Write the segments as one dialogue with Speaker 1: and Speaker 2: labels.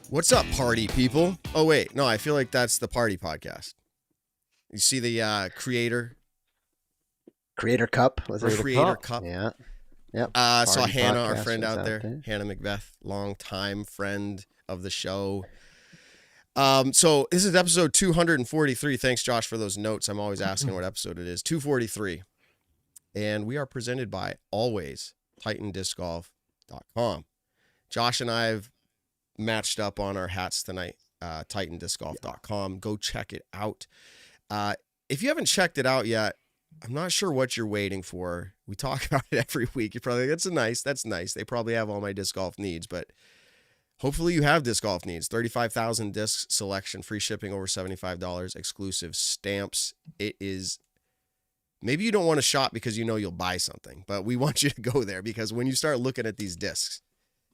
Speaker 1: What's up, party people? Oh, wait. No, I feel like that's the party podcast. You see the Creator
Speaker 2: Cup? Was it
Speaker 1: Creator Cup?
Speaker 2: Yeah. Yep.
Speaker 1: Saw Hannah, our
Speaker 2: podcast
Speaker 1: friend
Speaker 2: was
Speaker 1: out there. Hannah Macbeth, long-time friend of the show. So this is episode 243. Thanks, Josh, for those notes. I'm always asking what episode it is. 243. And we are presented by always TitanDiscGolf.com. Josh and I have matched up on our hats tonight. TitanDiscGolf.com. Go check it out. If you haven't checked it out yet, I'm not sure what you're waiting for. We talk about it every week. You're probably like, that's nice. They probably have all my disc golf needs, but hopefully you have disc golf needs. 35,000 discs selection, free shipping over $75, exclusive stamps. It is, maybe you don't want to shop because you know you'll buy something, but we want you to go there because when you start looking at these discs,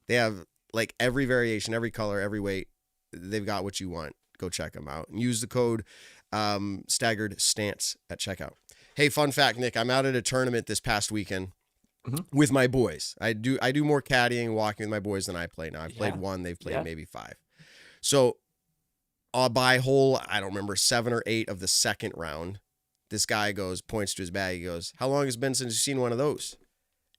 Speaker 1: they have like every variation, every color, every weight. They've got what you want. Go check them out and use the code staggered stance at checkout. Hey, fun fact, Nick, I'm out at a tournament this past weekend with my boys. I do more caddying, walking with my boys than I play now. I've played one, they've played maybe five. So by hole, I don't remember, 7 or 8 of the second round, this guy points to his bag. He goes, "How long has it been since you've seen one of those?"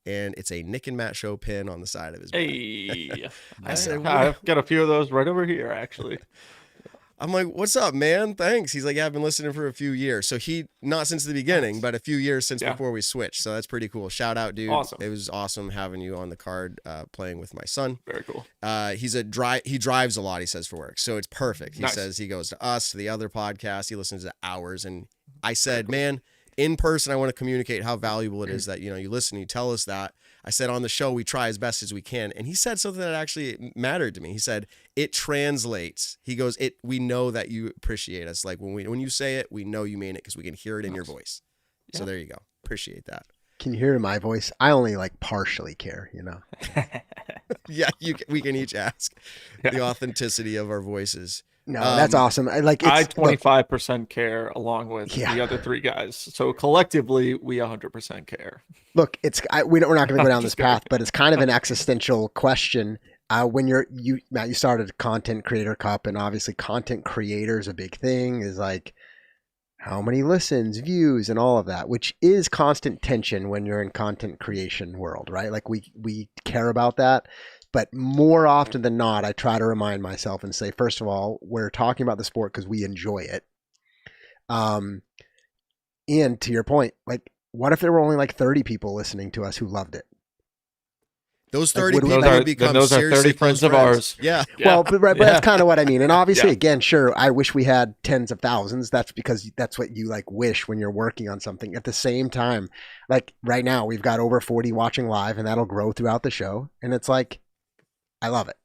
Speaker 1: And it's a Nick and Matt Show pin on the side of his bag.
Speaker 3: Hey,
Speaker 1: I said,
Speaker 3: I've got a few of those right over here, actually.
Speaker 1: I'm like, "What's up, man? Thanks." He's like, "Yeah, I've been listening for a few years." So not since the beginning, but a few years since before we switched. So that's pretty cool. Shout out, dude.
Speaker 3: Awesome.
Speaker 1: It was awesome having you on the card playing with my son.
Speaker 3: Very cool.
Speaker 1: He drives a lot, he says, for work. So it's perfect. He
Speaker 3: Nice.
Speaker 1: says he goes to us, to the other podcast. He listens to hours. And I said, man, in person, I want to communicate how valuable it is that, you listen, you tell us that. I said on the show, we try as best as we can. And he said something that actually mattered to me. He said, it translates. He goes, we know that you appreciate us. Like when you say it, we know you mean it because we can hear it in your voice. Yeah. So there you go. Appreciate that.
Speaker 2: Can you hear my voice? I only partially care,
Speaker 1: Yeah, we can each ask the authenticity of our voices.
Speaker 2: No, that's awesome. I
Speaker 3: 25% care along with the other 3 guys. So collectively, we 100% care.
Speaker 2: Look, we're not going to go down this path, but it's kind of an existential question. When Matt, you started a Content Creator Cup, and obviously content creator is a big thing, is like how many listens, views, and all of that, which is constant tension when you're in content creation world, right? Like we care about that. But more often than not, I try to remind myself and say, first of all, we're talking about the sport because we enjoy it. And to your point, what if there were only 30 people listening to us who loved it?
Speaker 1: Those 30 people would become
Speaker 3: those are 30 friends of ours.
Speaker 1: Yeah.
Speaker 2: Well, but that's kind of what I mean. And obviously, again, sure, I wish we had tens of thousands. That's because that's what you wish when you're working on something. At the same time, right now, we've got over 40 watching live, and that'll grow throughout the show. And it's I love it.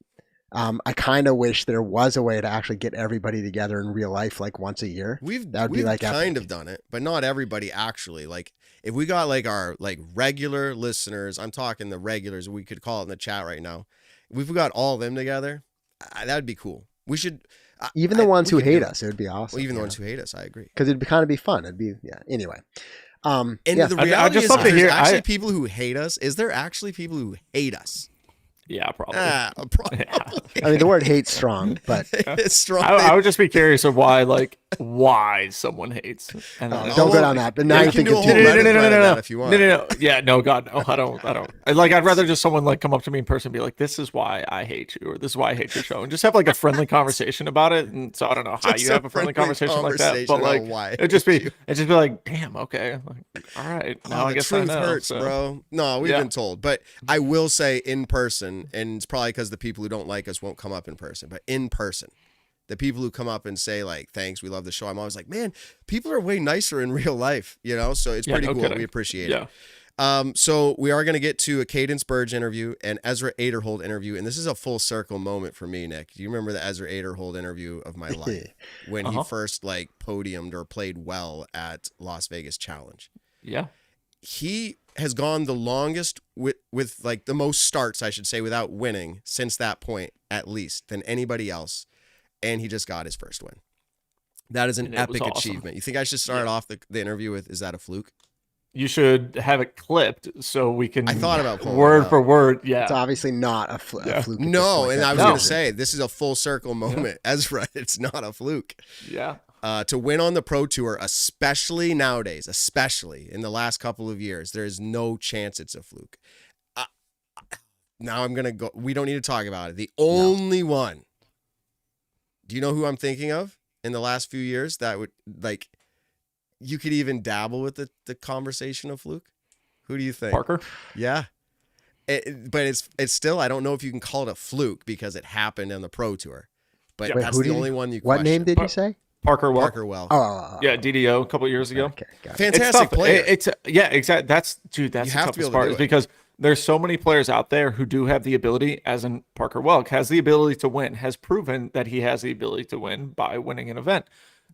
Speaker 2: I kind of wish there was a way to actually get everybody together in real life once a year.
Speaker 1: We've kind of done it, but not everybody actually. If we got our regular listeners, I'm talking the regulars, we could call it in the chat right now. If we got all of them together, that would be cool. We should
Speaker 2: even the ones who hate us. It would be awesome.
Speaker 1: Well, even the ones who hate us, I agree.
Speaker 2: Because it'd kind of be fun. It'd be anyway.
Speaker 1: And the reality is, there's actually people who hate us. Is there actually people who hate us?
Speaker 3: Yeah, probably.
Speaker 1: Probably.
Speaker 3: Yeah.
Speaker 2: I mean, the word hate's strong, but
Speaker 1: it's strong.
Speaker 3: I would just be curious of why someone hates. And
Speaker 2: don't go down that. But now you think it's
Speaker 3: no.
Speaker 1: If you want.
Speaker 3: No. Yeah, no, God, no. I don't. I'd rather just someone come up to me in person and be like, "This is why I hate you," or "This is why I hate your show," and just have a friendly conversation about it. And so I don't know how you have a friendly conversation like that, but
Speaker 1: why
Speaker 3: it'd just be like, "Damn, okay, all right." Now I guess
Speaker 1: the truth
Speaker 3: I know,
Speaker 1: hurts,
Speaker 3: so.
Speaker 1: bro. No, we've been told, but I will say in person. And it's probably because the people who don't like us won't come up in person, but in person, the people who come up and say thanks, we love the show. I'm always like, man, people are way nicer in real life, so it's pretty cool.
Speaker 3: Kidding.
Speaker 1: We appreciate it. So we are going to get to a Cadence Burge interview and Ezra Aderhold interview. And this is a full circle moment for me, Nick. Do you remember the Ezra Aderhold interview of my life when he first podiumed or played well at Las Vegas Challenge?
Speaker 3: Yeah.
Speaker 1: He has gone the longest with the most starts, I should say, without winning since that point, at least, than anybody else. And he just got his first win. That is an epic achievement. You think I should start off the interview with, is that a fluke?
Speaker 3: you should have it clipped so we can.
Speaker 1: I thought about pulling
Speaker 3: word
Speaker 1: it up.
Speaker 3: for word. Yeah,
Speaker 2: It's obviously not a fluke. At this
Speaker 1: No,
Speaker 2: point.
Speaker 1: and I was
Speaker 3: No.
Speaker 1: going to say, this is a full circle moment. Ezra, it's not a fluke.
Speaker 3: yeah.
Speaker 1: To win on the Pro Tour, especially nowadays, especially in the last couple of years, there is no chance it's a fluke. Now I'm going to go. We don't need to talk about it. The only one. Do you know who I'm thinking of in the last few years that would, like, you could even dabble with the conversation of fluke? Who do you think?
Speaker 3: Parker.
Speaker 1: Yeah. But it's still, I don't know if you can call it a fluke because it happened on the Pro Tour. But
Speaker 2: Wait,
Speaker 1: that's
Speaker 2: who
Speaker 1: the
Speaker 2: did
Speaker 1: only one you
Speaker 2: What
Speaker 1: question.
Speaker 2: name did you say?
Speaker 3: Parker Welk.
Speaker 1: Parker Welk.
Speaker 2: Oh,
Speaker 3: Yeah, DDO a couple years ago.
Speaker 2: Okay, got it.
Speaker 1: Fantastic
Speaker 3: It's tough.
Speaker 1: player.
Speaker 3: It's yeah, exactly. That's
Speaker 1: You
Speaker 3: the
Speaker 1: have to be
Speaker 3: toughest
Speaker 1: able to
Speaker 3: part
Speaker 1: do
Speaker 3: is
Speaker 1: it.
Speaker 3: because there's so many players out there who do have the ability, as in Parker Welk, has the ability to win, has proven that he has the ability to win by winning an event.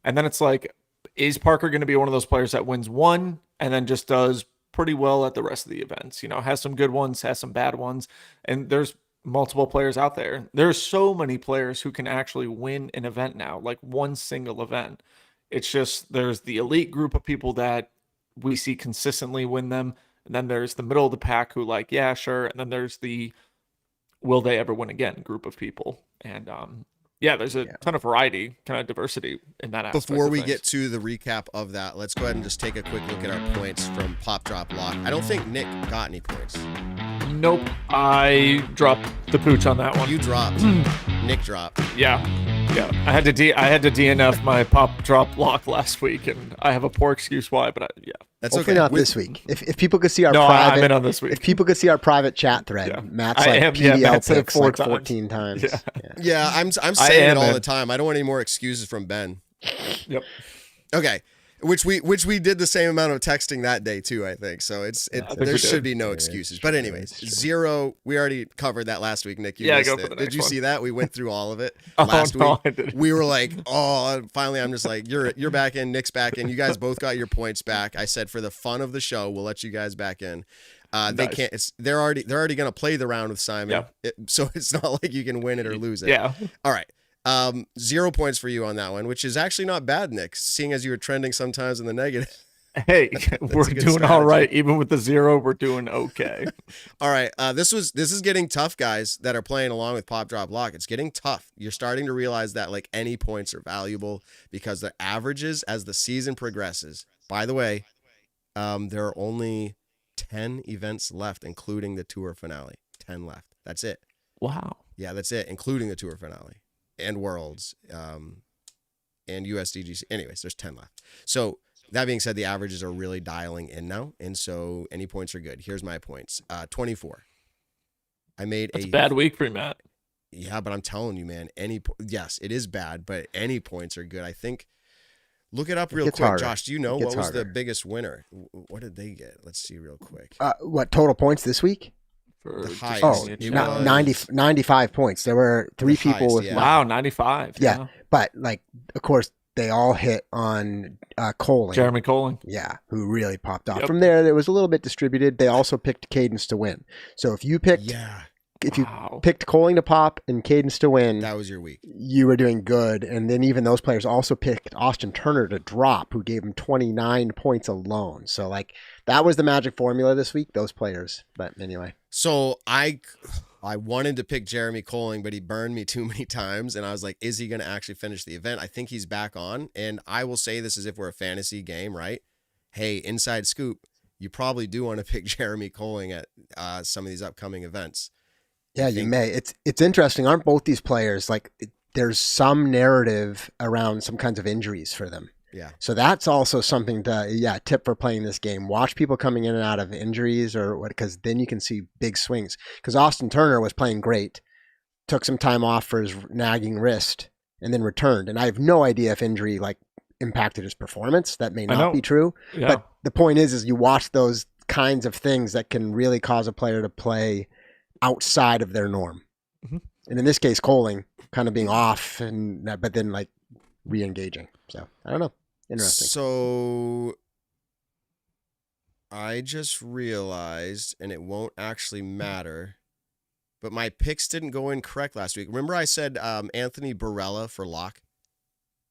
Speaker 3: And then it's like, is Parker going to be one of those players that wins one and then just does pretty well at the rest of the events? You know, has some good ones, has some bad ones. And there's multiple players out there. There's so many players who can actually win an event now, like one single event. It's just there's the elite group of people that we see consistently win them. And then there's the middle of the pack who like, yeah, sure. And then there's the will they ever win again group of people. And yeah, there's a ton of variety, kind of diversity in that aspect.
Speaker 1: Before
Speaker 3: of
Speaker 1: we
Speaker 3: things.
Speaker 1: get to the recap of that, let's go ahead and just take a quick look at our points from Pop Drop Lock. I don't think Nick got any points.
Speaker 3: Nope, I dropped the pooch on that one.
Speaker 1: You dropped. Nick dropped.
Speaker 3: Yeah. I had to DNF my Pop Drop Lock last week, and I have a poor excuse why, but
Speaker 1: That's
Speaker 2: Hopefully
Speaker 1: okay.
Speaker 2: not this week. If people could see our
Speaker 3: no,
Speaker 2: private,
Speaker 3: I'm in on this week.
Speaker 2: if people could see our private chat thread,
Speaker 3: Yeah.
Speaker 2: Matt's
Speaker 3: I
Speaker 2: like
Speaker 3: am- yeah,
Speaker 2: PDL
Speaker 3: Matt said it
Speaker 2: picks
Speaker 3: 4
Speaker 2: like
Speaker 3: times.
Speaker 2: 14 times.
Speaker 3: Yeah.
Speaker 1: Yeah, I'm saying it
Speaker 3: am,
Speaker 1: all
Speaker 3: man.
Speaker 1: the time. I don't want any more excuses from Ben.
Speaker 3: Yep.
Speaker 1: Okay. Which we did the same amount of texting that day too, I think. So
Speaker 3: I think
Speaker 1: there
Speaker 3: we
Speaker 1: should
Speaker 3: did.
Speaker 1: be no excuses. But anyways, 0. We already covered that last week, Nick. You
Speaker 3: Yeah,
Speaker 1: missed
Speaker 3: go for
Speaker 1: it.
Speaker 3: the
Speaker 1: Did
Speaker 3: next
Speaker 1: you
Speaker 3: one.
Speaker 1: see that? We went through all of it
Speaker 3: Oh,
Speaker 1: last
Speaker 3: no,
Speaker 1: week.
Speaker 3: I didn't.
Speaker 1: We were like, oh, finally, I'm just like, you're back in, Nick's back in. You guys both got your points back. I said for the fun of the show, we'll let you guys back in. They
Speaker 3: Nice.
Speaker 1: can't. They're already going to play the round with Simon. So it's not like you can win it or lose it.
Speaker 3: Yeah.
Speaker 1: All right. 0 points for you on that one, which is actually not bad, Nick, seeing as you were trending sometimes in the negative.
Speaker 3: Hey, we're
Speaker 1: a good
Speaker 3: doing all
Speaker 1: strategy.
Speaker 3: right. Even with the 0, we're doing okay.
Speaker 1: All right. This is getting tough, guys, that are playing along with Pop Drop Lock. It's getting tough. You're starting to realize that like any points are valuable because the averages as the season progresses. By the way, there are only 10 events left, including the tour finale. 10 left. That's it.
Speaker 3: Wow.
Speaker 1: Yeah, that's it, including the tour finale and Worlds and USDGC. Anyways, there's 10 left. So that being said, the averages are really dialing in now, and so any points are good. Here's my points. 24. I made
Speaker 3: That's a bad week for you, Matt.
Speaker 1: Yeah, but I'm telling you, man, yes, it is bad, but any points are good. I think, look it up real
Speaker 2: gets
Speaker 1: quick.
Speaker 2: harder.
Speaker 1: Josh, do you know
Speaker 2: It
Speaker 1: what
Speaker 2: gets
Speaker 1: was the
Speaker 2: harder.
Speaker 1: biggest winner? What did they get? Let's see real quick.
Speaker 2: What total points this week?
Speaker 3: For
Speaker 1: The highest.
Speaker 2: Oh,
Speaker 1: It
Speaker 2: not
Speaker 1: was-
Speaker 2: 95 points. There were 3
Speaker 1: The
Speaker 2: people
Speaker 1: highest,
Speaker 2: with
Speaker 1: yeah.
Speaker 3: Wow, 95.
Speaker 2: Yeah. But like, of course, they all hit on Coling.
Speaker 3: Jeremy Coling.
Speaker 2: Yeah, who really popped off.
Speaker 3: Yep.
Speaker 2: From there, it was a little bit distributed. They also picked Cadence to win. So if you picked
Speaker 1: Yeah,
Speaker 2: if you
Speaker 3: Wow.
Speaker 2: picked Coling to pop and Cadence to win,
Speaker 1: that was your week.
Speaker 2: you were doing good. And then even those players also picked Austin Turner to drop, who gave him 29 points alone. So like that was the magic formula this week, those players. But anyway.
Speaker 1: So I wanted to pick Jeremy Coling, but he burned me too many times. And I was like, is he going to actually finish the event? I think he's back on. And I will say this as if we're a fantasy game, right? Hey, inside scoop, you probably do want to pick Jeremy Coling at some of these upcoming events.
Speaker 2: Yeah, you may. It's interesting. Aren't both these players like there's some narrative around some kinds of injuries for them.
Speaker 1: Yeah.
Speaker 2: So that's also something to tip for playing this game. Watch people coming in and out of injuries or what, because then you can see big swings. Because Austin Turner was playing great, took some time off for his nagging wrist, and then returned. And I have no idea if injury like impacted his performance. That may not be true.
Speaker 3: Yeah.
Speaker 2: But the point is you watch those kinds of things that can really cause a player to play outside of their norm.
Speaker 3: Mhm.
Speaker 2: And in this case, Coling kind of being off but then like re-engaging. So I don't know. Interesting.
Speaker 1: So I just realized, and it won't actually matter, but my picks didn't go in correct last week. Remember I said Anthony Barella for lock?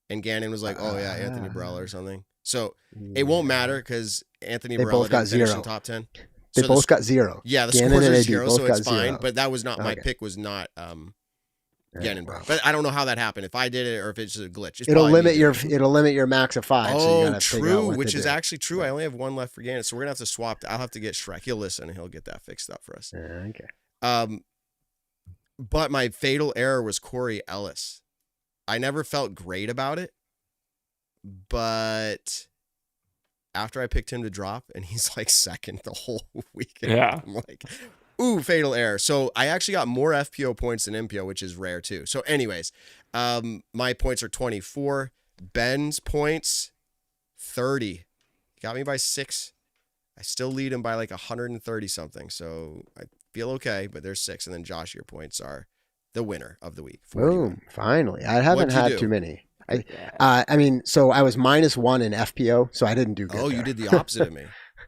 Speaker 1: And Gannon was like, oh yeah, Anthony Barella or something. So it won't matter because Anthony
Speaker 2: They
Speaker 1: Barella
Speaker 2: both got
Speaker 1: didn't finish
Speaker 2: 0.
Speaker 1: in top 10.
Speaker 2: They
Speaker 1: So
Speaker 2: both got 0.
Speaker 1: Yeah, the
Speaker 2: Gannon
Speaker 1: scores
Speaker 2: and
Speaker 1: are
Speaker 2: AB
Speaker 1: 0,
Speaker 2: both
Speaker 1: so
Speaker 2: got
Speaker 1: it's fine.
Speaker 2: 0.
Speaker 1: But that was not my
Speaker 2: Okay.
Speaker 1: pick. Was not Gannon.
Speaker 2: Wow.
Speaker 1: But I don't know how that happened. If I did it or if it's just a glitch. It's
Speaker 2: It'll
Speaker 1: probably me
Speaker 2: limit
Speaker 1: doing it.
Speaker 2: your max of 5. so you
Speaker 1: Oh,
Speaker 2: gotta figure out
Speaker 1: true.
Speaker 2: what
Speaker 1: Which
Speaker 2: to
Speaker 1: is
Speaker 2: do.
Speaker 1: actually true. I only have 1 left for Gannon, so we're gonna have to swap. I'll have to get Shrek. He'll listen and he'll get that fixed up for us.
Speaker 2: Okay.
Speaker 1: But my fatal error was Corey Ellis. I never felt great about it, but after I picked him to drop and he's like second the whole weekend,
Speaker 3: Yeah.
Speaker 1: I'm like, ooh, fatal error. So I actually got more FPO points than MPO, which is rare too. So anyways, my points are 24. Ben's points, 30. He got me by 6. I still lead him by like 130 something. So I feel okay, but there's 6. And then Josh, your points are the winner of the week. 41.
Speaker 2: Boom! Finally, I haven't
Speaker 1: What'd you
Speaker 2: had
Speaker 1: do?
Speaker 2: too many. I mean, so I was -1 in FPO, so I didn't do good.
Speaker 1: Oh,
Speaker 2: there.
Speaker 1: you did the opposite of me.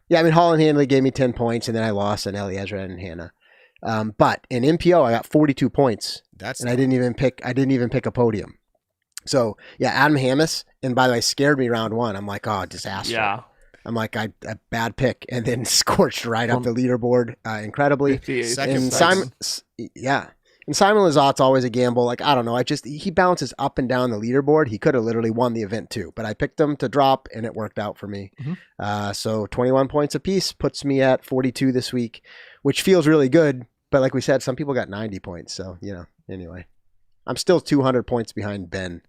Speaker 2: Yeah, I mean, Holland Handley gave me 10 points, and then I lost on Ellie Ezra and Hannah. But in MPO, I got 42 points,
Speaker 1: That's
Speaker 2: and I didn't even pick a podium. So yeah, Adam Hammis, and by the way, scared me round 1. I'm like, oh, disaster.
Speaker 3: Yeah.
Speaker 2: I'm like, a bad pick, and then scorched right up the leaderboard, incredibly.
Speaker 3: 58.
Speaker 1: Second
Speaker 2: And
Speaker 1: place.
Speaker 2: Simon, yeah. And Simon Lazat's always a gamble. Like, I don't know. He bounces up and down the leaderboard. He could have literally won the event too, but I picked him to drop and it worked out for me. So 21 points apiece puts me at 42 this week, which feels really good. But like we said, some people got 90 points. So, anyway, I'm still 200 points behind Ben.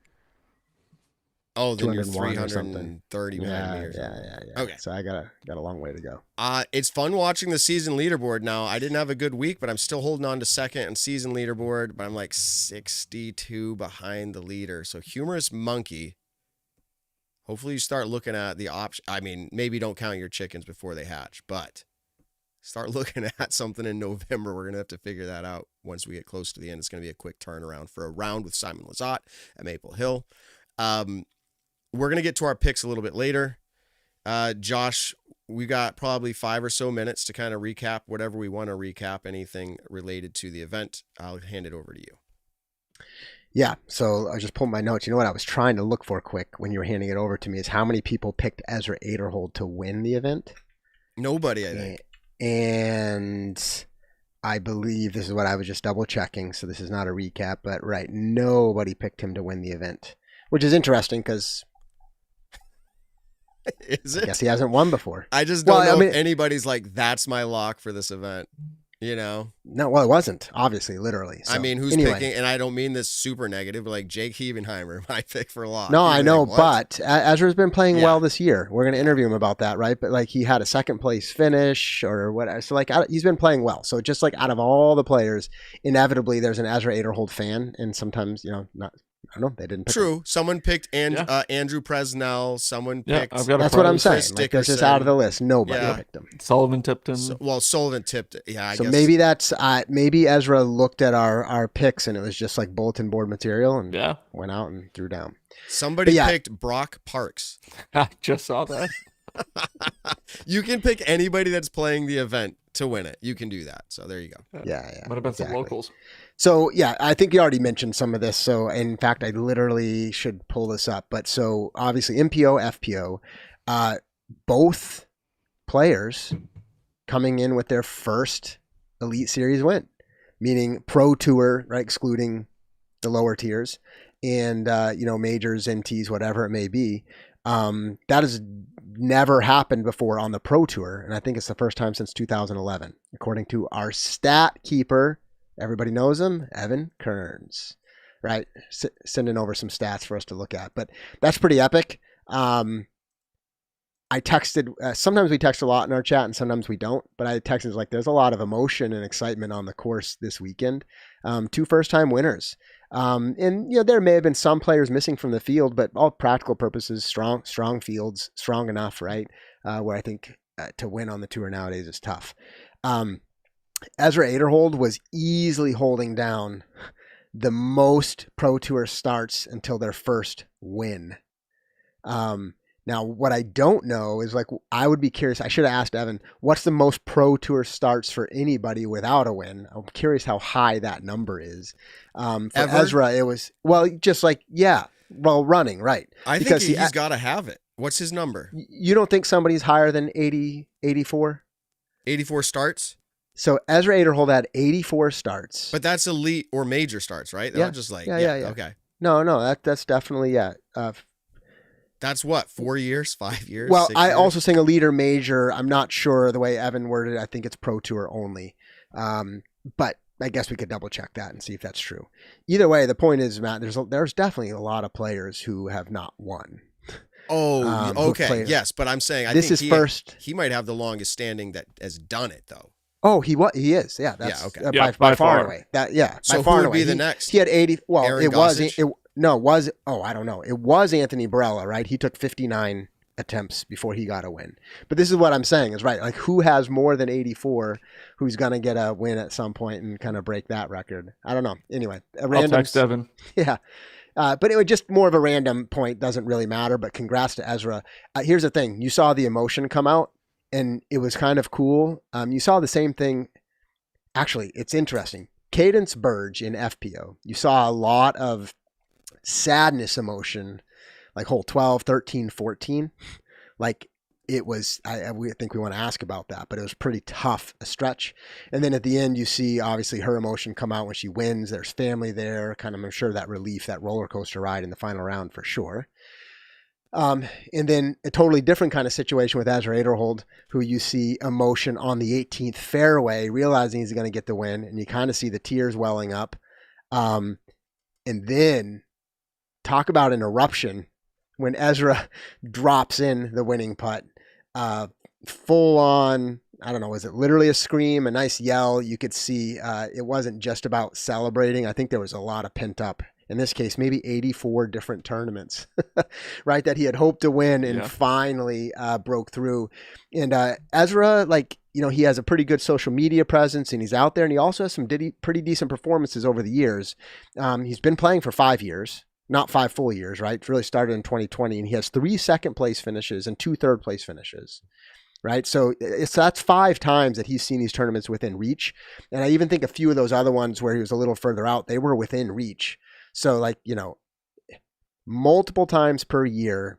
Speaker 1: Oh, then you're
Speaker 2: 201 or something.
Speaker 1: 330 behind me or
Speaker 2: Yeah.
Speaker 1: something. Okay.
Speaker 2: So I got a long way to go.
Speaker 1: It's fun watching the season leaderboard now. I didn't have a good week, but I'm still holding on to second and season leaderboard, but I'm like 62 behind the leader. So Humorous Monkey, hopefully you start looking at the option. I mean, maybe don't count your chickens before they hatch, but start looking at something in November. We're going to have to figure that out once we get close to the end. It's going to be a quick turnaround for a round with Simon Lazat at Maple Hill. We're going to get to our picks a little bit later. Josh, we got probably 5 or so minutes to kind of recap whatever we want to recap, anything related to the event. I'll hand it over to you.
Speaker 2: Yeah, so I just pulled my notes. You know what I was trying to look for quick when you were handing it over to me is how many people picked Ezra Aderhold to win the event?
Speaker 1: Nobody, I think.
Speaker 2: And I believe this is what I was just double checking, so this is not a recap, but right, nobody picked him to win the event, which is interesting because
Speaker 1: Is
Speaker 2: I
Speaker 1: it?
Speaker 2: guess he hasn't won before.
Speaker 1: I just don't
Speaker 2: Well,
Speaker 1: know
Speaker 2: I
Speaker 1: if anybody's like, that's my lock for this event.
Speaker 2: No, well, it wasn't, obviously, literally. So,
Speaker 1: I mean, who's
Speaker 2: anyway.
Speaker 1: picking? And I don't mean this super negative, but like Jake Heavenheimer, my pick for a lock.
Speaker 2: No,
Speaker 1: You'd
Speaker 2: I
Speaker 1: be
Speaker 2: know,
Speaker 1: like, what?
Speaker 2: but Ezra's been playing
Speaker 1: Yeah.
Speaker 2: well this year. We're going to interview him about that, right? But like he had a second place finish or whatever. So like he's been playing well. So just like out of all the players, inevitably there's an Ezra Aderhold fan, and sometimes not. I don't know. They didn't pick him.
Speaker 1: True. Someone picked
Speaker 3: Yeah.
Speaker 1: Andrew Presnell. Someone
Speaker 3: Yeah,
Speaker 1: picked.
Speaker 3: I've got a
Speaker 2: That's what I'm
Speaker 3: Chris
Speaker 2: saying.
Speaker 1: Chris
Speaker 2: Like, that's just out of the list. Nobody
Speaker 1: Yeah.
Speaker 2: picked him.
Speaker 3: Sullivan, Tipton.
Speaker 1: Sullivan tipped it. Yeah, I
Speaker 2: So
Speaker 1: guess.
Speaker 2: maybe that's maybe Ezra looked at our picks and it was just like bulletin board material and
Speaker 3: Yeah.
Speaker 2: went out and threw down.
Speaker 1: Somebody
Speaker 2: But yeah.
Speaker 1: picked Brock Parks.
Speaker 3: I just saw that.
Speaker 1: You can pick anybody that's playing the event to win it. You can do that. So there you go.
Speaker 2: Yeah.
Speaker 3: Might have been some
Speaker 2: exactly.
Speaker 3: locals.
Speaker 2: So yeah, I think you already mentioned some of this. So in fact, I literally should pull this up. But so obviously MPO, FPO, both players coming in with their first Elite Series win, meaning Pro Tour, right, excluding the lower tiers, and majors, NTs, whatever it may be. That has never happened before on the Pro Tour, and I think it's the first time since 2011, according to our stat keeper. Everybody knows him, Evan Kearns, right? Sending over some stats for us to look at, but that's pretty epic. I texted, sometimes we text a lot in our chat and sometimes we don't, but I texted like, there's a lot of emotion and excitement on the course this weekend. 2 first-time winners. And there may have been some players missing from the field, but all practical purposes, strong fields, strong enough, right? Where I think to win on the tour nowadays is tough. Ezra Aderhold was easily holding down the most Pro Tour starts until their first win. Now, what I don't know is, like, I would be curious. I should have asked Evan, what's the most Pro Tour starts for anybody without a win? I'm curious how high that number is. For
Speaker 1: Ever?
Speaker 2: Ezra, it was, just like, running, right.
Speaker 1: I
Speaker 2: Because
Speaker 1: think he's got to have it. What's his number?
Speaker 2: You don't think somebody's higher than 80, 84?
Speaker 1: 84 starts?
Speaker 2: So Ezra Aderhold had 84 starts.
Speaker 1: But that's elite or major starts, right? They're
Speaker 2: Yeah.
Speaker 1: not just like,
Speaker 2: Yeah.
Speaker 1: okay.
Speaker 2: No, that's definitely, yeah.
Speaker 1: That's what, 4 years, 5 years?
Speaker 2: Well,
Speaker 1: 6
Speaker 2: I
Speaker 1: years?
Speaker 2: also saying a leader major. I'm not sure the way Evan worded it. I think it's Pro Tour only. But I guess we could double check that and see if that's true. Either way, the point is, Matt, there's definitely a lot of players who have not won.
Speaker 1: Oh, okay. Yes, but I'm saying he might have the longest standing that has done it, though.
Speaker 2: Oh, he is. Yeah, that's
Speaker 1: okay.
Speaker 2: by far and away.
Speaker 1: So
Speaker 2: by far
Speaker 1: who would be the
Speaker 2: he,
Speaker 1: next?
Speaker 2: He had 80. Well,
Speaker 1: Aaron
Speaker 2: it
Speaker 1: Gossage?
Speaker 2: I don't know. It was Anthony Barella, right? He took 59 attempts before he got a win. But this is what I'm saying is right. Like, who has more than 84? Who's gonna get a win at some point and kind of break that record? I don't know. Anyway,
Speaker 3: I'll text Evan.
Speaker 2: Yeah. But it was just more of a random point. Doesn't really matter. But congrats to Ezra. Here's the thing. You saw the emotion come out, and it was kind of cool. You saw the same thing. Actually, it's interesting. Cadence Burge in FPO. You saw a lot of sadness emotion, like hole 12, 13, 14. Like, it was, we think we want to ask about that, but it was pretty tough a stretch. And then at the end, you see obviously her emotion come out when she wins. There's family there, kind of, I'm sure that relief, that roller coaster ride in the final round for sure. And then a totally different kind of situation with Ezra Aderhold, who you see emotion on the 18th fairway, realizing he's going to get the win, and you kind of see the tears welling up. And then talk about an eruption when Ezra drops in the winning putt. Full on, I don't know, was it literally a scream, a nice yell? You could see it wasn't just about celebrating. I think there was a lot of pent up, in this case, maybe 84 different tournaments, right? That he had hoped to win and finally broke through. And Ezra, like, you know, he has a pretty good social media presence and he's out there, and he also has some pretty decent performances over the years. He's been playing for 5 years. Not 5 full years, right? It really started in 2020, and he has 3 second place finishes and 2 third place finishes, right? So that's 5 times that he's seen these tournaments within reach. And I even think a few of those other ones where he was a little further out, they were within reach. So, like, you know, multiple times per year,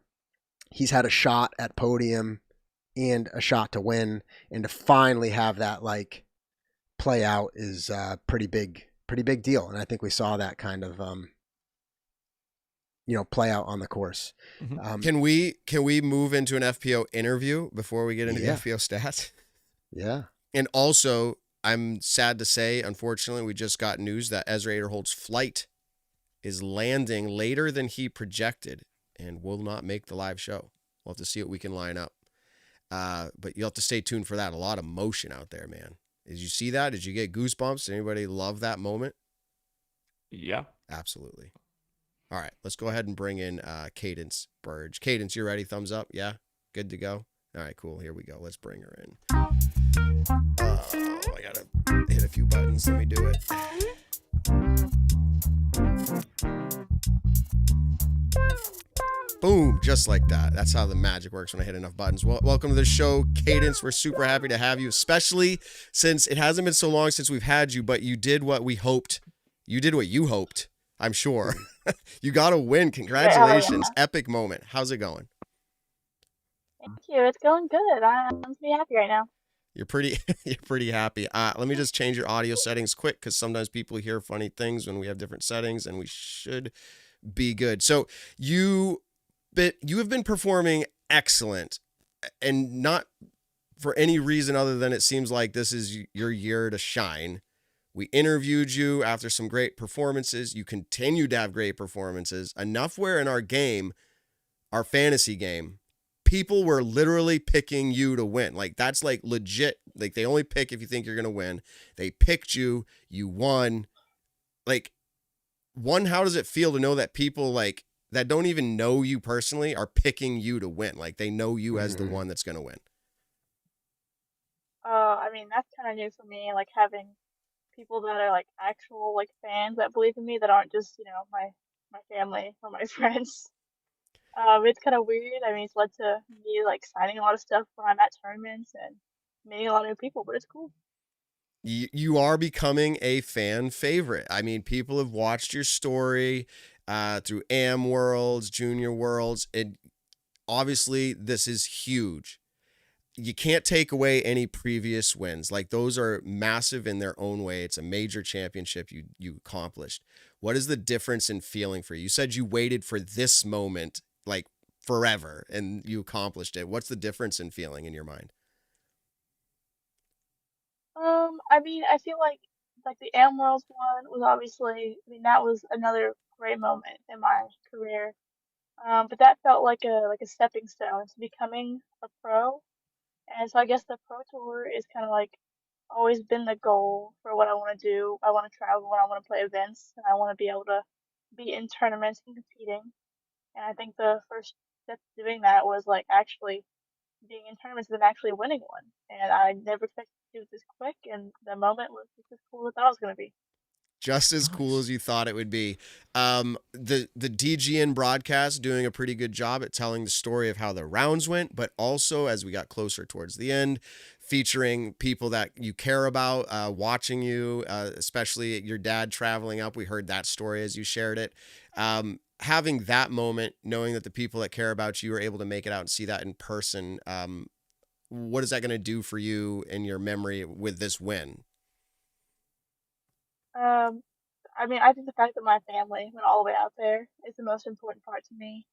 Speaker 2: he's had a shot at podium and a shot to win, and to finally have that like play out is pretty big deal. And I think we saw that kind of play out on the course.
Speaker 3: Mm-hmm.
Speaker 1: Can we move into an FPO interview before we get into the FPO stats?
Speaker 2: Yeah.
Speaker 1: And also, I'm sad to say, unfortunately, we just got news that Ezra Aderhold's flight is landing later than he projected and will not make the live show. We'll have to see what we can line up. But you'll have to stay tuned for that. A lot of motion out there, man. Did you see that? Did you get goosebumps? Did anybody love that moment?
Speaker 3: Yeah.
Speaker 1: Absolutely. All right, let's go ahead and bring in Cadence Burge. Cadence, you ready? Thumbs up? Yeah? Good to go? All right, cool. Here we go. Let's bring her in. Oh, I got to hit a few buttons. Let me do it. Boom, just like that. That's how the magic works when I hit enough buttons. Well, welcome to the show, Cadence. We're super happy to have you, especially since it hasn't been so long since we've had you, but you did what we hoped. You did what you hoped, I'm sure. You got a win. Congratulations. Yeah. Epic moment. How's it going?
Speaker 4: Thank you. It's going good. I'm pretty happy right now.
Speaker 1: You're pretty happy. Let me just change your audio settings quick, because sometimes people hear funny things when we have different settings, and we should be good. So you have been performing excellent, and not for any reason other than it seems like this is your year to shine. We interviewed you after some great performances. You continue to have great performances, enough where in our game, our fantasy game, people were literally picking you to win. Like, that's like legit. Like, they only pick if you think you're going to win. They picked you, you won. Like, one, how does it feel to know that people like that don't even know you personally are picking you to win? Like, they know you as the one that's going to win.
Speaker 4: I mean, that's kind of new for me, like having people that are like actual like fans that believe in me, that aren't just, my family or my friends. It's kind of weird. I mean, it's led to me like signing a lot of stuff when I'm at tournaments and meeting a lot of new people, but it's cool.
Speaker 1: You are becoming a fan favorite. I mean, people have watched your story through AM Worlds, Junior Worlds, and obviously this is huge. You can't take away any previous wins. Like, those are massive in their own way. It's a major championship you accomplished. What is the difference in feeling for you? You said you waited for this moment like forever and you accomplished it. What's the difference in feeling in your mind?
Speaker 4: I mean, I feel like the Worlds one was obviously, I mean, that was another great moment in my career. But that felt like a stepping stone to becoming a pro. And so I guess the pro tour is kind of like always been the goal for what I want to do. I want to travel and I want to play events and I want to be able to be in tournaments and competing. And I think the first step to doing that was like actually being in tournaments and then actually winning one. And I never expected to do it this quick, and the moment was just as cool as I thought it was going to be.
Speaker 1: Just as cool
Speaker 3: Nice.
Speaker 1: as you thought it would be. The DGN broadcast doing a pretty good job at telling the story of how the rounds went, but also as we got closer towards the end, featuring people that you care about, watching you, especially your dad traveling up. We heard that story as you shared it. Having that moment, knowing that the people that care about you are able to make it out and see that in person, what is that going to do for you in your memory with this win?
Speaker 4: Um, I mean, I think the fact that my family went all the way out there is the most important part to me.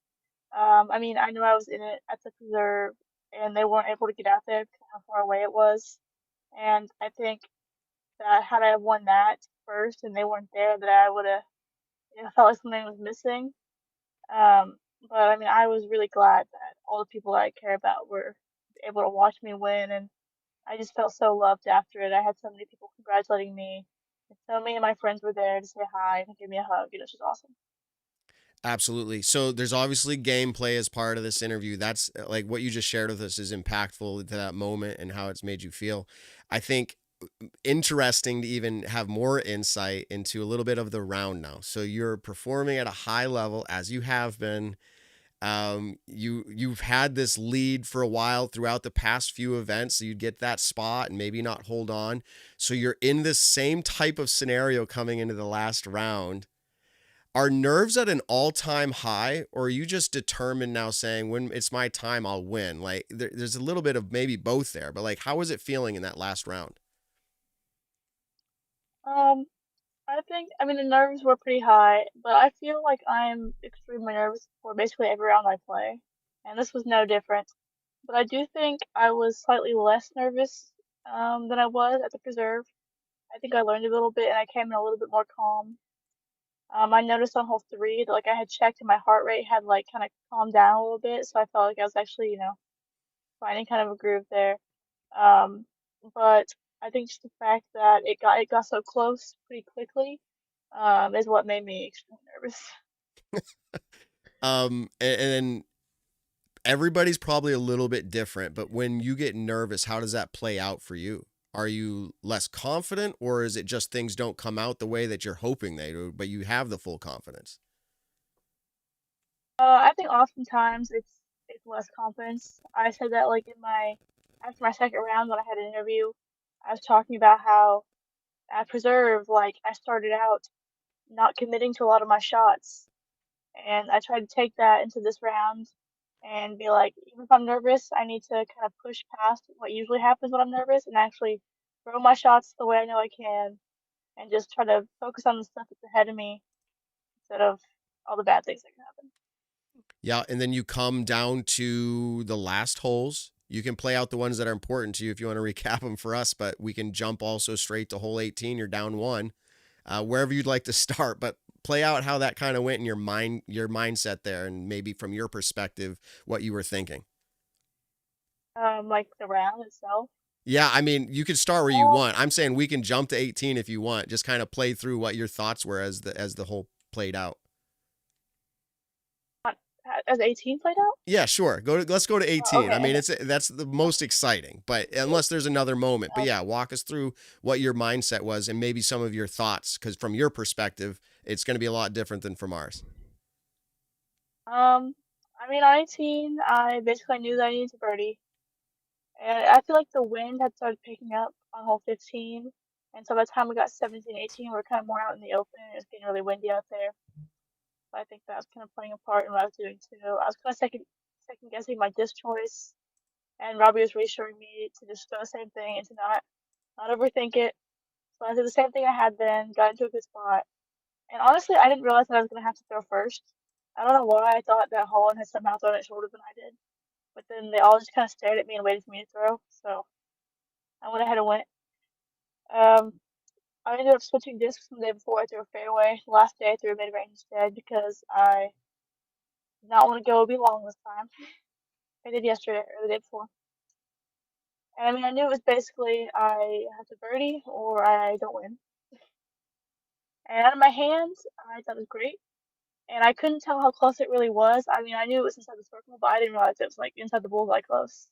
Speaker 4: I mean, I knew I was in it at the preserve, and they weren't able to get out there because of how far away it was. And I think that had I won that first and they weren't there, that I would have, felt like something was missing. Um, but I mean, I was really glad that all the people that I care about were able to watch me win, and I just felt so loved after it. I had so many people congratulating me. And so many of my friends were there to say hi and give me a hug. It was just awesome.
Speaker 1: Absolutely. So there's obviously gameplay as part of this interview. That's like what you just shared with us is impactful to that moment and how it's made you feel. I think interesting to even have more insight into a little bit of the round now. So you're performing at a high level as you have been. You've had this lead for a while throughout the past few events. So you'd get that spot and maybe not hold on. So you're in this same type of scenario coming into the last round. Are nerves at an all-time high, or are you just determined now saying when it's my time, I'll win? Like there's a little bit of maybe both there, but like, how was it feeling in that last round?
Speaker 4: Um, I think, I mean, the nerves were pretty high, but I feel like I'm extremely nervous for basically every round I play. And this was no different. But I do think I was slightly less nervous, than I was at the preserve. I think I learned a little bit and I came in a little bit more calm. I noticed on hole three that like I had checked and my heart rate had like kind of calmed down a little bit, so I felt like I was actually, finding kind of a groove there. Um, but I think just the fact that it got so close pretty quickly, is what made me extremely nervous.
Speaker 1: And then everybody's probably a little bit different, but when you get nervous, how does that play out for you? Are you less confident, or is it just things don't come out the way that you're hoping they do, but you have the full confidence?
Speaker 4: I think oftentimes it's less confidence. I said that like in my after my second round when I had an interview, I was talking about how at preserve like I started out not committing to a lot of my shots. And I tried to take that into this round and be like, even if I'm nervous, I need to kind of push past what usually happens when I'm nervous and actually throw my shots the way I know I can and just try to focus on the stuff that's ahead of me instead of all the bad things that can happen.
Speaker 1: Yeah, and then you come down to the last holes. You can play out the ones that are important to you if you want to recap them for us, but we can jump also straight to hole 18. You're down one, wherever you'd like to start, but play out how that kind of went in your mindset there, and maybe from your perspective, what you were thinking.
Speaker 4: Like the round itself.
Speaker 1: Yeah, I mean, you could start where you
Speaker 4: Um,
Speaker 1: want. I'm saying we can jump to 18 if you want. Just kind of play through what your thoughts were as the whole played out.
Speaker 4: as 18 played out?
Speaker 1: Yeah, sure. Let's go to
Speaker 4: Oh,
Speaker 1: 18.
Speaker 4: okay,
Speaker 1: I mean,
Speaker 4: okay.
Speaker 1: that's the most exciting, but unless there's another moment. But
Speaker 4: Um,
Speaker 1: yeah, walk us through what your mindset was and maybe some of your thoughts, because from your perspective, it's going to be a lot different than from ours.
Speaker 4: I mean, on 18, I basically knew that I needed to birdie. And I feel like the wind had started picking up on hole 15. And so by the time we got 17, 18, we were kind of more out in the open. It was getting really windy out there. So I think that was kind of playing a part in what I was doing too. I was kind of second guessing my disc choice, and Robbie was reassuring me to just do the same thing and to not overthink it. So I did the same thing I had then, got into a good spot. And honestly, I didn't realize that I was going to have to throw first. I don't know why I thought that Holland had somehow thrown it shorter than I did. But then they all just kind of stared at me and waited for me to throw. So I went ahead and went. I ended up switching discs the day before. I threw a fairway. The last day I threw a mid-range instead because I did not want to go be long this time. I did yesterday or the day before. And I mean, I knew it was basically I have to birdie or I don't win. And out of my hands, I thought it was great. And I couldn't tell how close it really was. I mean, I knew it was inside the circle, but I didn't realize it was like inside the bullseye close.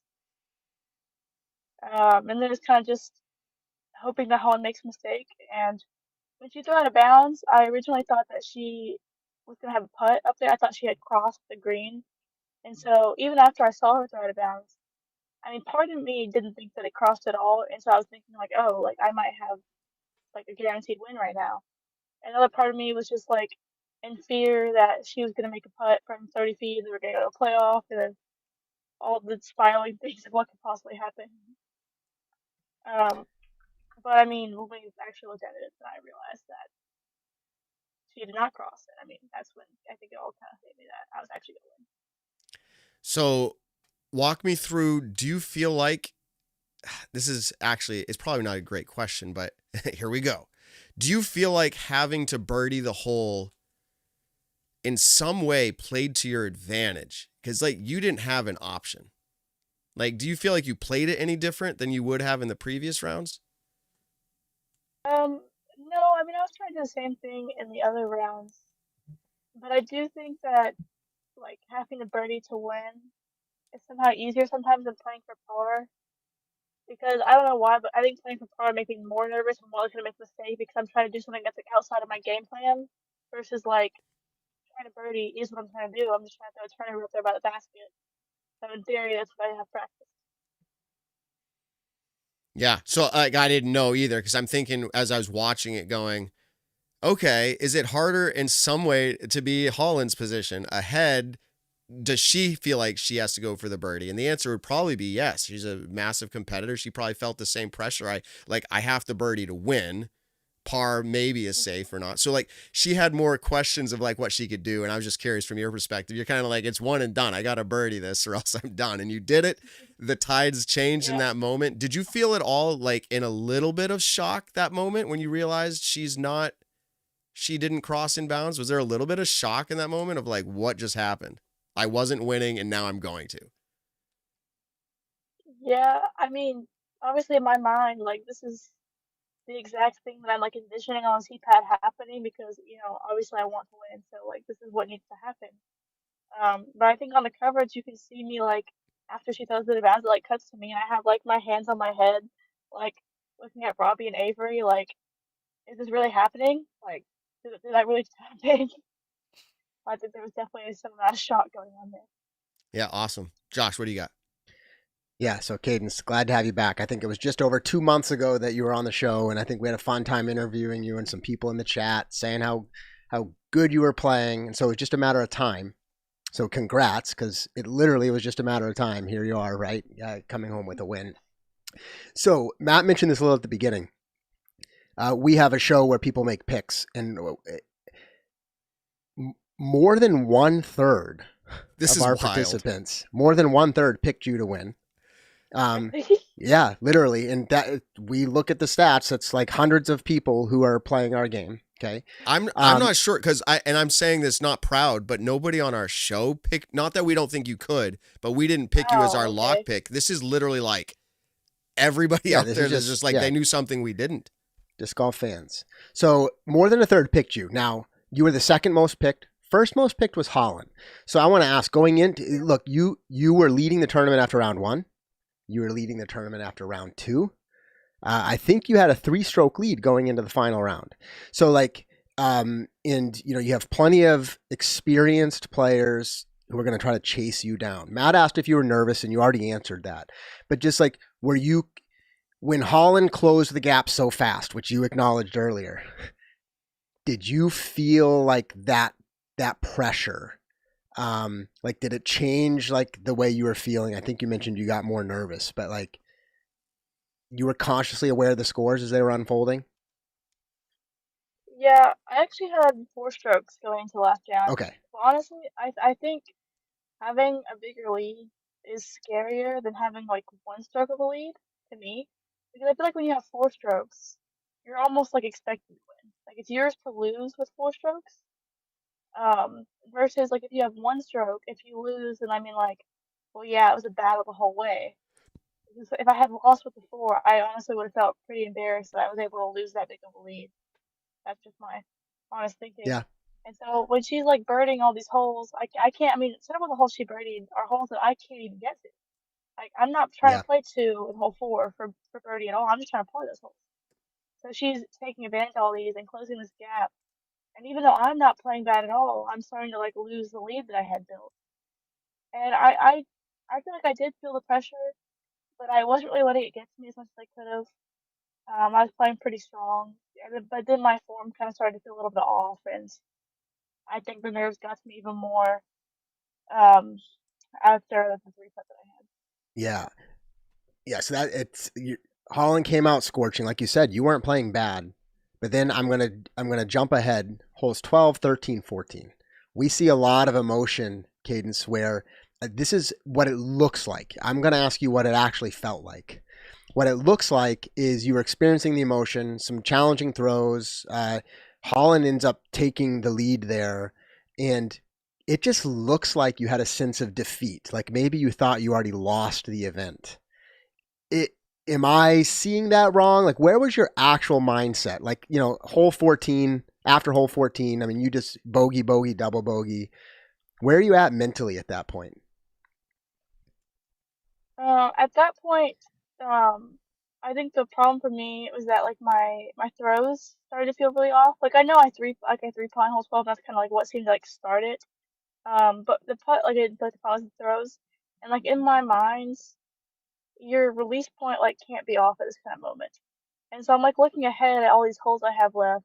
Speaker 4: And then it's kind of just hoping that Holland makes a mistake. And when she threw out of bounds, I originally thought that she was going to have a putt up there. I thought she had crossed the green. And so even after I saw her throw out of bounds, I mean, part of me didn't think that it crossed at all. And so I was thinking like, oh, like I might have like a guaranteed win right now. Another part of me was just like in fear that she was going to make a putt from 30 feet and they were going to go to a playoff and then all the spiraling things of what could possibly happen. But I mean, when we actually looked at it, then I realized that she did not cross it. I mean, that's when I think it all kind of hit me that I was actually going to win.
Speaker 1: So walk me through, do you feel like, this is actually, it's probably not a great question, but here we go. Do you feel like having to birdie the hole in some way played to your advantage? Because like you didn't have an option. Like, do you feel like you played it any different than you would have in the previous rounds?
Speaker 4: No, I mean, I was trying to do the same thing in the other rounds, but I do think that like having a birdie to win is somehow easier sometimes than playing for par. Because I don't know why, but I think playing for par makes me more nervous and more likely to make a mistake because I'm trying to do something that's like outside of my game plan versus like trying to birdie is what I'm trying to do. I'm just trying to throw a turnover up there by the basket. So in theory, that's what I have practice.
Speaker 1: Yeah. So like I didn't know either because I'm thinking as I was watching it going, okay, is it harder in some way to be Holland's position ahead? Does she feel like she has to go for the birdie? And the answer would probably be yes. She's a massive competitor. She probably felt the same pressure. I have to birdie to win. Par maybe is safe or not. So like she had more questions of like what she could do. And I was just curious from your perspective. You're kind of like, it's one and done. I got to birdie this or else I'm done. And you did it. The tides changed in that moment. Did you feel at all like in a little bit of shock that moment when you realized she didn't cross in bounds? Was there a little bit of shock in that moment of like, what just happened? I wasn't winning and now I'm going to.
Speaker 4: Yeah, I mean, obviously in my mind, like this is the exact thing that I'm like envisioning on CPAD happening because, you know, obviously I want to win. So like this is what needs to happen. But I think on the coverage you can see me like after she throws it out, it like cuts to me and I have like my hands on my head, like looking at Robbie and Avery, like, is this really happening? Like, did that really just happen? I think there was definitely some amount of shock going on there.
Speaker 1: Yeah, awesome. Josh, what do you got?
Speaker 2: Yeah, so Cadence, glad to have you back. I think it was just over 2 months ago that you were on the show, and I think we had a fun time interviewing you and some people in the chat saying how good you were playing, and so it was just a matter of time. So congrats, because it literally was just a matter of time. Here you are, right? Coming home with a win. So Matt mentioned this a little at the beginning. We have a show where people make picks, and more than 1/3 of our participants, more than 1/3 picked you to win. Yeah, literally. And that we look at the stats, it's like hundreds of people who are playing our game. Okay.
Speaker 1: I'm not sure because I'm saying this not proud, but nobody on our show picked, not that we don't think you could, but we didn't pick you as our lock pick. This is literally like everybody out there that's just like they knew something we didn't.
Speaker 2: Disc golf fans. So more than 1/3 picked you. Now, you were the second most picked. First most picked was Holland. So I want to ask, going into, look, you were leading the tournament after round 1. You were leading the tournament after round 2. I think you had a 3-stroke lead going into the final round. So like, and you know, you have plenty of experienced players who are going to try to chase you down. Matt asked if you were nervous and you already answered that. But just like, were you, when Holland closed the gap so fast, which you acknowledged earlier, did you feel like that pressure Like, did it change like the way you were feeling? I think you mentioned you got more nervous, but like you were consciously aware of the scores as they were unfolding.
Speaker 4: Yeah, I actually had 4 strokes going into the last round.
Speaker 2: Okay.
Speaker 4: But honestly, I think having a bigger lead is scarier than having like 1 stroke of a lead to me. Because I feel like when you have 4 strokes, you're almost like expected to win. Like it's yours to lose with 4 strokes. Versus like if you have 1 stroke, if you lose, then I mean like, well, yeah, it was a battle the whole way. Because if I had lost with the 4, I honestly would have felt pretty embarrassed that I was able to lose that big of a lead. That's just my honest thinking.
Speaker 2: Yeah.
Speaker 4: And so when she's like birding all these holes, I can't. I mean, some of the holes she birdied are holes that I can't even get to. Like I'm not trying
Speaker 2: Yeah.
Speaker 4: to play 2 in hole 4 for birdie at all. I'm just trying to play those holes. So she's taking advantage of all these and closing this gap. And even though I'm not playing bad at all, I'm starting to like lose the lead that I had built. And I feel like I did feel the pressure, but I wasn't really letting it get to me as much as I could have. I was playing pretty strong, but then my form kind of started to feel a little bit off, and I think the nerves got to me even more um, after the 3 putt that I had.
Speaker 2: Yeah. Yeah. So Holland came out scorching, like you said. You weren't playing bad, but then I'm gonna jump ahead. Holes 12, 13, 14. We see a lot of emotion, Cadence, where this is what it looks like. I'm gonna ask you what it actually felt like. What it looks like is you were experiencing the emotion, some challenging throws. Holland ends up taking the lead there, and it just looks like you had a sense of defeat. Like maybe you thought you already lost the event. Am I seeing that wrong? Like, where was your actual mindset? Like, hole 14, after hole 14, I mean, you just bogey, double bogey. Where are you at mentally at that point?
Speaker 4: At that point, I think the problem for me was that like my throws started to feel really off. Like I know I 3 putt on hole 12. That's kind of like what seemed to like start it. But the putt like I didn't put the positive throws, and like in my mind, your release point like can't be off at this kind of moment. And so I'm like looking ahead at all these holes I have left,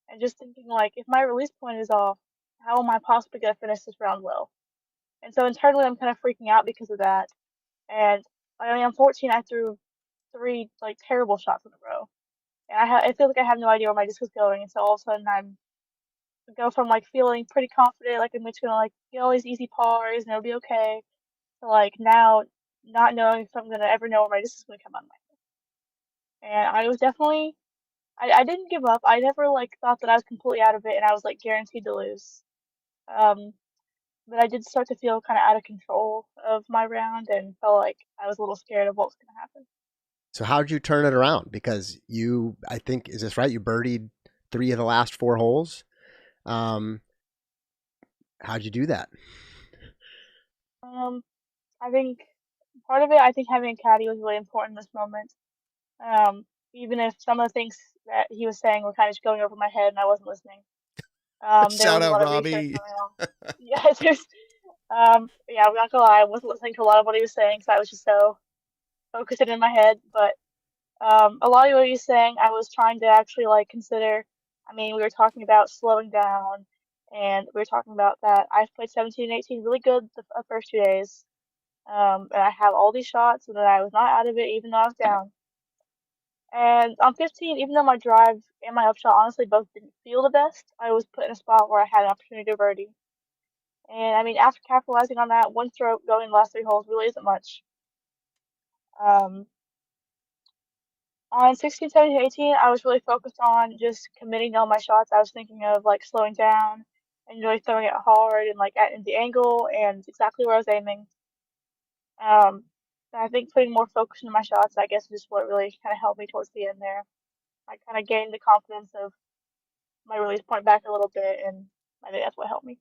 Speaker 4: and just thinking like if my release point is off, how am I possibly gonna finish this round well? And so internally I'm kind of freaking out because of that. And I mean, I'm 14. I threw 3 like terrible shots in a row, and I feel like I have no idea where my disc is going. And so all of a sudden go from like feeling pretty confident, like I'm just gonna like get all these easy pars and it'll be okay, to like now not knowing if I'm gonna ever know where my disc is gonna come on my head. And I was definitely I didn't give up. I never like thought that I was completely out of it and I was like guaranteed to lose. Um, but I did start to feel kind of out of control of my round and felt like I was a little scared of what was gonna happen.
Speaker 2: So how did you turn it around? Because I think, is this right? You birdied 3 of the last 4 holes. How'd you do that?
Speaker 4: I think part of it, I think having a caddy was really important in this moment. Even if some of the things that he was saying were kind of just going over my head and I wasn't listening. There
Speaker 1: Shout
Speaker 4: was a
Speaker 1: out
Speaker 4: lot of
Speaker 1: Robbie.
Speaker 4: research going on. Yeah, yeah, I'm not gonna lie, I wasn't listening to a lot of what he was saying because I was just so focused in my head. But a lot of what he was saying, I was trying to actually like consider. I mean, we were talking about slowing down, and we were talking about that I've played 17 and 18 really good the first 2 days. And I have all these shots, and that I was not out of it even though I was down. And on 15, even though my drive and my upshot honestly both didn't feel the best, I was put in a spot where I had an opportunity to birdie. And I mean, after capitalizing on that, 1 stroke going the last 3 holes really isn't much. Um, on 16, 17, 18, I was really focused on just committing to all my shots. I was thinking of like slowing down and really throwing it hard and like at the angle and exactly where I was aiming. And I think putting more focus into my shots, I guess, is just what really kind of helped me towards the end there. I kind of gained the confidence of my release point back a little bit, and I think that's what helped me.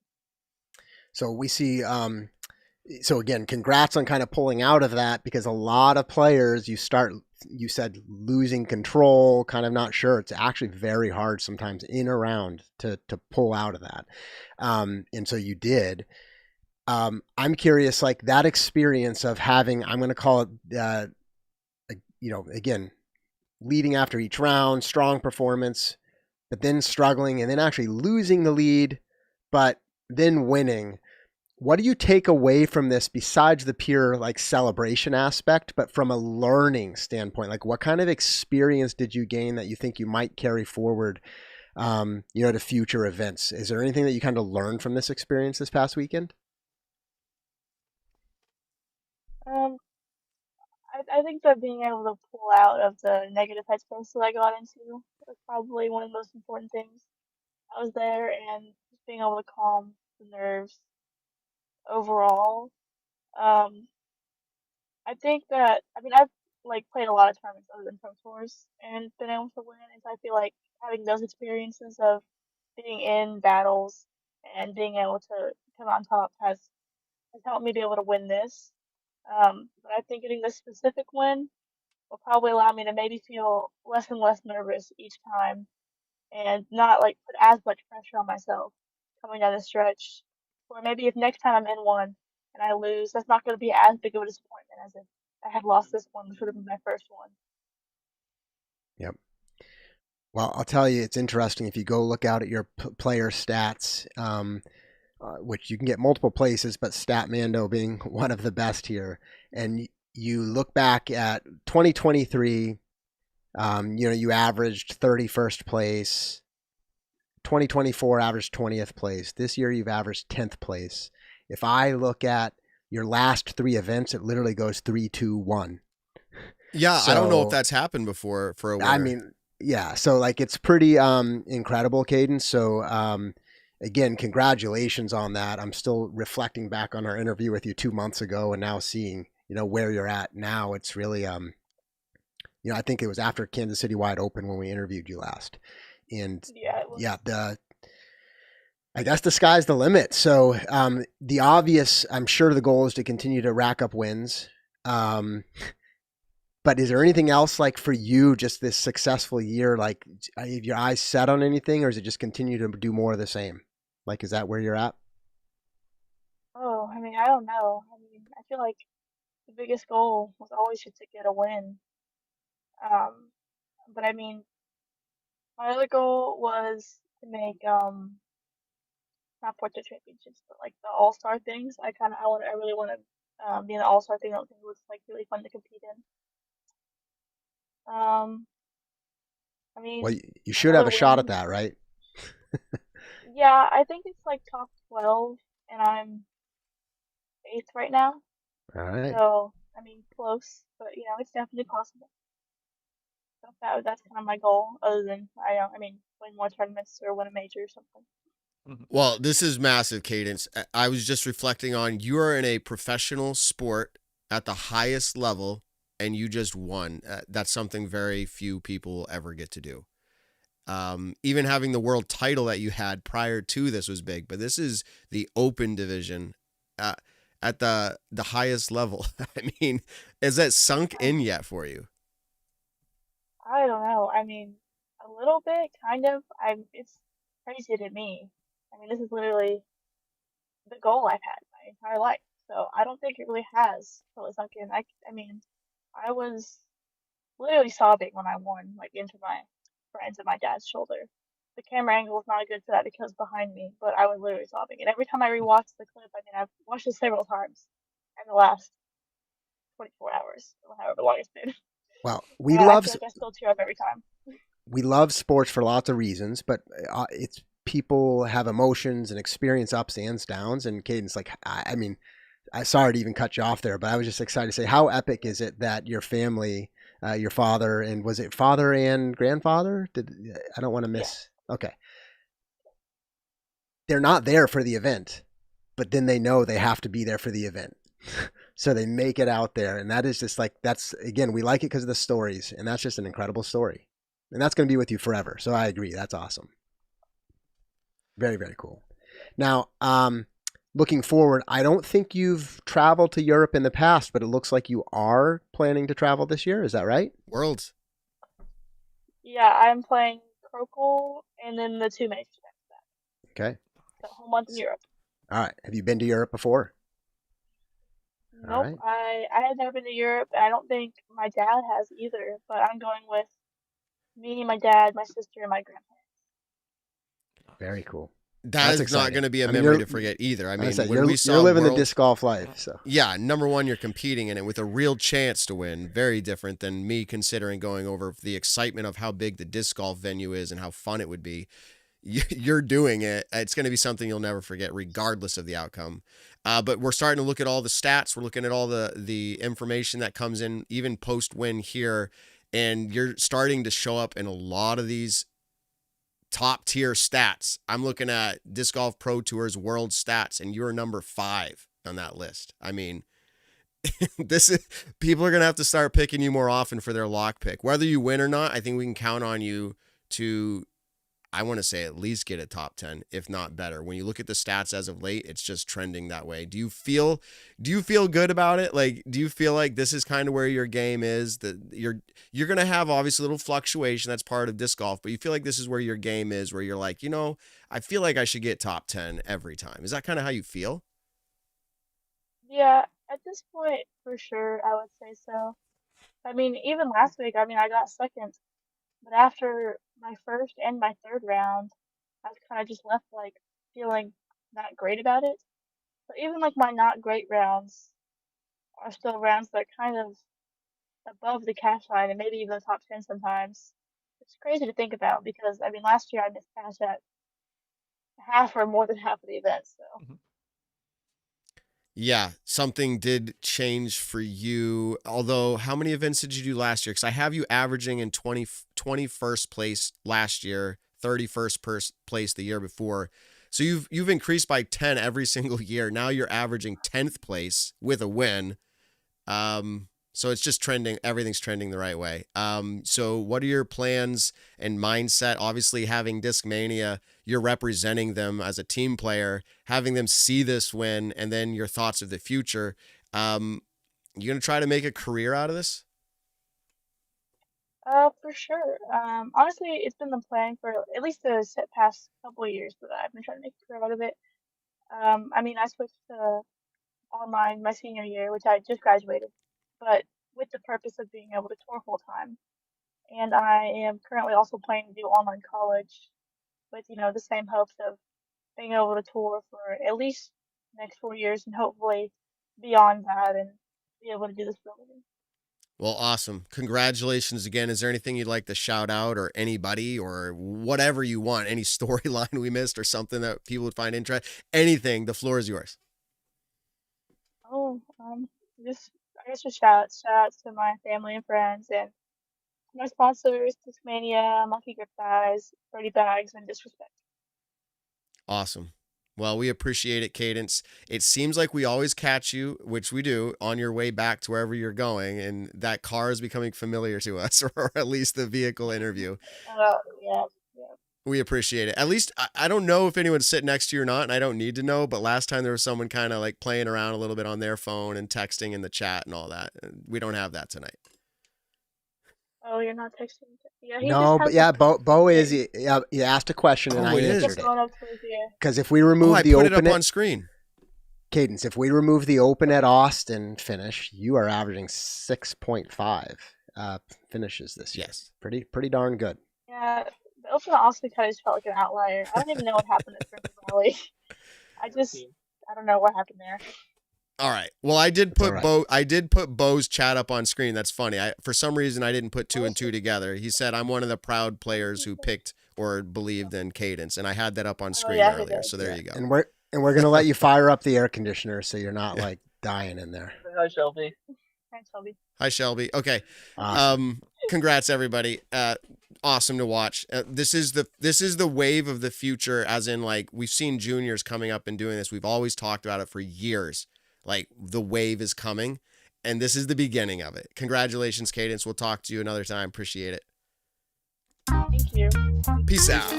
Speaker 2: So we see, so again, congrats on kind of pulling out of that, because a lot of players, you said losing control, kind of not sure. It's actually very hard sometimes in a round to pull out of that. And so you did. I'm curious, like that experience of having, I'm going to call it, again, leading after each round, strong performance, but then struggling and then actually losing the lead, but then winning. what do you take away from this besides the pure like celebration aspect, but from a learning standpoint? Like what kind of experience did you gain that you think you might carry forward, to future events? Is there anything that you kind of learned from this experience this past weekend?
Speaker 4: Um, I think that being able to pull out of the negative headspace that I got into was probably one of the most important things. I was there and just being able to calm the nerves overall. Um, I think that I've like played a lot of tournaments other than pro tours and been able to win, and so I feel like having those experiences of being in battles and being able to come on top has helped me be able to win this. But I think getting this specific win will probably allow me to maybe feel less and less nervous each time and not like put as much pressure on myself coming down the stretch. Or maybe if next time I'm in one and I lose, that's not going to be as big of a disappointment as if I had lost this one, which would have been my first one.
Speaker 2: Yep. Well, I'll tell you, it's interesting if you go look out at your player stats, which you can get multiple places, but Statmando being one of the best here. And you look back at 2023, you averaged 31st place. 2024 averaged 20th place. This year you've averaged 10th place. If I look at your last 3 events, it literally goes 3, 2, 1.
Speaker 1: Yeah,
Speaker 2: So,
Speaker 1: I don't know if that's happened before for a winner.
Speaker 2: I mean, yeah. So like it's pretty incredible, Cadence. So again, congratulations on that. I'm still reflecting back on our interview with you 2 months ago and now seeing, where you're at now. It's really I think it was after Kansas City Wide Open when we interviewed you last. And
Speaker 4: Yeah,
Speaker 2: I guess the sky's the limit. So the obvious, I'm sure the goal is to continue to rack up wins. But is there anything else like for you, just this successful year, like have your eyes set on anything, or is it just continue to do more of the same? Like, is that where you're at?
Speaker 4: Oh, I don't know. I feel like the biggest goal was always just to get a win. Um, but my other goal was to make not portrait championships, but like the all star things. I really want to be in the all star thing. I think it was like really fun to compete in. Um,
Speaker 2: Well, you should have
Speaker 4: other
Speaker 2: a shot at
Speaker 4: wins.
Speaker 2: that, right?
Speaker 4: Yeah, I think it's like top 12, and I'm 8th right now.
Speaker 2: All right.
Speaker 4: So close, but it's definitely possible. So that's kind of my goal. Other than win more tournaments or win a major or something.
Speaker 1: Well, this is massive, Cadence. I was just reflecting on you are in a professional sport at the highest level, and you just won. That's something very few people ever get to do. Even having the world title that you had prior to this was big, but this is the open division at the highest level. Is that sunk in yet for you?
Speaker 4: I don't know. A little bit, kind of. It's crazy to me. This is literally the goal I've had my entire life. So I don't think it really has totally sunk in. I was literally sobbing when I won, like into my friends and my dad's shoulder. The camera angle was not good for that because behind me, but I was literally sobbing. And every time I rewatch the clip, I've watched it several times in the last 24 hours, or however long it's been.
Speaker 2: Well,
Speaker 4: I feel like I still tear up every time.
Speaker 2: we love sports for lots of reasons, but it's people have emotions and experience ups and downs. And Cadence, like, I sorry to even cut you off there, but I was just excited to say, how epic is it that your family, your father, and was it father and grandfather? I don't want to miss. Yeah. Okay. They're not there for the event, but then they know they have to be there for the event. So they make it out there. And that is just like, that's, again, we like it because of the stories. And that's just an incredible story. And that's going to be with you forever. So I agree. That's awesome. Very, very cool. Now, looking forward, I don't think you've traveled to Europe in the past, but it looks like you are planning to travel this year. Is that right?
Speaker 1: Worlds.
Speaker 4: Yeah, I'm playing Crocal and then the 2 majors after that.
Speaker 2: Okay.
Speaker 4: The whole month in Europe.
Speaker 2: All right. Have you been to Europe before?
Speaker 4: Nope. Right. I had never been to Europe, and I don't think my dad has either, but I'm going with me, my dad, my sister, and my grandparents.
Speaker 2: Very cool.
Speaker 1: That
Speaker 2: That's
Speaker 1: is not
Speaker 2: exciting.
Speaker 1: going to be a
Speaker 2: I mean,
Speaker 1: memory
Speaker 2: you're-
Speaker 1: to forget either. I
Speaker 2: Like
Speaker 1: mean,
Speaker 2: I said,
Speaker 1: when
Speaker 2: you're,
Speaker 1: we saw
Speaker 2: you're living the
Speaker 1: World-
Speaker 2: disc golf life. So
Speaker 1: Yeah, number one, you're competing in it with a real chance to win. Very different than me considering going over the excitement of how big the disc golf venue is and how fun it would be. You're doing it. It's going to be something you'll never forget, regardless of the outcome. But we're starting to look at all the stats. We're looking at all the information that comes in, even post-win here, and you're starting to show up in a lot of these top tier stats. I'm looking at Disc Golf Pro Tour's world stats, and you're number 5 on that list. I mean, people are going to have to start picking you more often for their lock pick. Whether you win or not, I think we can count on you to, I want to say, at least get a top 10, if not better. When you look at the stats as of late, it's just trending that way. Do you feel good about it? Like, do you feel like this is kind of where your game is? That you're going to have obviously a little fluctuation. That's part of disc golf, but you feel like this is where your game is, where you're like, I feel like I should get top 10 every time. Is that kind of how you feel?
Speaker 4: Yeah, at this point, for sure, I would say so. I mean, even last week, I mean, I got second, but after my first and my third round, I was kind of just left like feeling not great about it. But even like my not great rounds are still rounds that are kind of above the cash line and maybe even the top 10 sometimes. It's crazy to think about because I mean, last year I missed cash at half or more than half of the events. So
Speaker 1: Yeah, something did change for you. Although, how many events did you do last year? Because I have you averaging in 21st place last year, 31st place the year before. So you've increased by 10 every single year. Now you're averaging 10th place with a win. So it's just trending. Everything's trending the right way. So what are your plans and mindset? Obviously, having Discmania, you're representing them as a team player, having them see this win, and then your thoughts of the future. You gonna try to make a career out of this?
Speaker 4: For sure. Honestly, it's been the plan for at least the past couple of years that I've been trying to make a career out of it. I mean, I switched to online my senior year, which I just graduated, but with the purpose of being able to tour full time. And I am currently also planning to do online college with, the same hopes of being able to tour for at least the next 4 years and hopefully beyond that and be able to do this for a living.
Speaker 1: Well, awesome. Congratulations again. Is there anything you'd like to shout out or anybody or whatever you want? Any storyline we missed or something that people would find interesting? Anything. The floor is yours.
Speaker 4: Oh, I guess just shout outs to my family and friends and my sponsors, Discmania, Monkey Grip Guys, 30 Bags, and Disrespect.
Speaker 1: Awesome. Well, we appreciate it, Cadence. It seems like we always catch you, which we do, on your way back to wherever you're going, and that car is becoming familiar to us, or at least the vehicle interview.
Speaker 4: Yeah.
Speaker 1: We appreciate it. At least, I don't know if anyone's sitting next to you or not, and I don't need to know, but last time there was someone kind of like playing around a little bit on their phone and texting in the chat and all that. We don't have that tonight.
Speaker 4: Oh, you're not texting? Yeah, he
Speaker 2: no,
Speaker 4: just
Speaker 2: but
Speaker 4: has
Speaker 2: yeah,
Speaker 4: the
Speaker 2: Bo is. You asked a question and
Speaker 1: Oh,
Speaker 2: I
Speaker 1: it is.
Speaker 2: answered
Speaker 4: just
Speaker 2: it.
Speaker 4: going up to his ear.
Speaker 2: Because if we remove
Speaker 1: I
Speaker 2: the
Speaker 1: put it
Speaker 2: open
Speaker 1: up on screen.
Speaker 2: Cadence, if we remove the open at Austin finish, you are averaging 6.5 finishes this year.
Speaker 1: Yes.
Speaker 2: Pretty darn good.
Speaker 4: Yeah, the Open Austin kind of just felt like an outlier. I don't even know what happened at Spring Valley. I don't know what happened there.
Speaker 1: All right. Well, I did
Speaker 2: all
Speaker 1: put
Speaker 2: right.
Speaker 1: I did put Bo's chat up on screen. That's funny. For some reason I didn't put 2 and 2 together. He said I'm one of the proud players who picked or believed in Cadence, and I had that up on screen
Speaker 4: yeah, he
Speaker 1: earlier.
Speaker 4: did.
Speaker 1: So there you go.
Speaker 2: And we're gonna let you fire up the air conditioner so you're not like dying in there.
Speaker 5: Hi, Shelby.
Speaker 4: Thanks, Shelby.
Speaker 1: Hi, Shelby. Okay.
Speaker 2: Awesome.
Speaker 1: Congrats everybody. Awesome to watch. This is the wave of the future, as in like we've seen juniors coming up and doing this. We've always talked about it for years. Like the wave is coming, and this is the beginning of it. Congratulations, Cadence. We'll talk to you another time. Appreciate it.
Speaker 4: Thank you.
Speaker 1: Peace out.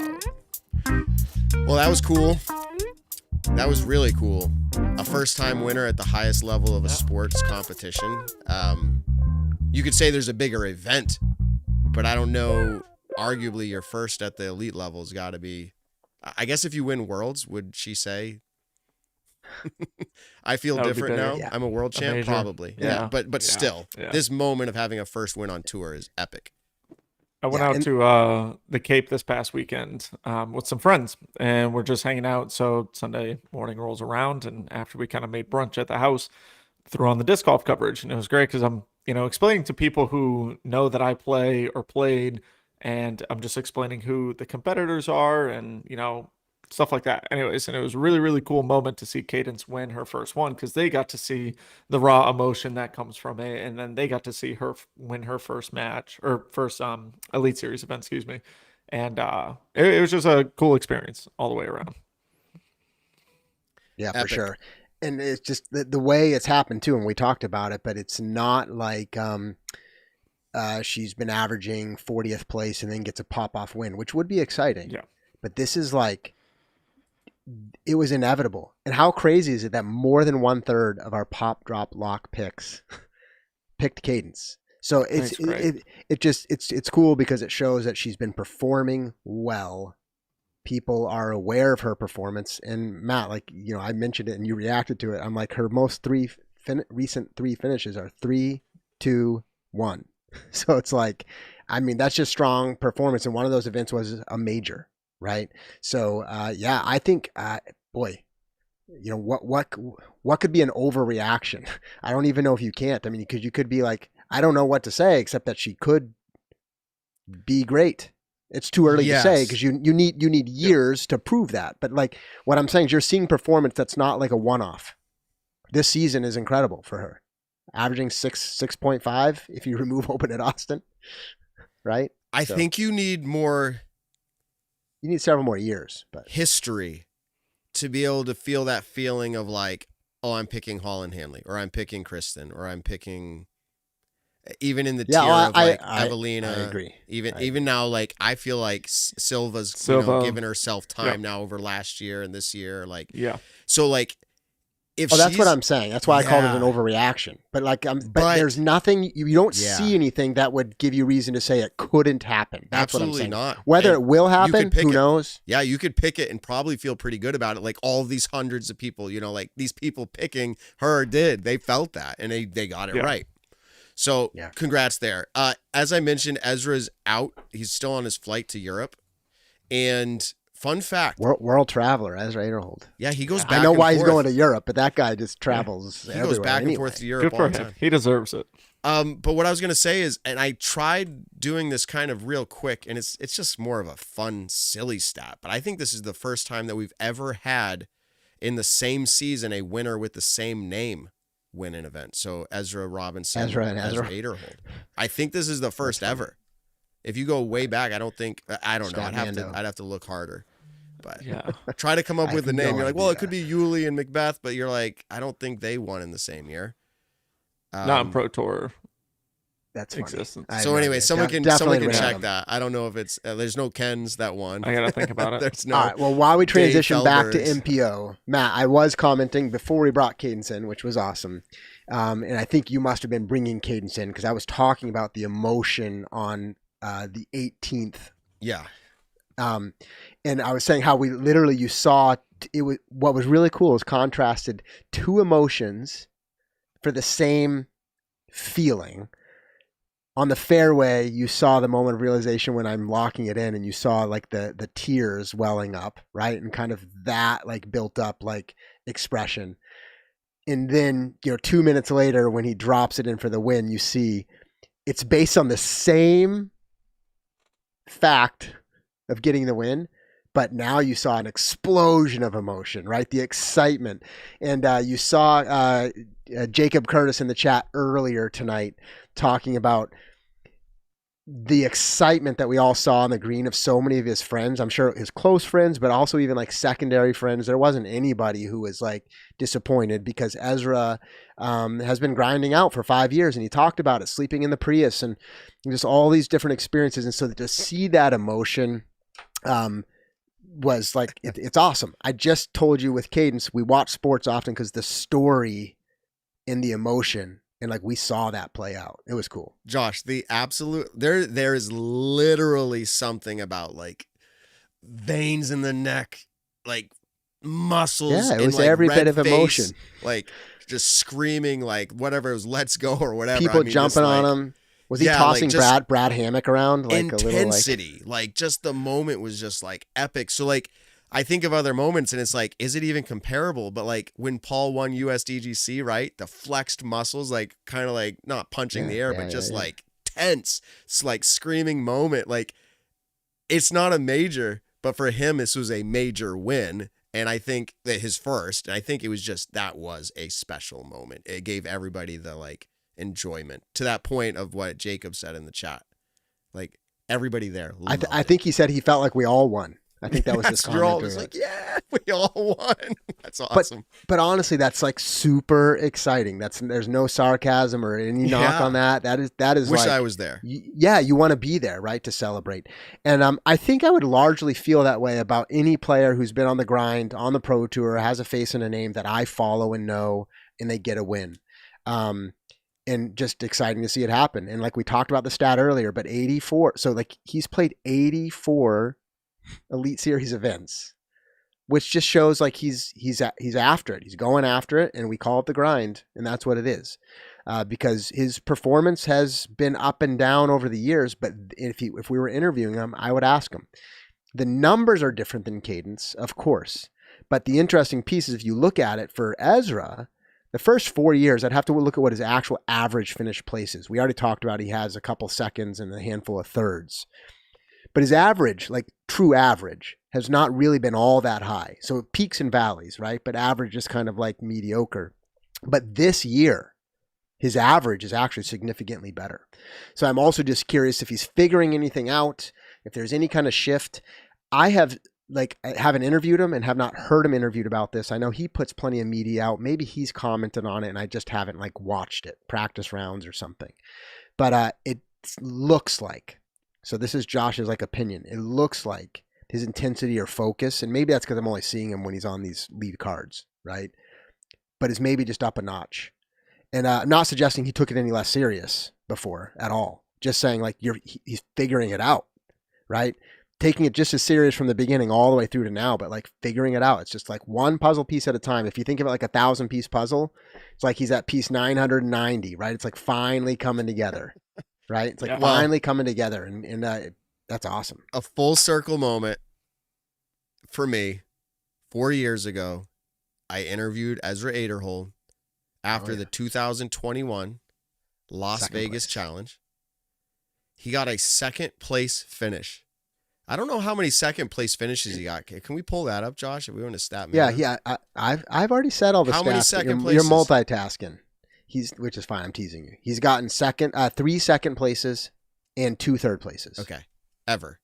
Speaker 1: Well, that was cool. That was really cool. A first-time winner at the highest level of a sports competition. You could say there's a bigger event, but I don't know. Arguably, your first at the elite level's got to be. I guess if you win Worlds, would she say? I feel
Speaker 3: That would be
Speaker 1: different now.
Speaker 3: bigger.
Speaker 2: Yeah.
Speaker 1: I'm a world champ,
Speaker 3: major.
Speaker 1: probably.
Speaker 3: Yeah.
Speaker 1: But
Speaker 3: Yeah.
Speaker 1: still,
Speaker 3: Yeah.
Speaker 1: this moment of having a first win on tour is epic.
Speaker 3: I went
Speaker 2: Yeah,
Speaker 3: out
Speaker 2: and-
Speaker 3: to the Cape this past weekend with some friends, and we're just hanging out. So Sunday morning rolls around, and after we kind of made brunch at the house, threw on the disc golf coverage, and it was great because I'm, explaining to people who know that I play or played, and I'm just explaining who the competitors are, and stuff like that. Anyways, and it was a really, really cool moment to see Cadence win her first one because they got to see the raw emotion that comes from it, and then they got to see her win her first match or first Elite Series event, excuse me. And it was just a cool experience all the way around.
Speaker 2: Yeah, for
Speaker 1: Epic.
Speaker 2: sure. And it's just the way it's happened too, and we talked about it, but it's not like she's been averaging 40th place and then gets a pop-off win, which would be exciting.
Speaker 3: Yeah.
Speaker 2: But this is like, it was inevitable. And how crazy is it that more than 1/3 of our pop, drop, lock picks picked Cadence? So it's it's cool because it shows that she's been performing well. People are aware of her performance. And Matt, like, I mentioned it and you reacted to it. I'm like, her most recent 3 finishes are 3, 2, 1. So it's like, I mean, that's just strong performance. And one of those events was a major, right? So yeah, I think, boy, what could be an overreaction? I don't even know if you can't. I mean, because you could be like, I don't know what to say except that she could be great. It's too early to say because you need years to prove that. But like what I'm saying is you're seeing performance that's not like a one-off. This season is incredible for her. Averaging 6.5 if you remove Open at Austin, right?
Speaker 1: I think you need more.
Speaker 2: You need several more years, but
Speaker 1: history to be able to feel that feeling of like, oh, I'm picking Holland Hanley, or I'm picking Kristen, or I'm picking. Even in the tier of like Evelina,
Speaker 2: I agree.
Speaker 1: Even now, like I feel like Silva's giving herself time now over last year and this year, like So like, if
Speaker 2: that's what I'm saying. That's why I called it an overreaction. But like, but there's nothing you don't see anything that would give you reason to say it couldn't happen. That's what I'm saying.
Speaker 1: Not.
Speaker 2: Whether it will happen, who knows?
Speaker 1: Yeah, you could pick it and probably feel pretty good about it. Like all these hundreds of people, like these people picking her they felt that and they got it right. So congrats there. As I mentioned, Ezra's out. He's still on his flight to Europe. And fun fact.
Speaker 2: World traveler, Ezra Aderhold.
Speaker 1: Yeah, he goes back
Speaker 2: I know
Speaker 1: and
Speaker 2: why
Speaker 1: forth.
Speaker 2: he's going to Europe, but that guy just travels everywhere.
Speaker 1: He goes back and forth to Europe all the time.
Speaker 3: He deserves it.
Speaker 1: But what I was going to say is, and I tried doing this kind of real quick, and it's just more of a fun, silly stat. But I think this is the first time that we've ever had in the same season a winner with the same name win an event. So Ezra Robinson, Ezra Aderhold. I think this is the first ever. If you go way back, I don't know. I'd have to look harder. But try to come up with a name. You're like, well, it could be Yuli and Macbeth, but you're like, I don't think they won in the same year.
Speaker 3: Not in Pro Tour.
Speaker 2: That's
Speaker 3: existence.
Speaker 1: So anyway, someone can check that. I don't know if it's there's no Kens that won.
Speaker 3: I gotta think about it.
Speaker 1: There's no.
Speaker 2: All right. Well, while we transition back to MPO, Matt, I was commenting before we brought Cadence in, which was awesome, and I think you must have been bringing Cadence in because I was talking about the emotion on the 18th.
Speaker 1: Yeah.
Speaker 2: And I was saying how you saw it was what was really cool is contrasted 2 emotions for the same feeling. On the fairway, you saw the moment of realization when I'm locking it in, and you saw like the tears welling up, right? And kind of that like built up like expression. And then, 2 minutes later, when he drops it in for the win, you see it's based on the same fact of getting the win, but now you saw an explosion of emotion, right? The excitement. And you saw Jacob Curtis in the chat earlier tonight talking about the excitement that we all saw on the green of so many of his friends. I'm sure his close friends, but also even like secondary friends. There wasn't anybody who was like disappointed because Ezra has been grinding out for 5 years, and he talked about it, sleeping in the Prius and just all these different experiences. And so to see that emotion was like, it's awesome. I just told you with Cadence, we watch sports often because the story and the emotion, and like we saw that play out. It was cool.
Speaker 1: Josh, the absolute there is literally something about like veins in the neck, like muscles.
Speaker 2: Yeah, it
Speaker 1: and
Speaker 2: was
Speaker 1: like
Speaker 2: every
Speaker 1: red
Speaker 2: bit of
Speaker 1: face,
Speaker 2: emotion.
Speaker 1: like just screaming, like whatever it was, let's go or whatever.
Speaker 2: People jumping on him. Was he
Speaker 1: Yeah,
Speaker 2: tossing
Speaker 1: like, just
Speaker 2: Brad Hammock around like a little like?
Speaker 1: intensity? Like just the moment was just like epic. So like I think of other moments and it's like, is it even comparable? But like when Paul won USDGC, right? The flexed muscles, like kind of like not punching the air, but just like tense. It's like screaming moment. Like it's not a major, but for him, this was a major win. And I think that his first, and I think it was just, that was a special moment. It gave everybody the like enjoyment to that point of what Jacob said in the chat. Like everybody there.
Speaker 2: I think he said he felt like we all won. I think that was his comment.
Speaker 1: You're always like, yeah, we all won. That's awesome.
Speaker 2: But honestly, that's like super exciting. There's no sarcasm or any knock on that. That is.
Speaker 1: Wish
Speaker 2: like,
Speaker 1: I was there.
Speaker 2: You want to be there, right, to celebrate. And I think I would largely feel that way about any player who's been on the grind, on the pro tour, has a face and a name that I follow and know, and they get a win. And just exciting to see it happen. And like we talked about the stat earlier, but 84. So like he's played 84 Elite Series events, which just shows like he's after it. He's going after it, and we call it the grind, and that's what it is. Because his performance has been up and down over the years, but if we were interviewing him, I would ask him. The numbers are different than Cadence, of course, but the interesting piece is if you look at it for Ezra, the first 4 years, I'd have to look at what his actual average finish place is. We already talked about he has a couple seconds and a handful of thirds. But his average, like true average, has not really been all that high. So peaks and valleys, right? But average is kind of like mediocre. But this year, his average is actually significantly better. So I'm also just curious if he's figuring anything out, if there's any kind of shift. I haven't interviewed him and have not heard him interviewed about this. I know he puts plenty of media out. Maybe he's commented on it and I just haven't like watched it, practice rounds or something. But it looks like, so this is Josh's like opinion, it looks like his intensity or focus, and maybe that's because I'm only seeing him when he's on these lead cards, right? But it's maybe just up a notch. And I'm not suggesting he took it any less serious before at all. Just saying like he's figuring it out, right? Taking it just as serious from the beginning all the way through to now, but like figuring it out. It's just like one puzzle piece at a time. If you think of it like 1,000-piece puzzle, it's like he's at piece 990, right? It's like finally coming together, right? It's like finally coming together. And that's awesome.
Speaker 1: A full circle moment for me. 4 years ago, I interviewed Ezra Aderhold after the 2021 Las Vegas Challenge. He got a second place finish. I don't know how many second place finishes he got. Can we pull that up, Josh? If we want to stat me.
Speaker 2: Yeah. I've already said all the stats.
Speaker 1: How many second places?
Speaker 2: You're multitasking. Which is fine. I'm teasing you. He's gotten 3 second places and 2 third places.
Speaker 1: Okay. Ever.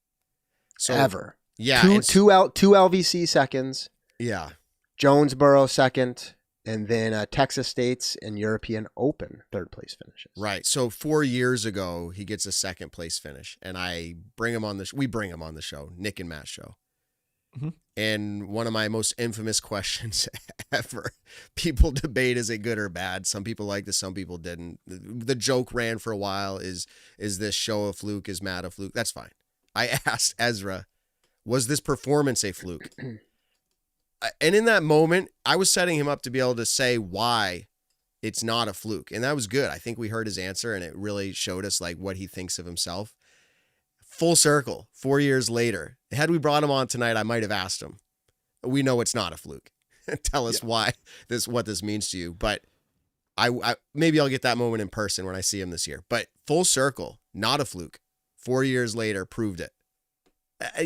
Speaker 1: Yeah.
Speaker 2: Two LVC seconds.
Speaker 1: Yeah.
Speaker 2: Jonesboro second, and then Texas States and European Open third place finishes.
Speaker 1: Right. So 4 years ago, he gets a second place finish, and I bring him on the. We bring him on the show, Nick and Matt show. Mm-hmm. And one of my most infamous questions ever. People debate, is it good or bad? Some people liked it, some people didn't. The joke ran for a while. Is this show a fluke? Is Matt a fluke? That's fine. I asked Ezra, was this performance a fluke? And in that moment, I was setting him up to be able to say why it's not a fluke. And that was good. I think we heard his answer, and it really showed us like what he thinks of himself. Full circle, 4 years later. Had we brought him on tonight, I might have asked him. We know it's not a fluke. Tell us why what this means to you. But I maybe I'll get that moment in person when I see him this year. But full circle, not a fluke. 4 years later, proved it.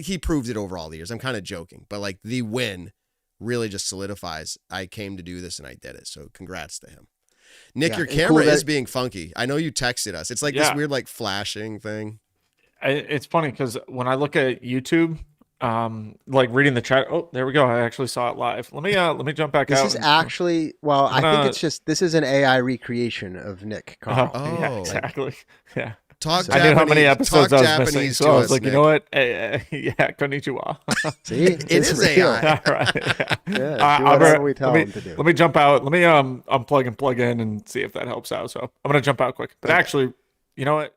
Speaker 1: He proved it over all the years. I'm kind of joking, but like the win really just solidifies I came to do this and I did it. So congrats to him. Nick, your camera is being funky. I know you texted us. It's like this weird like flashing thing.
Speaker 3: It's funny because when I look at YouTube, like reading the chat, oh, there we go. I actually saw it live. Let me jump back out.
Speaker 2: This is actually, well, I think it's just, this is an AI recreation of Nick Carl.
Speaker 3: Yeah, exactly. Yeah.
Speaker 1: I
Speaker 3: knew how many episodes I was missing, so I was like, Nick. You know what? Yeah, konnichiwa.
Speaker 2: See,
Speaker 1: it is AI.
Speaker 2: Right. Yeah, do whatever we tell him to do.
Speaker 3: Let me jump out. Let me unplug and plug in and see if that helps out. So I'm gonna jump out quick. But actually, you know what?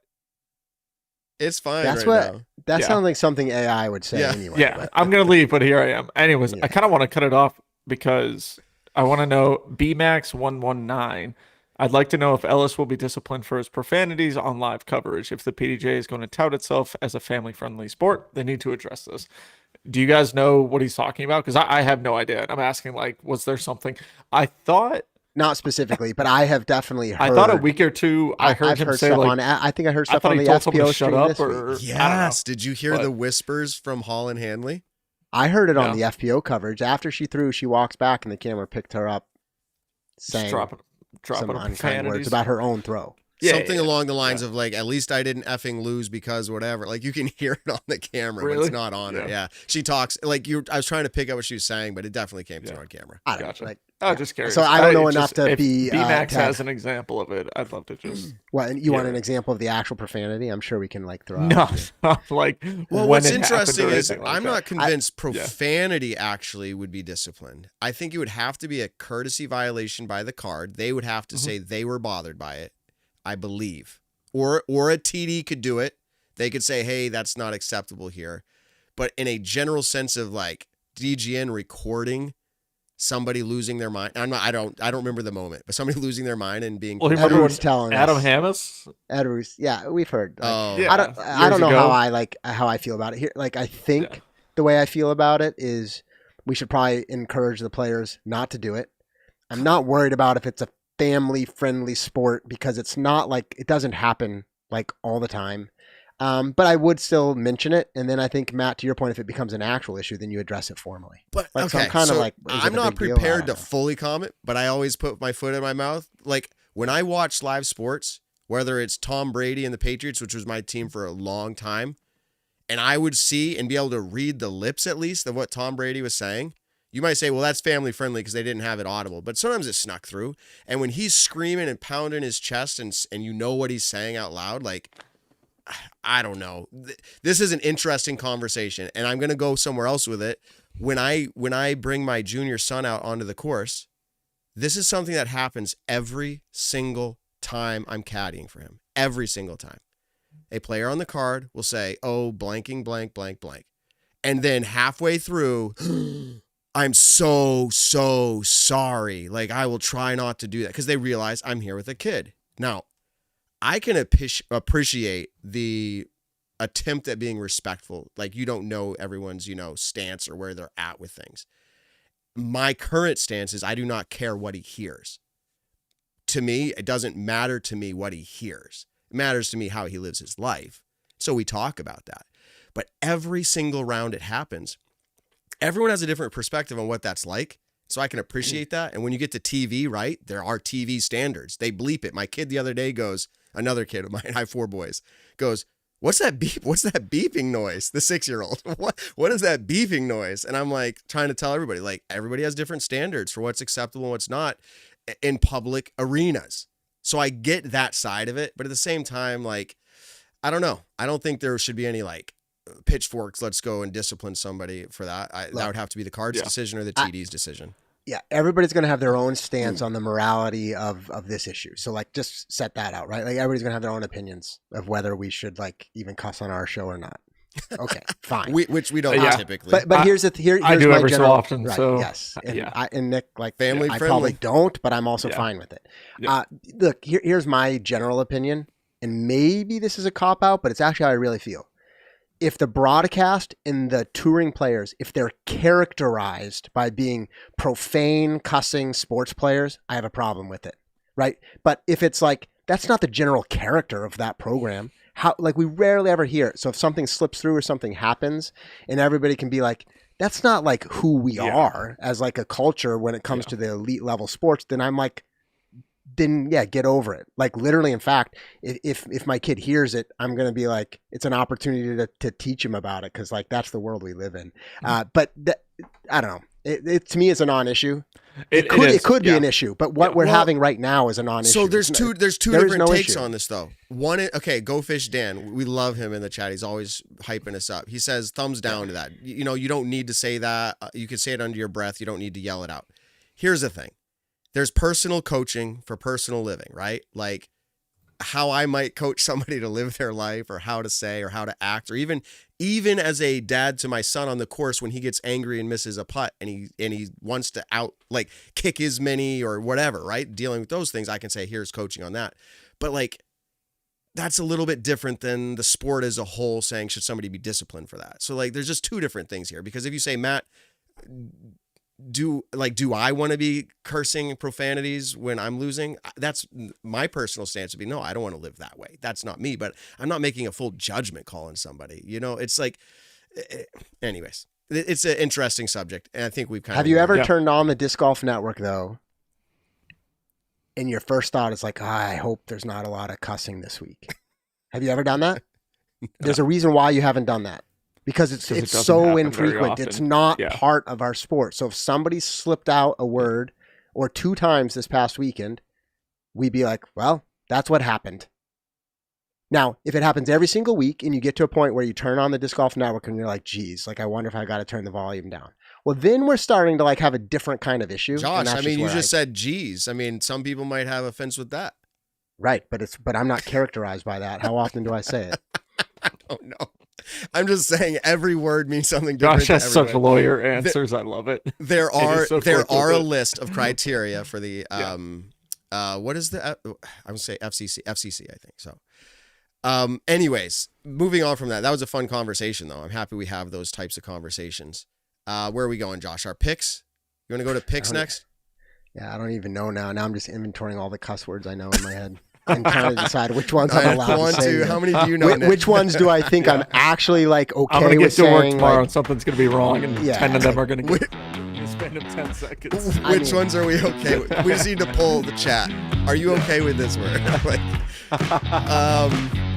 Speaker 1: It's fine.
Speaker 2: That sounds like something AI would say anyway.
Speaker 3: Yeah, but I'm gonna leave, but here I am. Anyways, I kind of want to cut it off because I want to know BMax119. I'd like to know if Ellis will be disciplined for his profanities on live coverage. If the PDJ is going to tout itself as a family-friendly sport, they need to address this. Do you guys know what he's talking about? Because I have no idea. I'm asking, like, was there something? I thought,
Speaker 2: Not specifically, but I have definitely heard.
Speaker 3: I thought a week or two, I've
Speaker 2: heard
Speaker 3: him say,
Speaker 2: stuff
Speaker 3: like,
Speaker 2: on. I think I heard
Speaker 3: I
Speaker 2: stuff
Speaker 3: thought
Speaker 2: on
Speaker 3: he
Speaker 2: the
Speaker 3: told someone
Speaker 2: FPO
Speaker 3: to shut
Speaker 2: stream
Speaker 3: up,
Speaker 2: this week.
Speaker 3: or I don't know.
Speaker 1: Yes. Did you hear
Speaker 3: But-
Speaker 1: the whispers from Holland Hanley?
Speaker 2: I heard it on
Speaker 3: Yeah.
Speaker 2: the FPO coverage. After she threw, she walks back and the camera picked her up,
Speaker 3: Just
Speaker 2: saying
Speaker 3: dropping
Speaker 2: some unkind
Speaker 3: profanities.
Speaker 2: words about her own throw.
Speaker 3: Yeah,
Speaker 1: Something
Speaker 3: yeah,
Speaker 1: along the lines
Speaker 3: yeah.
Speaker 1: of like, at least I didn't effing lose because whatever. Like you can hear it on the camera, but
Speaker 3: Really?
Speaker 1: it's not on it.
Speaker 3: Yeah.
Speaker 1: Yeah. She talks like I was trying to pick up what she was saying, but it definitely came through
Speaker 3: Yeah.
Speaker 1: on camera.
Speaker 2: I don't
Speaker 3: Gotcha.
Speaker 2: know. Like,
Speaker 3: Oh, just curious.
Speaker 2: So I don't know
Speaker 3: it
Speaker 2: enough to
Speaker 3: if
Speaker 2: be,
Speaker 3: B-Max
Speaker 2: Ted.
Speaker 3: has an example of it. I'd love to just
Speaker 2: what? You want
Speaker 3: Yeah.
Speaker 2: an example of the actual profanity? I'm sure we can like throw.
Speaker 3: no,
Speaker 2: out.
Speaker 3: not like.
Speaker 1: Well,
Speaker 3: when
Speaker 1: what's
Speaker 3: it happened
Speaker 1: interesting
Speaker 3: or
Speaker 1: is
Speaker 3: anything like
Speaker 1: I'm
Speaker 3: that.
Speaker 1: not convinced profanity actually would be disciplined. I think it would have to be a courtesy violation by the card. They would have to say they were bothered by it, I believe. Or a TD could do it. They could say, hey, that's not acceptable here. But in a general sense of like DGN recording somebody losing their mind. I don't remember the moment, but somebody losing their mind and being
Speaker 3: Well, he remember
Speaker 2: Edward's
Speaker 3: when
Speaker 2: telling
Speaker 3: Adam
Speaker 2: us.
Speaker 3: Hammis.
Speaker 2: Edwards, yeah, we've heard. Like,
Speaker 1: oh
Speaker 3: Yeah.
Speaker 2: I don't
Speaker 3: years
Speaker 2: know
Speaker 3: ago.
Speaker 2: how I feel about it here. Like I think
Speaker 3: Yeah.
Speaker 2: the way I feel about it is we should probably encourage the players not to do it. I'm not worried about if it's a family friendly sport because it's not like it doesn't happen like all the time. But I would still mention it, and then I think Matt, to your point, if it becomes an actual issue, then you address it formally.
Speaker 1: But
Speaker 2: Like, so
Speaker 1: okay,
Speaker 2: I'm kinda
Speaker 1: so
Speaker 2: like, is it
Speaker 1: I'm
Speaker 2: a
Speaker 1: not
Speaker 2: big deal? I
Speaker 1: prepared
Speaker 2: don't
Speaker 1: to
Speaker 2: know.
Speaker 1: fully comment, but I always put my foot in my mouth. Like when I watch live sports, whether it's Tom Brady and the Patriots, which was my team for a long time, and I would see and be able to read the lips at least of what Tom Brady was saying. You might say, well, that's family friendly because they didn't have it audible, but sometimes it snuck through. And when he's screaming and pounding his chest and you know what he's saying out loud, like, I don't know. This is an interesting conversation, and I'm going to go somewhere else with it. When I bring my junior son out onto the course, this is something that happens every single time I'm caddying for him. Every single time. A player on the card will say, oh, blanking, blank, blank, blank. And then halfway through, I'm so sorry. Like, I will try not to do that because they realize I'm here with a kid. Now, I can appreciate the attempt at being respectful. Like, you don't know everyone's, stance or where they're at with things. My current stance is I do not care what he hears. To me, it doesn't matter to me what he hears. It matters to me how he lives his life. So we talk about that. But every single round it happens, everyone has a different perspective on what that's like. So I can appreciate that. And when you get to TV, right, there are TV standards. They bleep it. My kid the other day goes, another kid of mine, I have 4 boys, goes, what's that beep? What's that beeping noise? The 6-year-old. What is that beeping noise? And I'm like trying to tell everybody, like everybody has different standards for what's acceptable and what's not in public arenas. So I get that side of it. But at the same time, like, I don't know. I don't think there should be any like pitchforks. Let's go and discipline somebody for that. That would have to be the card's decision or the TD's decision.
Speaker 2: Yeah, everybody's going to have their own stance on the morality of this issue. So like, just set that out, right? Like everybody's going to have their own opinions of whether we should like even cuss on our show or not. Okay, fine.
Speaker 1: Which we don't typically.
Speaker 2: But here's here's
Speaker 3: I do
Speaker 2: my
Speaker 3: every so
Speaker 2: general,
Speaker 3: often,
Speaker 2: right,
Speaker 3: so,
Speaker 2: yes, and
Speaker 3: yeah.
Speaker 2: and Nick, like
Speaker 1: Family
Speaker 2: I
Speaker 1: friendly.
Speaker 2: probably don't, but I'm also
Speaker 3: Yeah.
Speaker 2: fine with it.
Speaker 3: Yeah.
Speaker 2: Look, here's my general opinion, and maybe this is a cop out, but it's actually how I really feel. If the broadcast and the touring players, if they're characterized by being profane, cussing sports players, I have a problem with it, right? But if it's like that's not the general character of that program. How, like, we rarely ever hear it. So if something slips through or something happens and everybody can be like, that's not like who we are as like a culture when it comes to the elite level sports, then I'm like, then get over it. Like literally, in fact, if my kid hears it, I'm going to be like, it's an opportunity to teach him about it. Cause like, that's the world we live in. But I don't know. It to me, it's a non-issue. It could be an issue, but what we're having right now is a non-issue.
Speaker 1: So there's two different
Speaker 2: no
Speaker 1: takes
Speaker 2: issue.
Speaker 1: on this though. One, okay, Go Fish Dan, we love him in the chat. He's always hyping us up. He says thumbs down to that. You don't need to say that. You can say it under your breath. You don't need to yell it out. Here's the thing. There's personal coaching for personal living, right? Like how I might coach somebody to live their life, or how to say, or how to act, or even as a dad to my son on the course, when he gets angry and misses a putt and he wants to kick his mini or whatever, right? Dealing with those things, I can say, here's coaching on that. But like, that's a little bit different than the sport as a whole saying, should somebody be disciplined for that? So like, there's just two different things here, because if you say, Matt, do I want to be cursing profanities when I'm losing? That's my personal stance would be, no, I don't want to live that way. That's not me, but I'm not making a full judgment call on somebody. It's like, anyways, it's an interesting subject. And I think we've
Speaker 2: Have you ever turned on the Disc Golf Network though, and your first thought is like, I hope there's not a lot of cussing this week? Have you ever done that? No. There's a reason why you haven't done that. Because it's so infrequent. It's not part of our sport. So if somebody slipped out a word or 2 times this past weekend, we'd be like, well, that's what happened. Now, if it happens every single week and you get to a point where you turn on the Disc Golf Network and you're like, geez, like I wonder if I got to turn the volume down. Well, then we're starting to like have a different kind of issue.
Speaker 1: Josh, I mean, you just said geez. I mean, some people might have offense with that.
Speaker 2: Right, but I'm not characterized by that. How often do I say it?
Speaker 1: I don't know. I'm just saying every word means something different.
Speaker 3: Josh has such lawyer answers. I love it.
Speaker 1: There are a list of criteria for the what is the I would say FCC I think so. Anyways, moving on from that. That was a fun conversation though. I'm happy we have those types of conversations. Where are we going, Josh? Our picks? You want to go to picks next?
Speaker 2: Yeah, I don't even know now. Now I'm just inventorying all the cuss words I know in my head. And trying to decide which ones I'm allowed to say.
Speaker 1: How many do you know?
Speaker 2: Which ones do I think I'm actually like okay
Speaker 3: I'm gonna
Speaker 2: with
Speaker 3: get to work
Speaker 2: saying?
Speaker 3: Tomorrow
Speaker 2: Like,
Speaker 3: and something's gonna be wrong, and 10 of them are gonna get. Spend them 10 seconds.
Speaker 1: Which ones are we okay with? We just need to pull the chat. Are you okay with this word?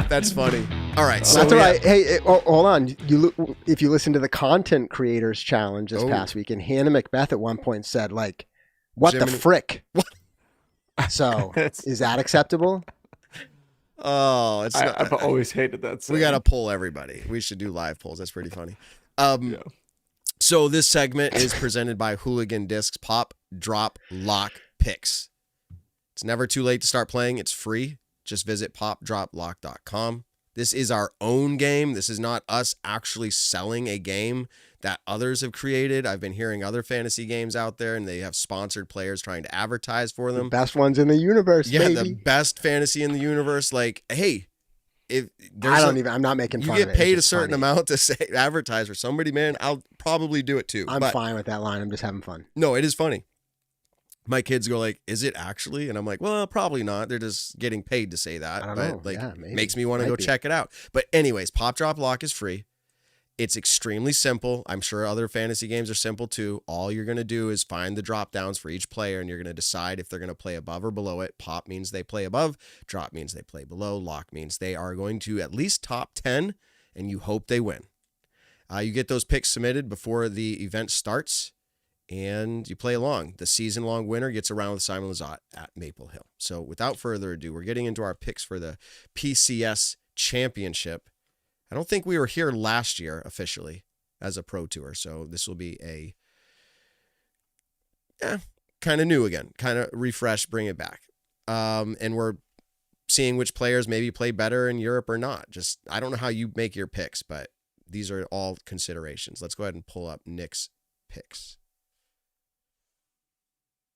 Speaker 1: That's funny. All right, so
Speaker 2: that's all right. Hey, hold on. If you listen to the Content Creators Challenge this past week, and Hannah Macbeth at one point said, like, "What the frick?" What? So is that acceptable?
Speaker 1: Oh,
Speaker 3: I've always hated that saying.
Speaker 1: We got to poll everybody. We should do live polls. That's pretty funny. So this segment is presented by Hooligan Discs Pop, Drop, Lock, Picks. It's never too late to start playing. It's free. Just visit popdroplock.com. This is our own game. This is not us actually selling a game that others have created. I've been hearing other fantasy games out there, and they have sponsored players trying to advertise for them.
Speaker 2: The best ones in the universe, baby.
Speaker 1: The best fantasy in the universe. Like, hey, if
Speaker 2: I'm not making fun of it.
Speaker 1: You get paid a certain amount to say advertise for somebody, man, I'll probably do it too.
Speaker 2: I'm fine with that line. I'm just having fun.
Speaker 1: No, it is funny. My kids go like, is it actually? And I'm like, well, probably not. They're just getting paid to say that.
Speaker 2: I don't know.
Speaker 1: Like,
Speaker 2: yeah, maybe.
Speaker 1: Makes me want to go check it out. But anyways, Pop Drop Lock is free. It's extremely simple. I'm sure other fantasy games are simple too. All you're going to do is find the drop downs for each player, and you're going to decide if they're going to play above or below it. Pop means they play above. Drop means they play below. Lock means they are going to at least top 10, and you hope they win. You get those picks submitted before the event starts, and you play along. The season-long winner gets a round with Simon Lizotte at Maple Hill. So without further ado, we're getting into our picks for the PCS Championship. I don't think we were here last year officially as a pro tour, so this will be a kind of new again, kind of refresh, bring it back. And we're seeing which players maybe play better in Europe or not. Just, I don't know how you make your picks, but these are all considerations. Let's go ahead and pull up Nick's picks.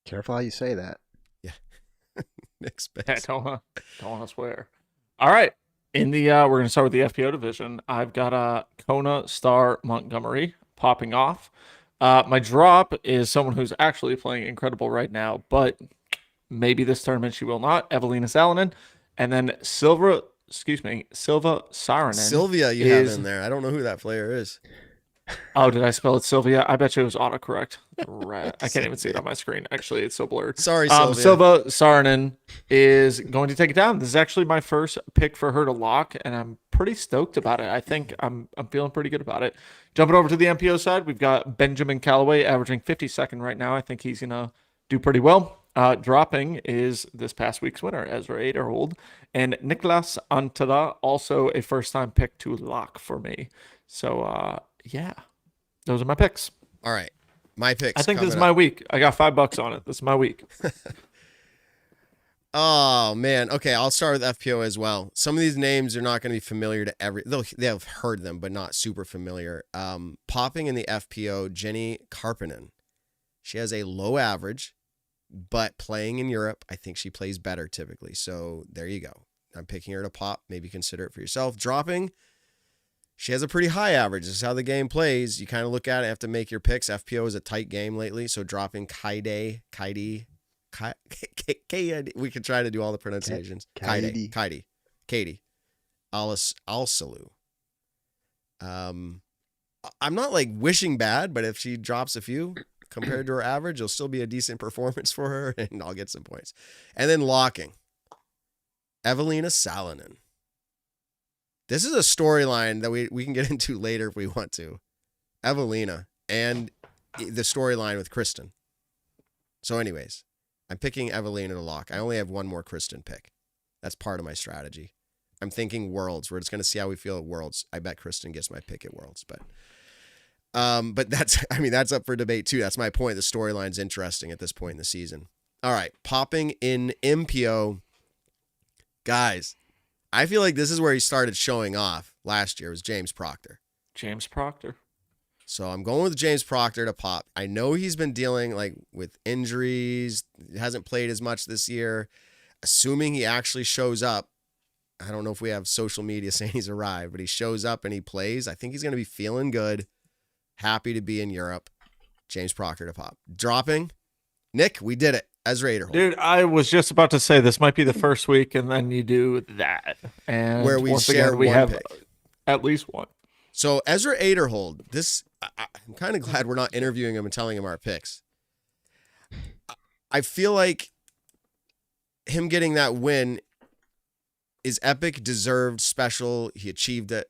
Speaker 2: Careful how you say that.
Speaker 1: Yeah. Nick's picks.
Speaker 3: Don't want to swear. All right. In the we're going to start with the FPO division. I've got Kona Star Montgomery popping off. My drop is someone who's actually playing incredible right now, but maybe this tournament she will not. Evelina Salonen, and then Silva Saarinen.
Speaker 1: Sylvia, you have in there. I don't know who that player is.
Speaker 3: Oh, did I spell it Sylvia? I bet you it was autocorrect. I can't even see it on my screen. Actually, it's so blurred.
Speaker 1: Sorry, Sylvia.
Speaker 3: Silva Saarinen is going to take it down. This is actually my first pick for her to lock, and I'm pretty stoked about it. I think I'm feeling pretty good about it. Jumping over to the MPO side, we've got Benjamin Callaway averaging 52nd right now. I think he's going to do pretty well. Dropping is this past week's winner, Ezra Aderhold, and Niklas Antala, also a first-time pick to lock for me. So, yeah, those are my picks.
Speaker 1: All right, my picks.
Speaker 3: I think this is my week. I got $5 on it. This is my week.
Speaker 1: Oh man. Okay, I'll start with FPO as well. Some of these names are not going to be familiar to they have heard them, but not super familiar. Popping in the FPO, Jenny Karppinen. She has a low average, but playing in Europe, I think she plays better typically. So there you go. I'm picking her to pop. Maybe consider it for yourself. Dropping, she has a pretty high average. This is how the game plays. You kind of look at it, have to make your picks. FPO is a tight game lately, so dropping Kaide, we could try to do all the pronunciations. Kaidi, Alsalu. I'm not like wishing bad, but if she drops a few compared to her average, it'll still be a decent performance for her, and I'll get some points. And then locking, Evelina Salonen. This is a storyline that we can get into later if we want to. Evelina and the storyline with Kristen. So anyways, I'm picking Evelina to lock. I only have one more Kristen pick. That's part of my strategy. I'm thinking Worlds. We're just going to see how we feel at Worlds. I bet Kristen gets my pick at Worlds, but that's up for debate too. That's my point. The storyline's interesting at this point in the season. All right, popping in MPO. Guys, I feel like this is where he started showing off last year was James Proctor.
Speaker 3: James Proctor.
Speaker 1: So I'm going with James Proctor to pop. I know he's been dealing with injuries, hasn't played as much this year. Assuming he actually shows up, I don't know if we have social media saying he's arrived, but he shows up and he plays. I think he's going to be feeling good, happy to be in Europe. James Proctor to pop. Dropping, Nick, we did it. Ezra Aderhold.
Speaker 3: Dude, I was just about to say this might be the first week, and then you do that, and
Speaker 1: where we
Speaker 3: once
Speaker 1: share
Speaker 3: again, we
Speaker 1: one
Speaker 3: have
Speaker 1: pick.
Speaker 3: At least one.
Speaker 1: So Ezra Aderhold, I'm kind of glad we're not interviewing him and telling him our picks. I feel like him getting that win is epic, deserved, special. He achieved it.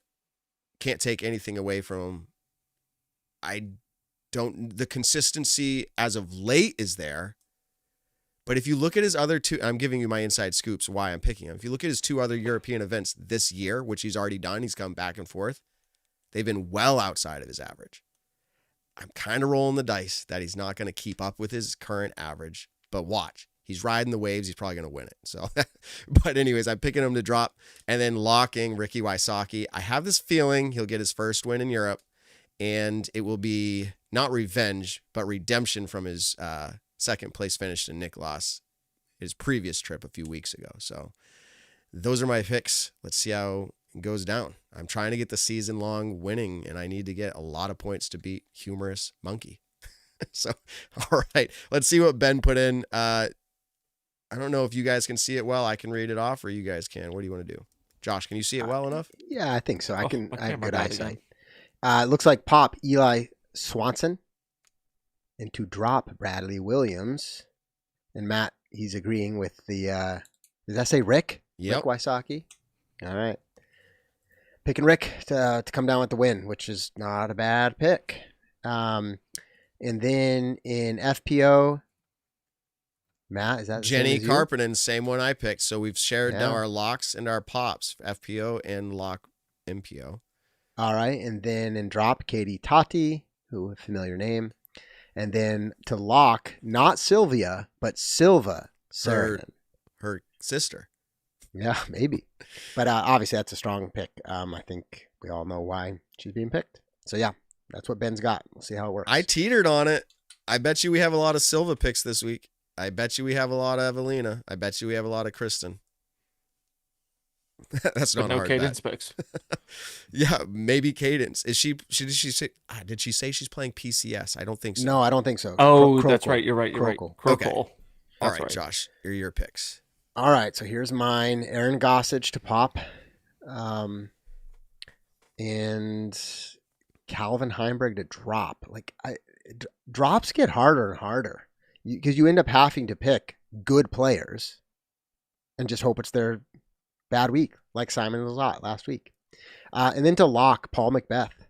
Speaker 1: Can't take anything away from him. The consistency as of late is there. But if you look at his other two, I'm giving you my inside scoops why I'm picking him. If you look at his two other European events this year, which he's already done, he's come back and forth. They've been well outside of his average. I'm kind of rolling the dice that he's not going to keep up with his current average, but watch. He's riding the waves. He's probably going to win it. So, but anyways, I'm picking him to drop and then locking Ricky Wysocki. I have this feeling he'll get his first win in Europe, and it will be not revenge, but redemption from his second place finish to Nicholas, his previous trip a few weeks ago. So those are my picks. Let's see how it goes down. I'm trying to get the season long winning, and I need to get a lot of points to beat Humorous Monkey. So, all right, let's see what Ben put in. I don't know if you guys can see it well. I can read it off, or you guys can. What do you want to do? Josh, can you see it well enough?
Speaker 2: Yeah, I think so. I have good eyesight.
Speaker 3: Again.
Speaker 2: It looks like pop Eli Swanson. And to drop Bradley Williams. And Matt, he's agreeing with the, does that say Rick?
Speaker 1: Yep.
Speaker 2: Rick Wysocki. All right. Picking Rick to come down with the win, which is not a bad pick. And then in FPO, Matt, is that
Speaker 1: Jenny Karppinen, same one I picked. So we've shared now our locks and our pops, FPO and lock MPO.
Speaker 2: All right. And then in drop, Katie Tati, who a familiar name. And then to lock, not Sylvia, but Silva Saranen.
Speaker 1: Her sister.
Speaker 2: Yeah, maybe. But obviously that's a strong pick. I think we all know why she's being picked. So yeah, that's what Ben's got. We'll see how it works.
Speaker 1: I teetered on it. I bet you we have a lot of Silva picks this week. I bet you we have a lot of Evelina. I bet you we have a lot of Kristen. That's not a hard
Speaker 3: Cadence
Speaker 1: bet.
Speaker 3: picks.
Speaker 1: Yeah, maybe Cadence. Did she say she's playing PCS? I don't think so.
Speaker 2: No, I don't think so.
Speaker 3: Oh, that's right. You're right.
Speaker 2: Crokle.
Speaker 1: Okay.
Speaker 3: All
Speaker 1: right, Josh, here are your picks.
Speaker 2: All right, so here's mine. Aaron Gossage to pop. And Calvin Heimberg to drop. Drops get harder and harder because you end up having to pick good players and just hope it's their bad week, like Simon Lizotte last week. And then to lock Paul Macbeth.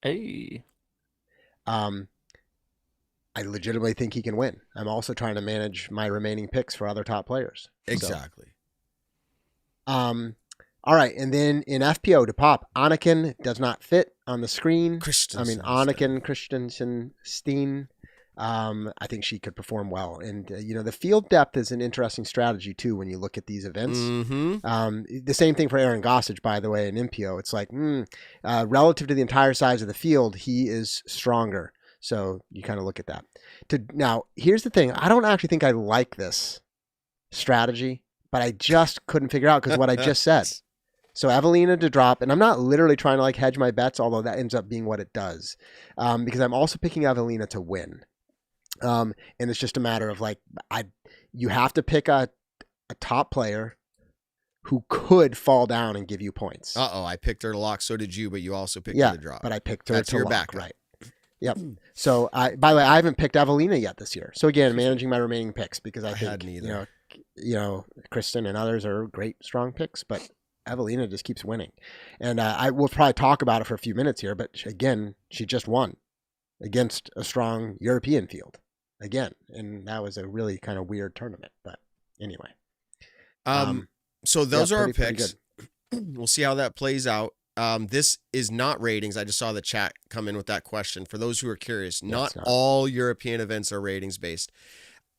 Speaker 3: Hey.
Speaker 2: I legitimately think he can win. I'm also trying to manage my remaining picks for other top players.
Speaker 1: Exactly.
Speaker 2: So, all right, and then in FPO to pop, Anakin does not fit on the screen. Anakin Christensen Steen. I think she could perform well. And, the field depth is an interesting strategy, too, when you look at these events. The same thing for Aaron Gossage, by the way, in Impio. It's like, relative to the entire size of the field, he is stronger. So you kind of look at that. Now, here's the thing. I don't actually think I like this strategy, but I just couldn't figure out because what I just said. So Evelina to drop, and I'm not literally trying to hedge my bets, although that ends up being what it does, because I'm also picking Evelina to win. And it's just a matter of you have to pick a top player who could fall down and give you points.
Speaker 1: I picked her to lock. So did you, but you also picked her to drop.
Speaker 2: But I picked her
Speaker 1: That's
Speaker 2: to
Speaker 1: your
Speaker 2: lock,
Speaker 1: backup.
Speaker 2: right? Yep. So by the way, I haven't picked Evelina yet this year. So again, managing my remaining picks because I think Kristen and others are great strong picks, but Evelina just keeps winning. And I will probably talk about it for a few minutes here, but again, she just won against a strong European field again. And that was a really kind of weird tournament. But anyway.
Speaker 1: So those are our picks. We'll see how that plays out. This is not ratings. I just saw the chat come in with that question. For those who are curious, not all European events are ratings based.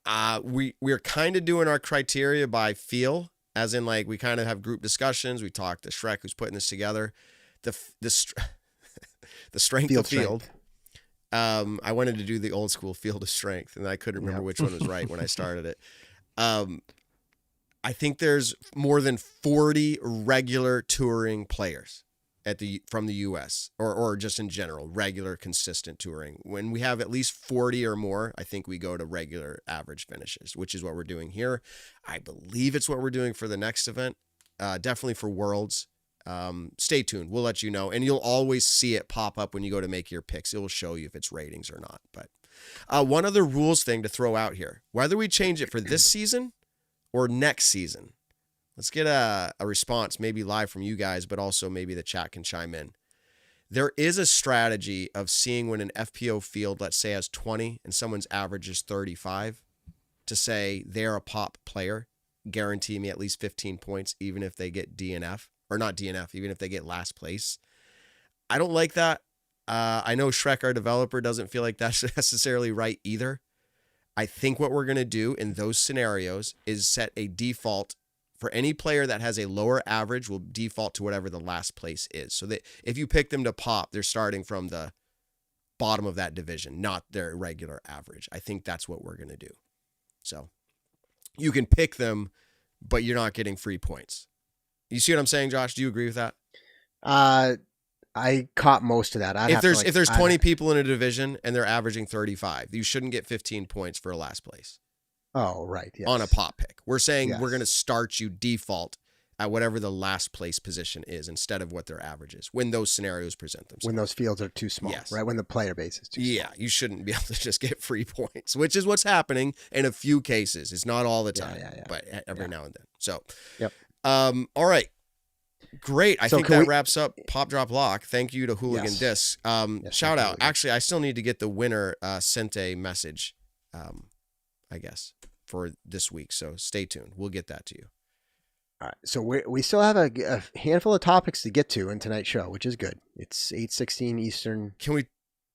Speaker 1: We're kind of doing our criteria by feel. As in, we kind of have group discussions. We talk to Shrek, who's putting this together. The strength of field. I wanted to do the old school field of strength, and I couldn't remember which one was right when I started it. I think there's more than 40 regular touring players from the U.S. or just in general, regular, consistent touring. When we have at least 40 or more, I think we go to regular average finishes, which is what we're doing here. I believe it's what we're doing for the next event, definitely for Worlds. Stay tuned. We'll let you know. And you'll always see it pop up when you go to make your picks. It will show you if it's ratings or not. But one other rules thing to throw out here, whether we change it for this season or next season, let's get a response, maybe live from you guys, but also maybe the chat can chime in. There is a strategy of seeing when an FPO field, let's say, has 20 and someone's average is 35, to say they're a pop player, guarantee me at least 15 points, even if they get DNF, or not DNF, even if they get last place. I don't like that. I know Shrek, our developer, doesn't feel like that's necessarily right either. I think what we're going to do in those scenarios is set a default for any player that has a lower average. Will default to whatever the last place is. So that if you pick them to pop, they're starting from the bottom of that division, not their regular average. I think that's what we're going to do. So you can pick them, but you're not getting free points. You see what I'm saying, Josh? Do you agree with that?
Speaker 2: I caught most of that.
Speaker 1: If there's 20 people in a division and they're averaging 35, you shouldn't get 15 points for a last place.
Speaker 2: Oh, right. Yes.
Speaker 1: On a pop pick. We're saying we're going to start you default at whatever the last place position is instead of what their average is when those scenarios present themselves.
Speaker 2: When those fields are too small, right? When the player base is too small.
Speaker 1: Yeah, you shouldn't be able to just get free points, which is what's happening in a few cases. It's not all the time, but every now and then. So, all right. Great. I think that wraps up Pop Drop Lock. Thank you to Hooligan Discs. Shout out. Actually, I still need to get the winner sent a message, I guess, for this week. So stay tuned. We'll get that to you.
Speaker 2: All right. So we still have a handful of topics to get to in tonight's show, which is good. It's 8:16 Eastern.
Speaker 1: Can we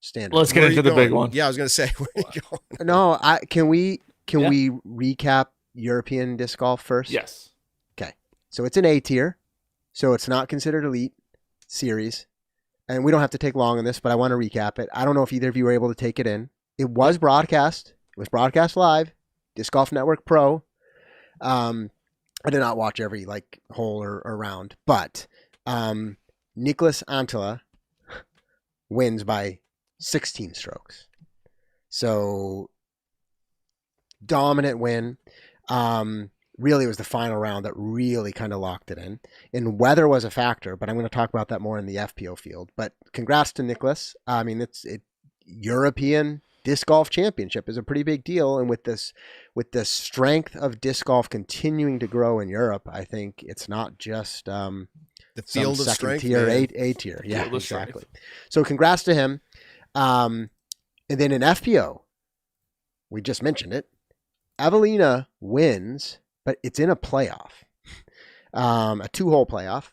Speaker 2: Standard?
Speaker 3: Let's get into the big one.
Speaker 1: Yeah, I was going to say, where are you going?
Speaker 2: No, can we recap European disc golf first?
Speaker 3: Yes.
Speaker 2: Okay. So it's an A tier. So it's not considered elite series. And we don't have to take long on this, but I want to recap it. I don't know if either of you were able to take it in. It was broadcast. It was broadcast live. Disc Golf Network Pro. I did not watch every hole or round, but Nicholas Antela wins by 16 strokes. So dominant win. Really, it was the final round that really kind of locked it in. And weather was a factor, but I'm going to talk about that more in the FPO field. But congrats to Nicholas. I mean, European Disc Golf Championship is a pretty big deal, and with the strength of disc golf continuing to grow in Europe, I think it's not just the
Speaker 1: field of strength
Speaker 2: tier, A tier. Yeah, exactly. So congrats to him. And then in FPO, we just mentioned it. Evelina wins, but it's in a playoff, a 2-hole playoff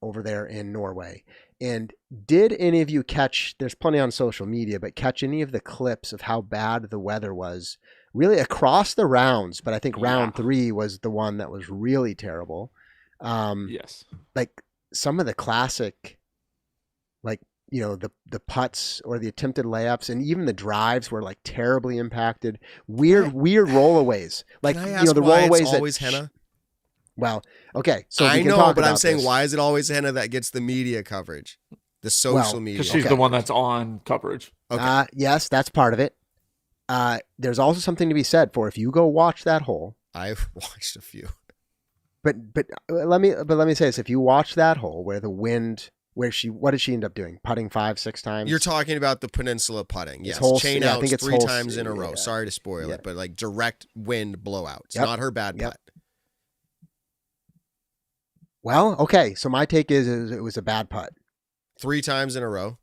Speaker 2: over there in Norway. And did any of you catch, there's plenty on social media, but catch any of the clips of how bad the weather was really across the rounds? But I think round 3 was the one that was really terrible.
Speaker 3: Yes.
Speaker 2: Like some of the classic, like, you know, the putts or the attempted layups and even the drives were like terribly impacted. Weird rollaways. Like,
Speaker 1: Can I
Speaker 2: you
Speaker 1: ask
Speaker 2: know, the
Speaker 1: why
Speaker 2: rollaways
Speaker 1: it's always
Speaker 2: that
Speaker 1: henna?
Speaker 2: Well, okay. So
Speaker 1: I
Speaker 2: we can
Speaker 1: know,
Speaker 2: talk
Speaker 1: but I'm
Speaker 2: about
Speaker 1: saying,
Speaker 2: this.
Speaker 1: why is it always henna that gets the media coverage? The social media.
Speaker 3: Because she's the one that's on coverage.
Speaker 1: Okay.
Speaker 2: Yes, that's part of it. There's also something to be said for if you go watch that hole.
Speaker 1: I've watched a few.
Speaker 2: But let me say this: if you watch that hole where the wind, what did she end up doing? Putting 5-6 times.
Speaker 1: You're talking about the peninsula putting. Yes,
Speaker 2: whole,
Speaker 1: chain
Speaker 2: I
Speaker 1: outs
Speaker 2: think it's
Speaker 1: 3 times in a row.
Speaker 2: Yeah.
Speaker 1: Sorry to spoil it, but like direct wind blowouts.
Speaker 2: Yep.
Speaker 1: Not her bad putt.
Speaker 2: Well, okay. So my take is it was a bad putt.
Speaker 1: 3 times in a row.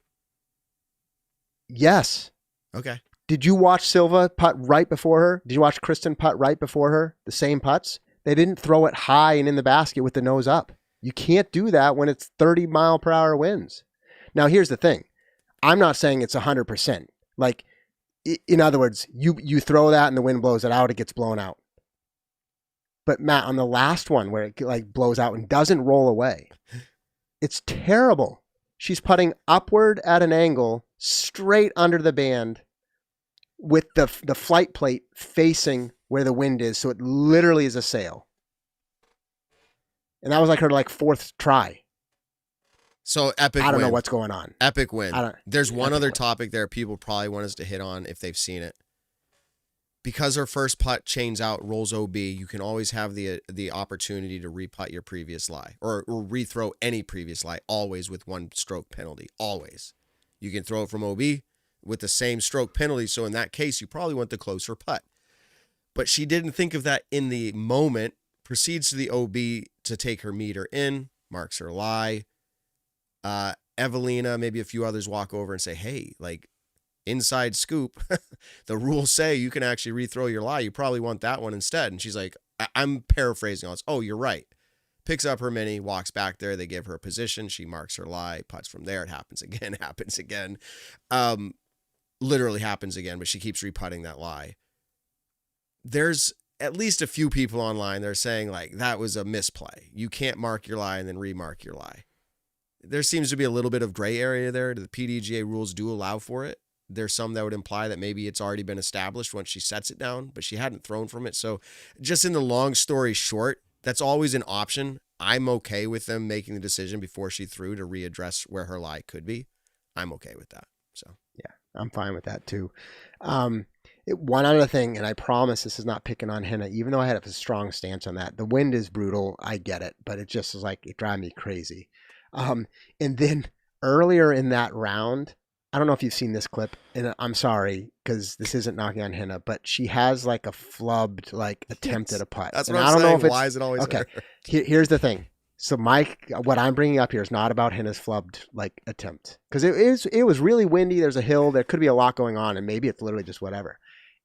Speaker 2: Yes.
Speaker 1: Okay.
Speaker 2: Did you watch Silva putt right before her? Did you watch Kristen putt right before her? The same putts? They didn't throw it high and in the basket with the nose up. You can't do that when it's 30-mile-per-hour winds. Now, here's the thing. I'm not saying it's 100%. Like, in other words, you throw that and the wind blows it out, it gets blown out. But Matt, on the last one where it like blows out and doesn't roll away, it's terrible. She's putting upward at an angle, straight under the band, with the flight plate facing where the wind is, so it literally is a sail. And that was like her 4th try.
Speaker 1: So epic.
Speaker 2: I don't
Speaker 1: win.
Speaker 2: know what's going on.
Speaker 1: Epic win. There's one other
Speaker 2: win.
Speaker 1: topic there people probably want us to hit on if they've seen it. Because her first putt chains out, rolls OB, you can always have the opportunity to re-putt your previous lie or rethrow any previous lie, always with 1 stroke penalty. Always. You can throw it from OB with the same stroke penalty. So in that case, you probably want the closer putt. But she didn't think of that in the moment, proceeds to the OB to take her meter in, marks her lie. Evelina, maybe a few others walk over and say, hey, like, inside scoop, the rules say you can actually rethrow your lie. You probably want that one instead. And she's like, I'm paraphrasing on this. Oh, you're right. Picks up her mini, walks back there. They give her a position. She marks her lie, putts from there. It happens again, literally happens again, but she keeps reputting that lie. There's at least a few people online that are saying like that was a misplay. You can't mark your lie and then remark your lie. There seems to be a little bit of gray area there. The PDGA rules do allow for it. There's some that would imply that maybe it's already been established once she sets it down, but she hadn't thrown from it. So just in the long story short, that's always an option. I'm okay with them making the decision before she threw to readdress where her lie could be. I'm okay with that. So
Speaker 2: yeah, I'm fine with that too. One other thing, and I promise this is not picking on Henna, even though I had a strong stance on that. The wind is brutal. I get it, but it just is like, it drives me crazy. And then earlier in that round, I don't know if you've seen this clip, and I'm sorry because this isn't knocking on Henna, but she has like a flubbed attempt at a putt.
Speaker 1: That's
Speaker 2: and
Speaker 1: what
Speaker 2: I
Speaker 1: I'm
Speaker 2: don't
Speaker 1: saying.
Speaker 2: know if it's,
Speaker 1: why is it always
Speaker 2: okay?
Speaker 1: her?
Speaker 2: Here's the thing. So what I'm bringing up here is not about Henna's flubbed attempt, because it was really windy. There's a hill. There could be a lot going on, and maybe it's literally just whatever.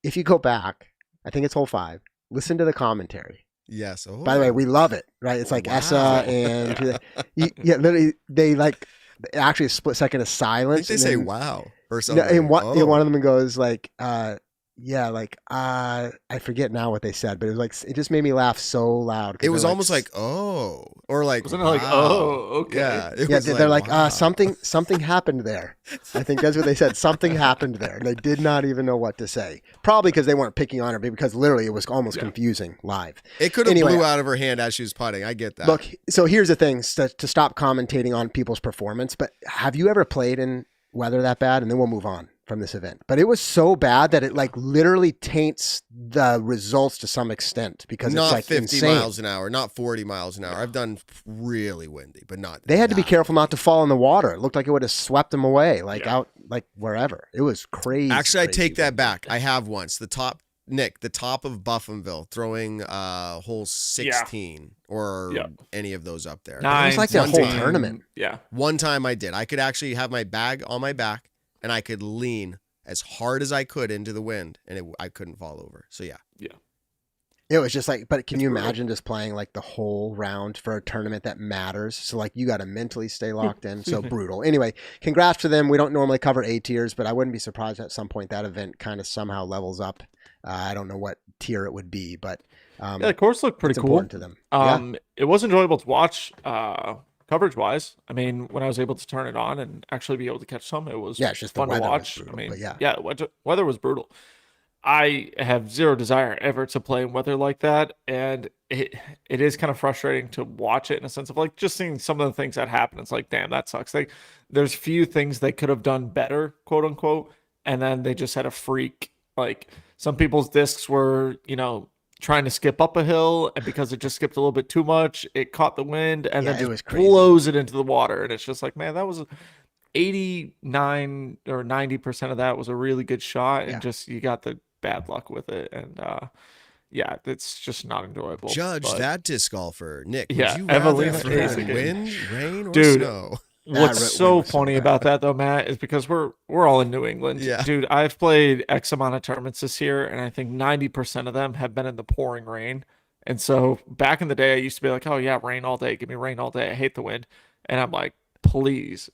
Speaker 2: If you go back, I think it's hole 5. Listen to the commentary.
Speaker 1: Yes. Oh.
Speaker 2: By the way, we love it, right? It's like
Speaker 1: Wow.
Speaker 2: Essa and literally they actually a split second of silence.
Speaker 1: I think they say wow or
Speaker 2: No,
Speaker 1: something.
Speaker 2: and one of them goes I forget now what they said, but it was like, it just made me laugh so loud.
Speaker 1: It was almost like, oh, or like,
Speaker 3: Wasn't it like,
Speaker 1: wow.
Speaker 3: oh, okay.
Speaker 1: Yeah.
Speaker 2: They're like,
Speaker 1: wow.
Speaker 2: something happened there. I think that's what they said. Something happened there. And they did not even know what to say. Probably because they weren't picking on her, but because literally it was almost confusing live.
Speaker 1: It could have
Speaker 2: Anyway,
Speaker 1: blew out of her hand as she was putting. I get that.
Speaker 2: Look, so here's the thing, to stop commentating on people's performance, but have you ever played in weather that bad? And then we'll move on from this event. But it was so bad that it literally taints the results to some extent, because
Speaker 1: not
Speaker 2: it's
Speaker 1: 50
Speaker 2: insane.
Speaker 1: miles an hour, not 40 miles an hour. I've done really windy, but not.
Speaker 2: They had to be
Speaker 1: that
Speaker 2: careful not to
Speaker 1: windy.
Speaker 2: fall in the water. It looked like it would have swept them away, out wherever. It was crazy.
Speaker 1: Actually, I take that
Speaker 2: windy.
Speaker 1: back. I have once. The top of Buffinville, throwing hole 16 or any of those up there.
Speaker 2: It was like their whole tournament.
Speaker 3: Yeah.
Speaker 1: One time I did. I could actually have my bag on my back and I could lean as hard as I could into the wind, and I couldn't fall over. So yeah.
Speaker 2: It was just like, but can
Speaker 3: It's
Speaker 2: you
Speaker 3: brutal.
Speaker 2: imagine just playing like the whole round for a tournament that matters? So like you got to mentally stay locked in. So brutal. Anyway, congrats to them. We don't normally cover A tiers, but I wouldn't be surprised at some point that event kind of somehow levels up. I don't know what tier it would be, but
Speaker 3: Yeah, the course looked pretty
Speaker 2: it's
Speaker 3: cool.
Speaker 2: important to them.
Speaker 3: It was enjoyable to watch coverage wise. I mean, when I was able to turn it on and actually be able to catch some, it was
Speaker 2: Yeah, it's just the
Speaker 3: fun to
Speaker 2: weather was
Speaker 3: watch.
Speaker 2: brutal,
Speaker 3: I mean,
Speaker 2: but yeah.
Speaker 3: weather was brutal. I have zero desire ever to play in weather like that, and it is kind of frustrating to watch it in a sense of like just seeing some of the things that happen. It's like, damn, that sucks. Like, there's few things they could have done better, quote unquote, and then they just had a freak. Like, some people's discs were, trying to skip up a hill, and because it just skipped a little bit too much, it caught the wind and
Speaker 2: Yeah,
Speaker 3: then
Speaker 2: it
Speaker 3: just
Speaker 2: was crazy.
Speaker 3: blows it into the water. And it's just like, man, that was 89 or 90% of that was a really good shot, and
Speaker 2: Yeah.
Speaker 3: just you got the bad luck with it, and yeah, it's just not enjoyable.
Speaker 1: Judge
Speaker 3: but
Speaker 1: that disc golfer, Nick. Would
Speaker 3: Yeah,
Speaker 1: you rather
Speaker 3: Evelina
Speaker 1: through
Speaker 3: Chace again.
Speaker 1: wind, rain, or
Speaker 3: Dude,
Speaker 1: snow?
Speaker 3: what's
Speaker 2: That
Speaker 3: so
Speaker 2: was so
Speaker 3: funny
Speaker 2: bad.
Speaker 3: about that though, Matt, is because we're all in New England.
Speaker 1: Yeah.
Speaker 3: Dude, I've played X amount of tournaments this year, and I think 90% of them have been in the pouring rain. And so back in the day, I used to be like, oh yeah, rain all day, give me rain all day. I hate the wind. And I'm like, please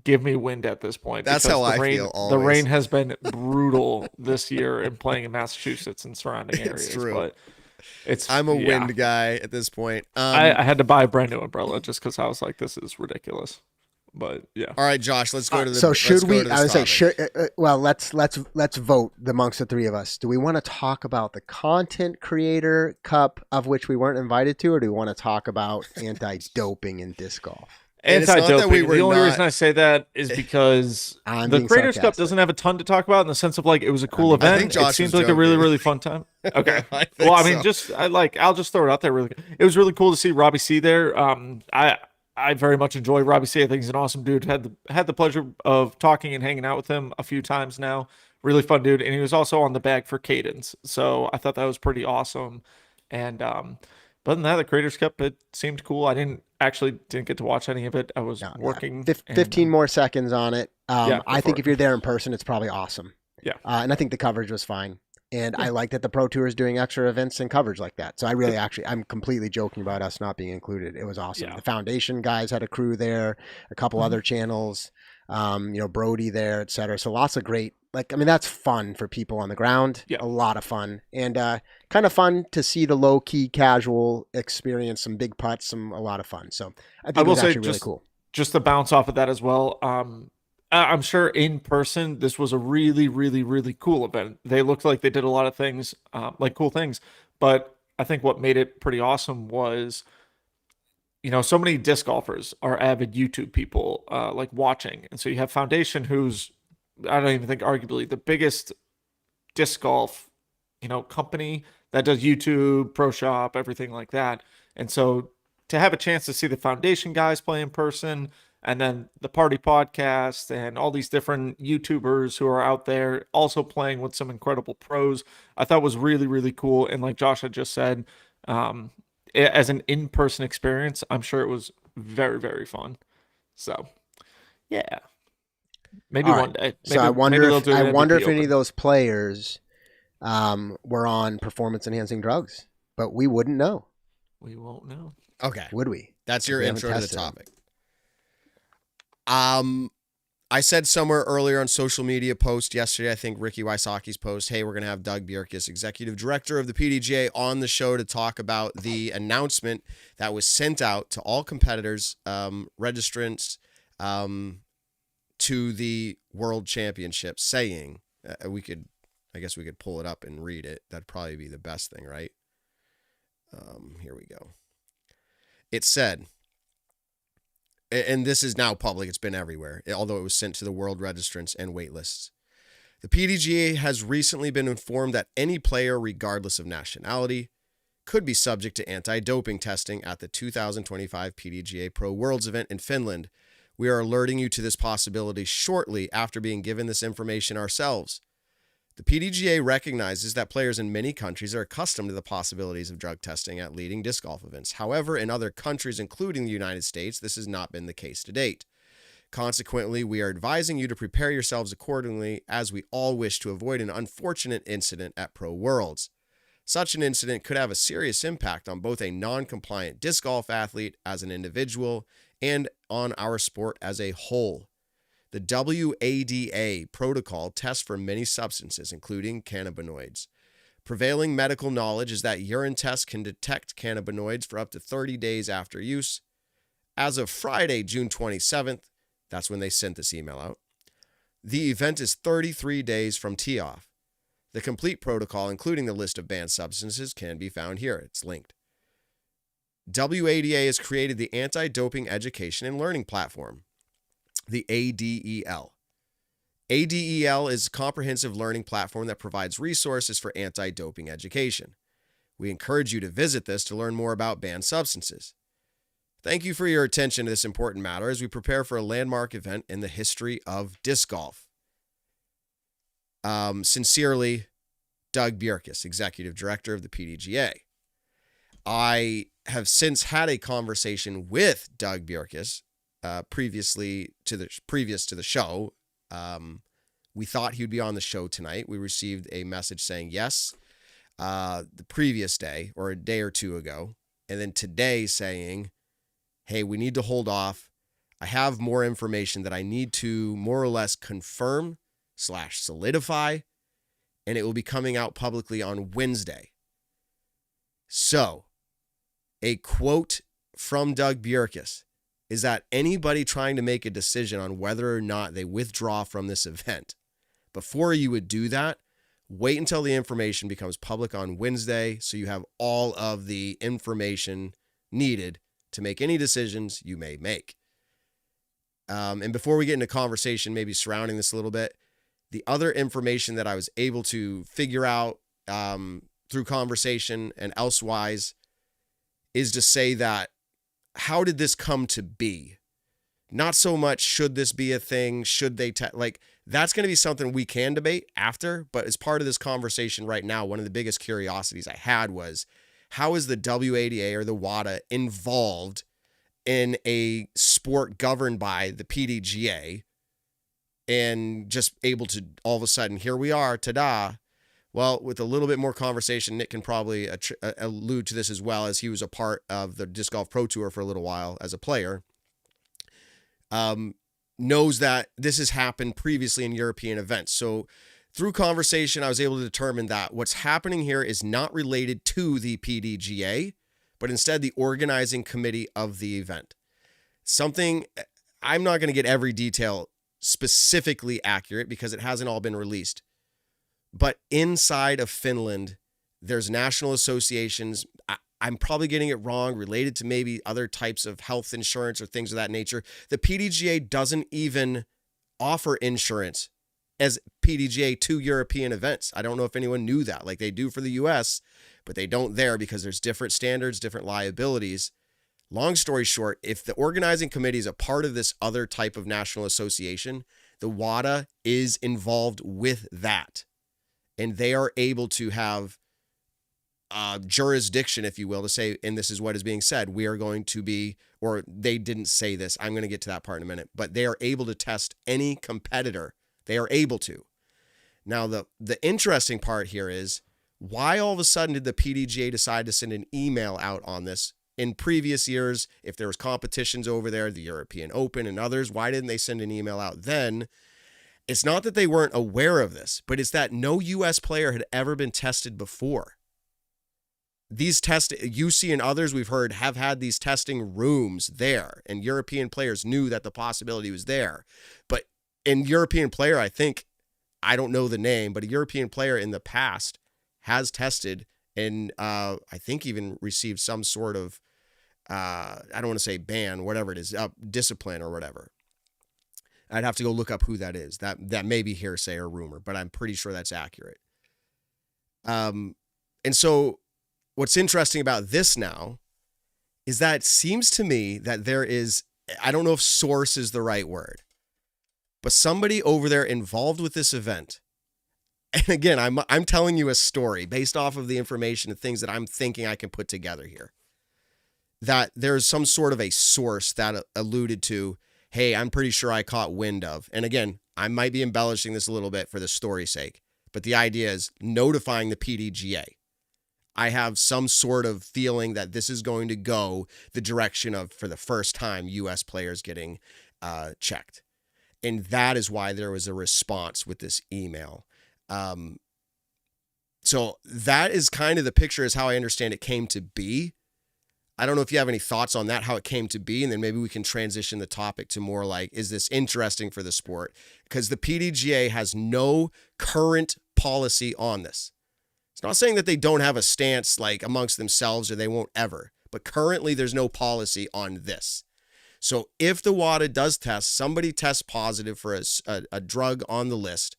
Speaker 3: give me wind at this point.
Speaker 1: That's
Speaker 3: because
Speaker 1: how
Speaker 3: the
Speaker 1: I
Speaker 3: rain,
Speaker 1: feel
Speaker 3: The
Speaker 1: always.
Speaker 3: rain has been brutal this year in playing in Massachusetts and surrounding areas.
Speaker 1: It's true.
Speaker 3: But
Speaker 1: I'm a
Speaker 3: yeah.
Speaker 1: wind guy at this point.
Speaker 3: I had to buy a brand new umbrella just because I was like, this is ridiculous. But yeah.
Speaker 1: All right, Josh, let's go to the.
Speaker 2: So should
Speaker 1: let's go
Speaker 2: we?
Speaker 1: to
Speaker 2: I would
Speaker 1: this
Speaker 2: say,
Speaker 1: topic.
Speaker 2: well, let's vote amongst the three of us. Do we want to talk about the Content Creator Cup, of which we weren't invited to, or do we want to talk about anti-doping in disc golf?
Speaker 1: And it's not that
Speaker 3: Anti-doping.
Speaker 1: we were
Speaker 3: The only
Speaker 1: not-
Speaker 3: reason I say that is because
Speaker 2: I'm
Speaker 3: the
Speaker 2: being
Speaker 3: Creators Cup
Speaker 2: sarcastic.
Speaker 3: doesn't have a ton to talk about in the sense of like it was a cool
Speaker 2: I think
Speaker 3: event.
Speaker 1: Josh
Speaker 3: It seems
Speaker 1: was
Speaker 3: like a really,
Speaker 1: joking.
Speaker 3: really fun time. Okay.
Speaker 1: I think
Speaker 3: Well, I mean,
Speaker 1: so.
Speaker 3: I'll just throw it out there really. It was really cool to see Robbie C there. I very much enjoy Robbie C. I think he's an awesome dude. Had the pleasure of talking and hanging out with him a few times now. Really fun dude, and he was also on the bag for Cadence, so I thought that was pretty awesome. And other than that, the Creators Cup, it seemed cool. I didn't get to watch any of it. I was
Speaker 2: No,
Speaker 3: working.
Speaker 2: yeah. 15 more seconds on it.
Speaker 3: Yeah,
Speaker 2: I
Speaker 3: go
Speaker 2: think
Speaker 3: for
Speaker 2: if you're there in person, it's probably awesome.
Speaker 3: Yeah.
Speaker 2: And I think the coverage was fine. And
Speaker 3: Yeah.
Speaker 2: I like that the Pro Tour is doing extra events and coverage like that. So I really I'm completely joking about us not being included. It was awesome.
Speaker 3: Yeah.
Speaker 2: The Foundation guys had a crew there, a couple other channels, Brody there, et cetera. So lots of great, that's fun for people on the ground.
Speaker 3: Yeah.
Speaker 2: A lot of fun. And kind of fun to see the low key casual experience, some big putts, a lot of fun. So I think it
Speaker 3: will
Speaker 2: was
Speaker 3: say
Speaker 2: actually really cool.
Speaker 3: Just to bounce off of that as well. I'm sure in person, this was a really, really, really cool event. They looked like they did a lot of things, like cool things. But I think what made it pretty awesome was, so many disc golfers are avid YouTube people, like watching. And so you have Foundation, who's, I don't even think arguably the biggest disc golf, company that does YouTube, Pro Shop, everything like that. And so to have a chance to see the Foundation guys play in person, and then the Party Podcast and all these different YouTubers who are out there also playing with some incredible pros, I thought was really, really cool. And like Josh had just said, as an in-person experience, I'm sure it was very, very fun. So, yeah. Maybe
Speaker 2: All
Speaker 3: one
Speaker 2: right.
Speaker 3: day.
Speaker 2: So I wonder
Speaker 3: maybe they'll do an
Speaker 2: if
Speaker 3: MVP
Speaker 2: any
Speaker 3: Open.
Speaker 2: of those players were on performance enhancing drugs, but we wouldn't know,
Speaker 3: We won't know.
Speaker 1: Okay,
Speaker 2: would we?
Speaker 1: that's your
Speaker 2: We haven't
Speaker 1: intro to the
Speaker 2: tested them.
Speaker 1: topic. I said somewhere earlier on social media post yesterday, I think Ricky Wysocki's post, hey, we're going to have Doug Bjerkes, executive director of the PDGA, on the show to talk about the announcement that was sent out to all competitors, registrants, to the World Championship, saying, I guess we could pull it up and read it. That'd probably be the best thing, right? Here we go. It said, and this is now public, it's been everywhere, although it was sent to the world registrants and waitlists. The PDGA has recently been informed that any player, regardless of nationality, could be subject to anti-doping testing at the 2025 PDGA Pro Worlds event in Finland. We are alerting you to this possibility shortly after being given this information ourselves. The PDGA recognizes that players in many countries are accustomed to the possibilities of drug testing at leading disc golf events. However, in other countries, including the United States, this has not been the case to date. Consequently, we are advising you to prepare yourselves accordingly, as we all wish to avoid an unfortunate incident at Pro Worlds. Such an incident could have a serious impact on both a non-compliant disc golf athlete as an individual and on our sport as a whole. The WADA protocol tests for many substances, including cannabinoids. Prevailing medical knowledge is that urine tests can detect cannabinoids for up to 30 days after use. As of Friday, June 27th, that's when they sent this email out, the event is 33 days from tee-off. The complete protocol, including the list of banned substances, can be found here. It's linked. WADA has created the Anti-Doping Education and Learning Platform, the ADEL. ADEL is a comprehensive learning platform that provides resources for anti-doping education. We encourage you to visit this to learn more about banned substances. Thank you for your attention to this important matter as we prepare for a landmark event in the history of disc golf. Sincerely, Doug Bjerkes, Executive Director of the PDGA. I have since had a conversation with Doug Bjerkes previous to the show. We thought he would be on the show tonight. We received a message saying yes the previous day or a day or two ago. And then today saying, hey, we need to hold off. I have more information that I need to more or less confirm / solidify, and it will be coming out publicly on Wednesday. So, a quote from Doug Bjerkes is that anybody trying to make a decision on whether or not they withdraw from this event, before you would do that, wait until the information becomes public on Wednesday so you have all of the information needed to make any decisions you may make. And before we get into conversation maybe surrounding this a little bit, the other information that I was able to figure out through conversation and elsewise is to say that how did this come to be? Not so much should this be a thing, should they, that's going to be something we can debate after, but as part of this conversation right now, one of the biggest curiosities I had was, how is the WADA or the WADA involved in a sport governed by the PDGA and just able to all of a sudden, here we are, ta-da. Well, with a little bit more conversation, Nick can probably allude to this as well, as he was a part of the Disc Golf Pro Tour for a little while as a player, knows that this has happened previously in European events. So through conversation, I was able to determine that what's happening here is not related to the PDGA, but instead the organizing committee of the event. Something, I'm not going to get every detail specifically accurate because it hasn't all been released. But inside of Finland, there's national associations. I'm probably getting it wrong, related to maybe other types of health insurance or things of that nature. The PDGA doesn't even offer insurance as PDGA to European events. I don't know if anyone knew that. Like they do for the US, but they don't there because there's different standards, different liabilities. Long story short, if the organizing committee is a part of this other type of national association, the WADA is involved with that. And they are able to have jurisdiction, if you will, to say, and this is what is being said, we are going to be, or they didn't say this, I'm going to get to that part in a minute, but they are able to test any competitor. They are able to. Now, the interesting part here is, why all of a sudden did the PDGA decide to send an email out on this? In previous years, if there was competitions over there, the European Open and others, why didn't they send an email out then? It's not that they weren't aware of this, but it's that no U.S. player had ever been tested before. These UC and others we've heard have had these testing rooms there, and European players knew that the possibility was there. But in European player, I don't know the name, but a European player in the past has tested and I think even received some sort of, I don't want to say ban, whatever it is, discipline or whatever. I'd have to go look up who that is. That may be hearsay or rumor, but I'm pretty sure that's accurate. And so what's interesting about this now is that it seems to me that there is, I don't know if source is the right word, but somebody over there involved with this event. And again, I'm telling you a story based off of the information and things that I'm thinking I can put together here. That there's some sort of a source that alluded to, hey, I'm pretty sure I caught wind of. And again, I might be embellishing this a little bit for the story's sake, but the idea is notifying the PDGA. I have some sort of feeling that this is going to go the direction of, for the first time, U.S. players getting checked. And that is why there was a response with this email. So that is kind of the picture, is how I understand it came to be. I don't know if you have any thoughts on that, how it came to be, and then maybe we can transition the topic to more like, is this interesting for the sport? Because the PDGA has no current policy on this. It's not saying that they don't have a stance like amongst themselves or they won't ever, but currently there's no policy on this. So if the WADA does test, somebody tests positive for a drug on the list,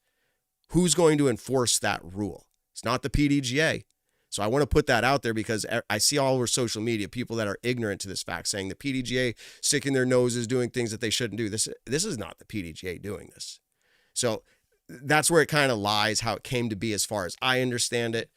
Speaker 1: who's going to enforce that rule? It's not the PDGA. So I want to put that out there, because I see all over social media people that are ignorant to this fact saying the PDGA sticking their noses, doing things that they shouldn't do. This is not the PDGA doing this. So that's where it kind of lies, how it came to be as far as I understand it.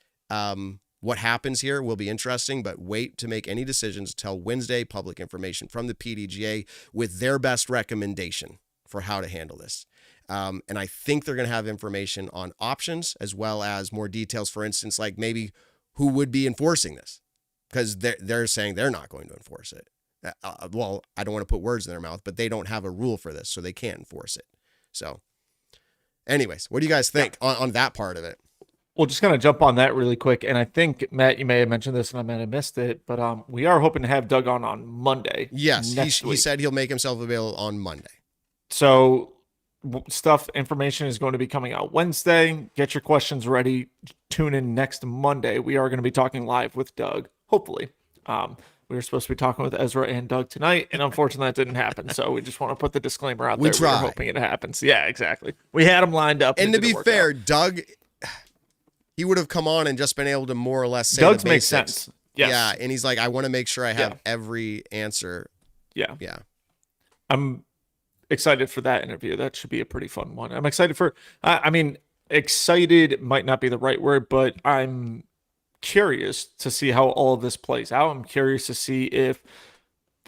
Speaker 1: What happens here will be interesting, but wait to make any decisions until Wednesday. Public information from the PDGA with their best recommendation for how to handle this. And I think they're going to have information on options as well as more details, for instance, like maybe who would be enforcing this, because they're saying they're not going to enforce it. Well, I don't want to put words in their mouth, but they don't have a rule for this, so they can't enforce it. So anyways, what do you guys think on that part of it?
Speaker 3: We'll just kind of jump on that really quick. And I think, Matt, you may have mentioned this and I might have missed it, but we are hoping to have Doug on Monday.
Speaker 1: Yes, he said he'll make himself available on Monday.
Speaker 3: So information is going to be coming out Wednesday. Get your questions ready. Tune in next Monday. We are going to be talking live with Doug, hopefully. We were supposed to be talking with Ezra and Doug tonight, and unfortunately that didn't happen. So we just want to put the disclaimer out there. We're hoping it happens. Yeah, exactly. We had him lined up.
Speaker 1: And to be fair, Doug, he would have come on and just been able to more or less say
Speaker 3: Doug's
Speaker 1: the basics.
Speaker 3: Makes sense. Yes.
Speaker 1: Yeah, and he's like, I want to make sure I have every answer.
Speaker 3: Yeah.
Speaker 1: Yeah.
Speaker 3: I'm excited for that interview. That should be a pretty fun one. I'm excited for, excited might not be the right word, but I'm curious to see how all of this plays out. I'm curious to see if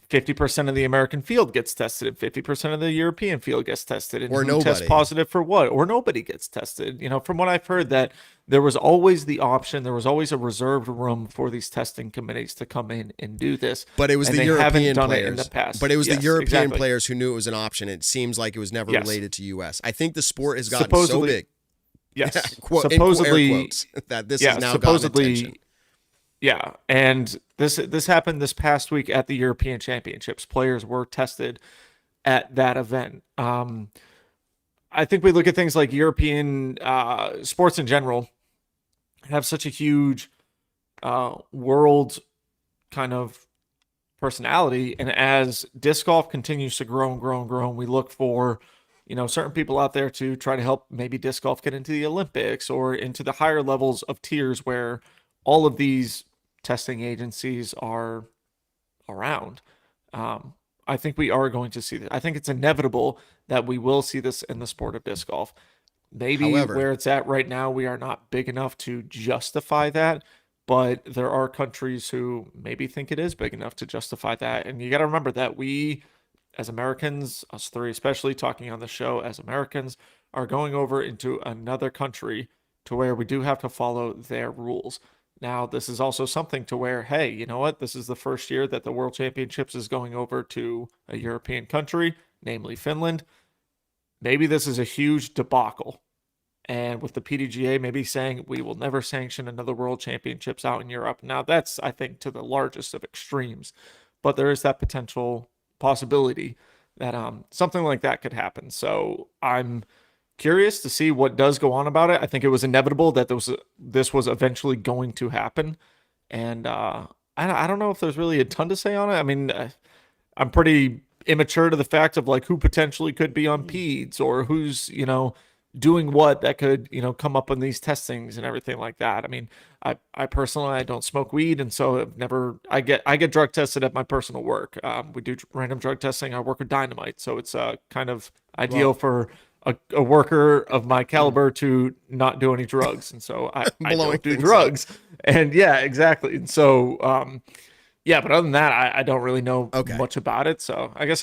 Speaker 3: 50% of the American field gets tested and 50% of the European field gets tested, and
Speaker 1: or
Speaker 3: who
Speaker 1: nobody
Speaker 3: tests positive for what, or nobody gets tested. From what I've heard, that there was always the option, there was always a reserved room for these testing committees to come in and do this.
Speaker 1: But it was the European players
Speaker 3: in the past.
Speaker 1: But it was the European players who knew it was an option. It seems like it was never related to US. I think the sport has gotten so big.
Speaker 3: Yes.
Speaker 1: Supposedly, in quotes, that this has now gotten attention.
Speaker 3: Yeah, and this happened this past week at the European Championships. Players were tested at that event. I think we look at things like European sports in general have such a huge world kind of personality, and as disc golf continues to grow and grow and grow, and we look for certain people out there to try to help maybe disc golf get into the Olympics or into the higher levels of tiers where all of these testing agencies are around. I think we are going to see that. I think it's inevitable that we will see this in the sport of disc golf. Maybe where it's at right now, we are not big enough to justify that, but there are countries who maybe think it is big enough to justify that. And you got to remember that we, as Americans, us three especially, talking on the show as Americans, are going over into another country to where we do have to follow their rules. Now, this is also something to where, hey, you know what? This is the first year that the World Championships is going over to a European country, namely Finland. Maybe this is a huge debacle. And with the PDGA maybe saying we will never sanction another World Championships out in Europe. Now, that's, I think, to the largest of extremes. But there is that potential possibility that something like that could happen. So I'm curious to see what does go on about it. I think it was inevitable that this was eventually going to happen. And I don't know if there's really a ton to say on it. I mean, I'm pretty immature to the fact of like who potentially could be on PEDS or who's, doing what that could, come up in these testings and everything like that. I mean, I personally, I don't smoke weed. And so I get drug tested at my personal work. We do random drug testing. I work with dynamite. So it's kind of ideal for a worker of my caliber to not do any drugs. And so I don't do drugs. And yeah, exactly. And so, but other than that, I don't really know much about it. So I guess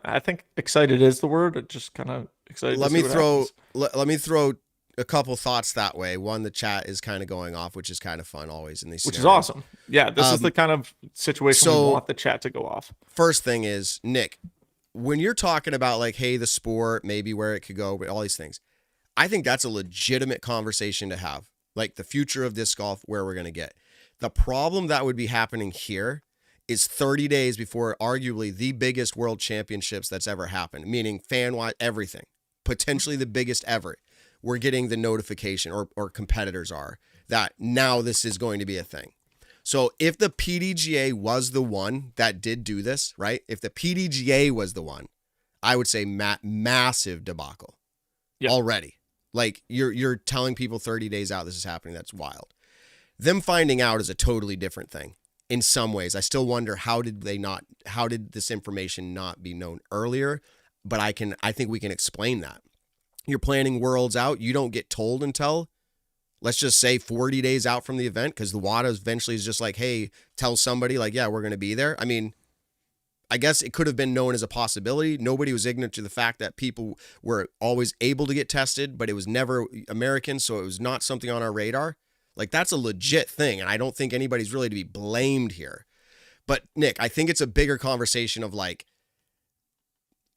Speaker 3: I think excited is the word. Just kind of excited.
Speaker 1: Let me throw a couple thoughts that way. One, the chat is kind of going off, which is kind of fun always in these
Speaker 3: Which is
Speaker 1: scenarios.
Speaker 3: awesome. Yeah, this is the kind of situation we want the chat to go off.
Speaker 1: First thing is, Nick, when you're talking about like, hey, the sport, maybe where it could go, but all these things, I think that's a legitimate conversation to have. Like the future of disc golf, where we're going to get. The problem that would be happening here is 30 days before arguably the biggest world championships that's ever happened, meaning fan-wise, everything, potentially the biggest ever. We're getting the notification, or competitors are, that now this is going to be a thing. So if the PDGA was the one that did do this, right? If the PDGA was the one, I would say massive debacle already. Like you're telling people 30 days out this is happening. That's wild. Them finding out is a totally different thing. In some ways, I still wonder how did this information not be known earlier? But I think we can explain that. You're planning worlds out. You don't get told until, let's just say 40 days out from the event, because the WADA eventually is just like, hey, tell somebody like, yeah, we're going to be there. I mean, I guess it could have been known as a possibility. Nobody was ignorant to the fact that people were always able to get tested, but it was never American, so it was not something on our radar. Like, that's a legit thing, and I don't think anybody's really to be blamed here. But, Nick, I think it's a bigger conversation of, like,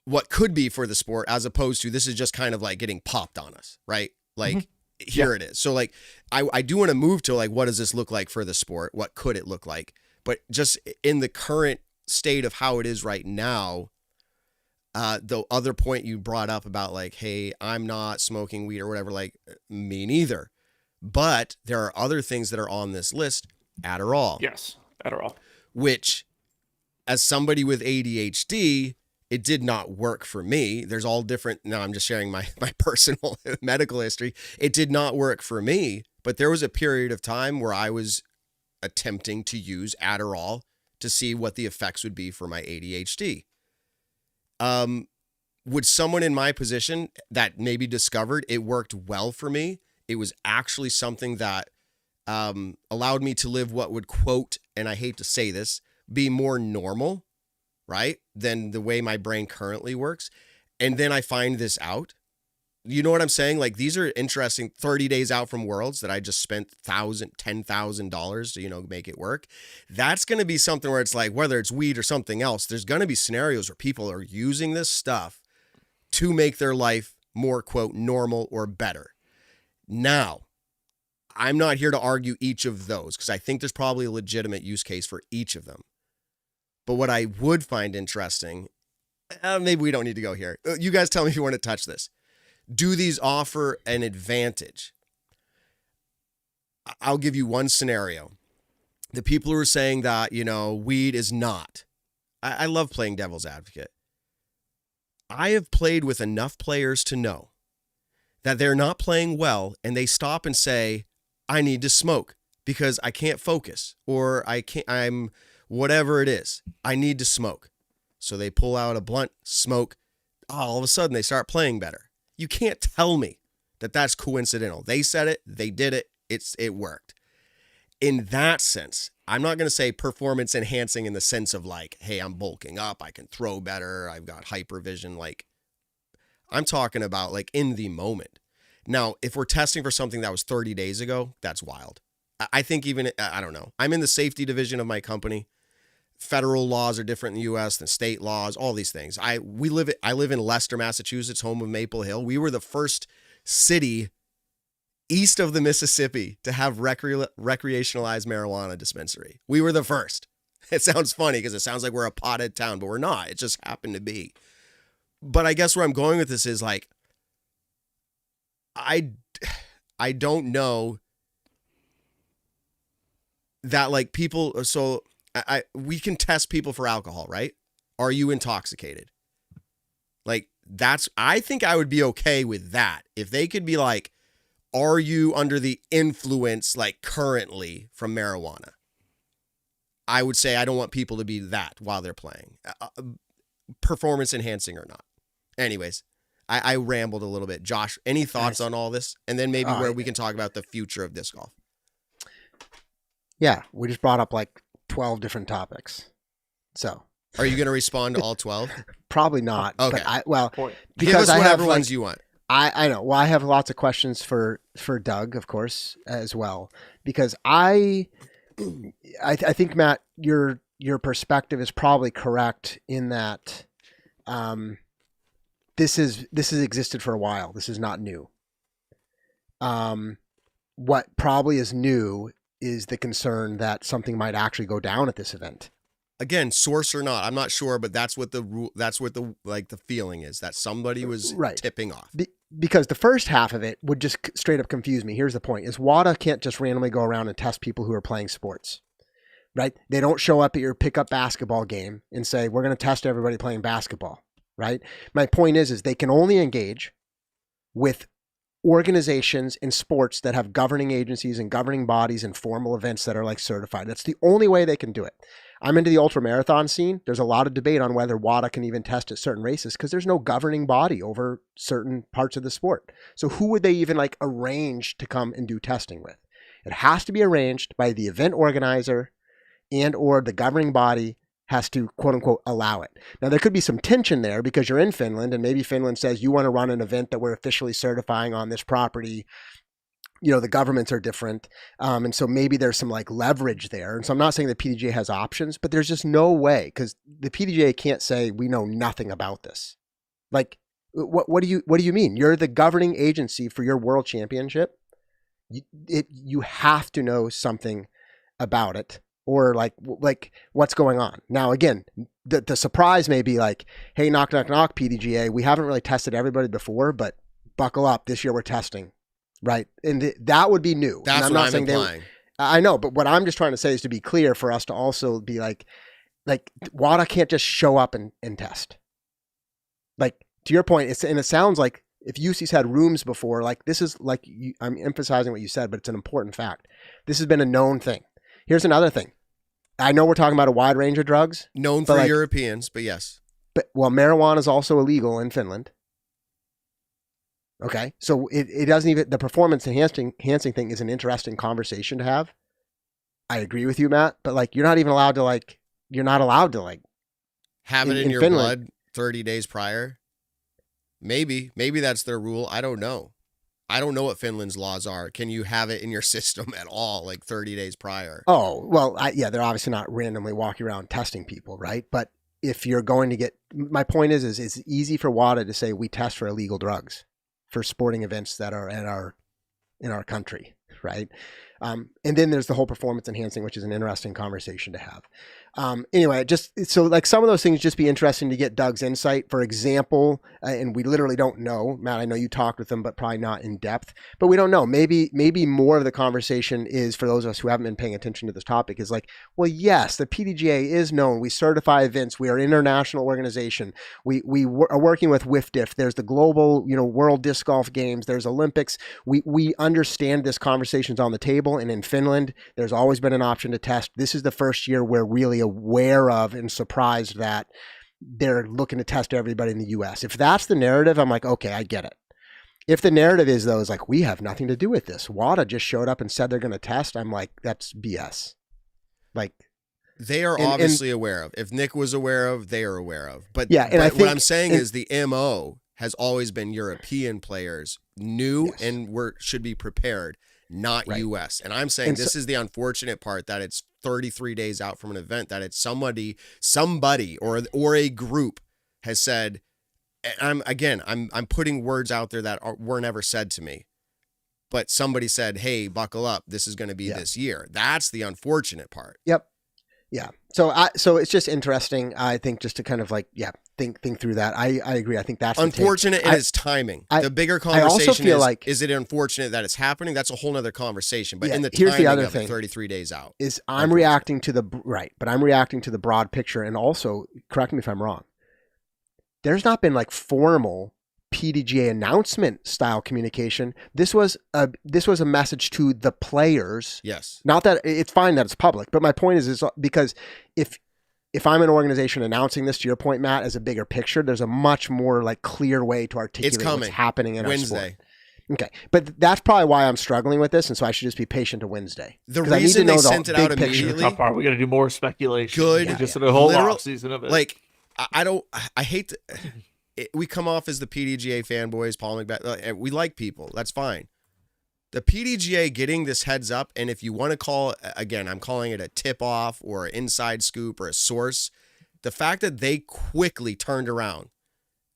Speaker 1: what could be for the sport as opposed to this is just kind of, like, getting popped on us, right? Like, here it is. So, like, I do want to move to, like, what does this look like for the sport? What could it look like? But just in the current state of how it is right now, the other point you brought up about, like, hey, I'm not smoking weed or whatever, like, me neither. But there are other things that are on this list. Adderall.
Speaker 3: Yes, Adderall.
Speaker 1: Which, as somebody with ADHD, it did not work for me. There's all different. Now I'm just sharing my personal medical history. It did not work for me. But there was a period of time where I was attempting to use Adderall to see what the effects would be for my ADHD. Would someone in my position that maybe discovered it worked well for me, it was actually something that allowed me to live what would, quote, and I hate to say this, be more normal, right, than the way my brain currently works. And then I find this out. You know what I'm saying? Like, these are interesting 30 days out from Worlds that I just spent $10,000 to, make it work. That's going to be something where it's like, whether it's weed or something else, there's going to be scenarios where people are using this stuff to make their life more, quote, normal or better. Now, I'm not here to argue each of those because I think there's probably a legitimate use case for each of them. But what I would find interesting, maybe we don't need to go here. You guys tell me if you want to touch this. Do these offer an advantage? I'll give you one scenario. The people who are saying that, weed is not. I love playing devil's advocate. I have played with enough players to know that they're not playing well and they stop and say, I need to smoke because I can't focus or I'm whatever it is. I need to smoke. So they pull out a blunt, smoke. All of a sudden they start playing better. You can't tell me that that's coincidental. They said it, they did it, it worked. In that sense, I'm not going to say performance enhancing in the sense of like, hey, I'm bulking up, I can throw better, I've got hypervision. Like, I'm talking about like in the moment. Now, if we're testing for something that was 30 days ago, that's wild. I think even, I don't know. I'm in the safety division of my company. Federal laws are different in the U.S. than state laws, all these things. I live in Leicester, Massachusetts, home of Maple Hill. We were the first city east of the Mississippi to have recreationalized marijuana dispensary. We were the first. It sounds funny because it sounds like we're a potted town, but we're not. It just happened to be. But I guess where I'm going with this is like, I don't know that like people, so we can test people for alcohol, right? Are you intoxicated? Like I think I would be okay with that. If they could be like, are you under the influence like currently from marijuana? I would say I don't want people to be that while they're playing. Performance enhancing or not. Anyways, I rambled a little bit. Josh, any thoughts on all this? And then maybe where we can talk about the future of disc golf.
Speaker 2: Yeah, we just brought up like 12 different topics. So,
Speaker 1: are you going to respond to all 12?
Speaker 2: Probably not.
Speaker 1: Okay.
Speaker 2: But
Speaker 1: give us whatever ones you want.
Speaker 2: I know. Well, I have lots of questions for Doug, of course, as well, because I think, Matt, your perspective is probably correct in that this has existed for a while. This is not new. What probably is new is the concern that something might actually go down at this event.
Speaker 1: Again, source or not, I'm not sure, but that's what the rule. That's what the feeling is, that somebody was tipping off.
Speaker 2: Because the first half of it would just straight up confuse me. Here's the point: is WADA can't just randomly go around and test people who are playing sports, right? They don't show up at your pickup basketball game and say, "We're going to test everybody playing basketball," right? My point is they can only engage with organizations in sports that have governing agencies and governing bodies and formal events that are like certified. That's the only way they can do it. I'm into the ultra marathon scene. There's a lot of debate on whether WADA can even test at certain races because there's no governing body over certain parts of the sport. So who would they even like arrange to come and do testing with? It has to be arranged by the event organizer and or the governing body has to, quote unquote, allow it. Now, there could be some tension there because you're in Finland and maybe Finland says you want to run an event that we're officially certifying on this property. You know, the governments are different. And so maybe there's some like leverage there. And so I'm not saying the PDGA has options, but there's just no way because the PDGA can't say we know nothing about this. Like, what do you mean? You're the governing agency for your world championship. You have to know something about it. Or like what's going on. Now, again, the surprise may be like, hey, knock, knock, knock, PDGA. We haven't really tested everybody before, but buckle up. This year we're testing, right? And that would be new.
Speaker 1: That's
Speaker 2: I'm
Speaker 1: what
Speaker 2: not
Speaker 1: I'm
Speaker 2: saying
Speaker 1: implying.
Speaker 2: I know, but what I'm just trying to say is to be clear for us to also be like WADA can't just show up and test. Like, to your point, it sounds like if UC's had rooms before, like this is like, I'm emphasizing what you said, but it's an important fact. This has been a known thing. Here's another thing. I know we're talking about a wide range of drugs.
Speaker 1: Known for Europeans, but yes.
Speaker 2: But marijuana is also illegal in Finland. Okay. So it doesn't even, the performance enhancing thing is an interesting conversation to have. I agree with you, Matt, but like, you're not allowed to
Speaker 1: have it in your
Speaker 2: Finland,
Speaker 1: blood 30 days prior. Maybe that's their rule. I don't know. I don't know what Finland's laws are. Can you have it in your system at all, like 30 days prior?
Speaker 2: Oh, well, they're obviously not randomly walking around testing people, right? But if you're going to my point is it's easy for WADA to say we test for illegal drugs for sporting events that are in our country, right? And then there's the whole performance enhancing, which is an interesting conversation to have. Anyway, just so like some of those things just be interesting to get Doug's insight. For example, and we literally don't know, Matt, I know you talked with him, but probably not in depth, but we don't know. Maybe more of the conversation is for those of us who haven't been paying attention to this topic is like, well, yes, the PDGA is known. We certify events. We are an international organization. We are working with WIFDIF. There's the global, World Disc Golf Games. There's Olympics. We understand this conversation's on the table. And in Finland, there's always been an option to test. This is the first year we're really aware of and surprised that they're looking to test everybody in the US. If that's the narrative, I'm like, okay, I get it. If the narrative is though, is like, we have nothing to do with this. WADA just showed up and said they're going to test. I'm like, that's BS. Like,
Speaker 1: they are obviously aware of. If Nick was aware of, they are aware of. But
Speaker 2: yeah, and I think
Speaker 1: what I'm saying is the MO has always been European players knew and should be prepared, not US. And I'm saying this is the unfortunate part, that it's 33 days out from an event, that it's somebody or a group has said, I'm putting words out there that were never said to me, but somebody said, hey, buckle up, this is going to be this year. That's the unfortunate part.
Speaker 2: Yep. Yeah. So it's just interesting, I think, just to kind of like, think through that. I agree. I think that's
Speaker 1: unfortunate in its timing. The bigger conversation is it unfortunate that it's happening? That's a whole nother conversation. But in the
Speaker 2: here's
Speaker 1: timing
Speaker 2: the other
Speaker 1: of
Speaker 2: thing,
Speaker 1: 33 days out.
Speaker 2: Is I'm reacting to the broad picture. And also, correct me if I'm wrong, there's not been like formal PDGA announcement style communication. This was a message to the players.
Speaker 1: Yes.
Speaker 2: Not that it's fine that it's public, but my point is because if I'm an organization announcing this, to your point, Matt, as a bigger picture, there's a much more like clear way to articulate what's happening in
Speaker 1: Wednesday.
Speaker 2: our sport. Okay. But that's probably why I'm struggling with this. And so I should just be patient to Wednesday.
Speaker 1: The reason they sent it out immediately.
Speaker 3: Tough part. We got to do more speculation.
Speaker 1: Good.
Speaker 3: Just a whole off season of it.
Speaker 1: Like, I hate to, we come off as the PDGA fanboys, Paul McBeth. We like people. That's fine. The PDGA getting this heads up, and if you want to call, again, I'm calling it a tip-off or an inside scoop or a source, the fact that they quickly turned around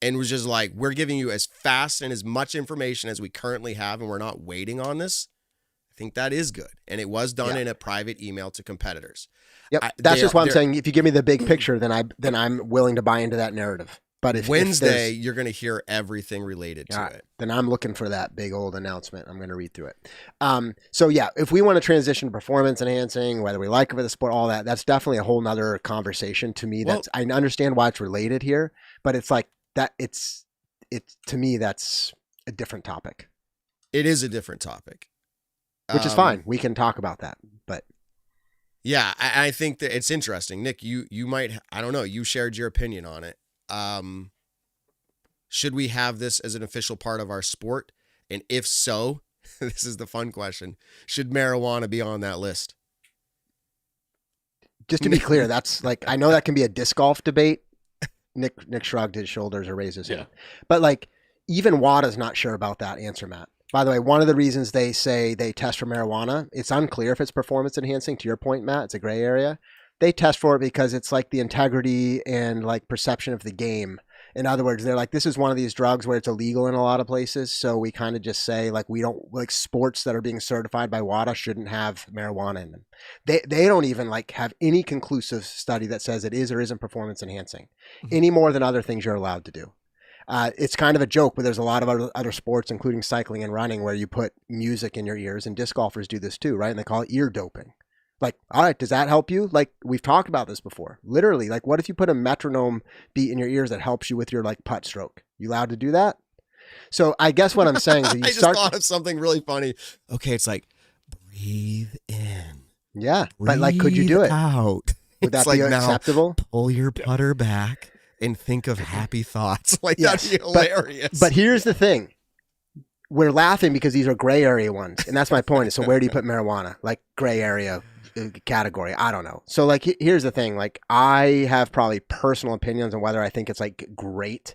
Speaker 1: and was just like, we're giving you as fast and as much information as we currently have, and we're not waiting on this, I think that is good. And it was done in a private email to competitors.
Speaker 2: Yep. That's just why I'm saying, if you give me the big picture, then I'm willing to buy into that narrative. But if
Speaker 1: Wednesday, you're going to hear everything related to it.
Speaker 2: Then I'm looking for that big old announcement. I'm going to read through it. So yeah, if we want to transition to performance enhancing, whether we like it for the sport, all that, that's definitely a whole nother conversation to me. That's, I understand why it's related here, but it's like that. It's to me, that's a different topic.
Speaker 1: It is a different topic,
Speaker 2: which is fine. We can talk about that, but
Speaker 1: yeah, I think that it's interesting. Nick, you might, I don't know, you shared your opinion on it. Should we have this as an official part of our sport? And if so, this is the fun question. Should marijuana be on that list?
Speaker 2: Just to be clear, that's like, I know that can be a disc golf debate. Nick shrugged his shoulders or raised his hand. But like, even WADA's not sure about that answer, Matt. By the way, one of the reasons they say they test for marijuana, it's unclear if it's performance enhancing. To your point, Matt, it's a gray area. They test for it because it's like the integrity and like perception of the game. In other words, they're like, this is one of these drugs where it's illegal in a lot of places. So we kind of just say like, we don't like sports that are being certified by WADA shouldn't have marijuana in them. They don't even like have any conclusive study that says it is or isn't performance enhancing any more than other things you're allowed to do. It's kind of a joke, but there's a lot of other sports, including cycling and running, where you put music in your ears, and disc golfers do this too, right? And they call it ear doping. Like, all right, does that help you? Like, we've talked about this before. Literally, like, what if you put a metronome beat in your ears that helps you with your, like, putt stroke? You allowed to do that? So I guess what I'm saying is that
Speaker 1: I just thought of something really funny. Okay, it's like, breathe in.
Speaker 2: Yeah, but, like, could you do it?
Speaker 1: Out.
Speaker 2: Would that be acceptable?
Speaker 1: Pull your putter back and think of happy thoughts. Like, that'd be hilarious.
Speaker 2: But here's the thing. We're laughing because these are gray area ones. And that's my point. So where do you put marijuana? Like, gray area category. I don't know. So like, here's the thing. Like, I have probably personal opinions on whether I think it's like great.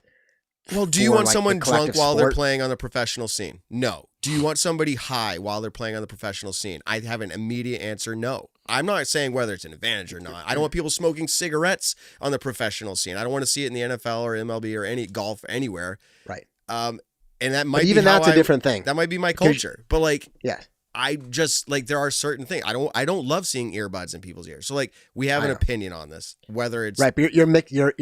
Speaker 1: Well, do you want someone drunk while they're playing on the professional scene? No. Do you want somebody high while they're playing on the professional scene? I have an immediate answer. No. I'm not saying whether it's an advantage or not. I don't want people smoking cigarettes on the professional scene. I don't want to see it in the NFL or MLB or any golf anywhere.
Speaker 2: Right.
Speaker 1: And that might be
Speaker 2: even that's a different thing.
Speaker 1: That might be my culture. But like,
Speaker 2: yeah.
Speaker 1: I just like, there are certain things I don't love seeing earbuds in people's ears. So like, we have an opinion on this, whether it's
Speaker 2: right. But you're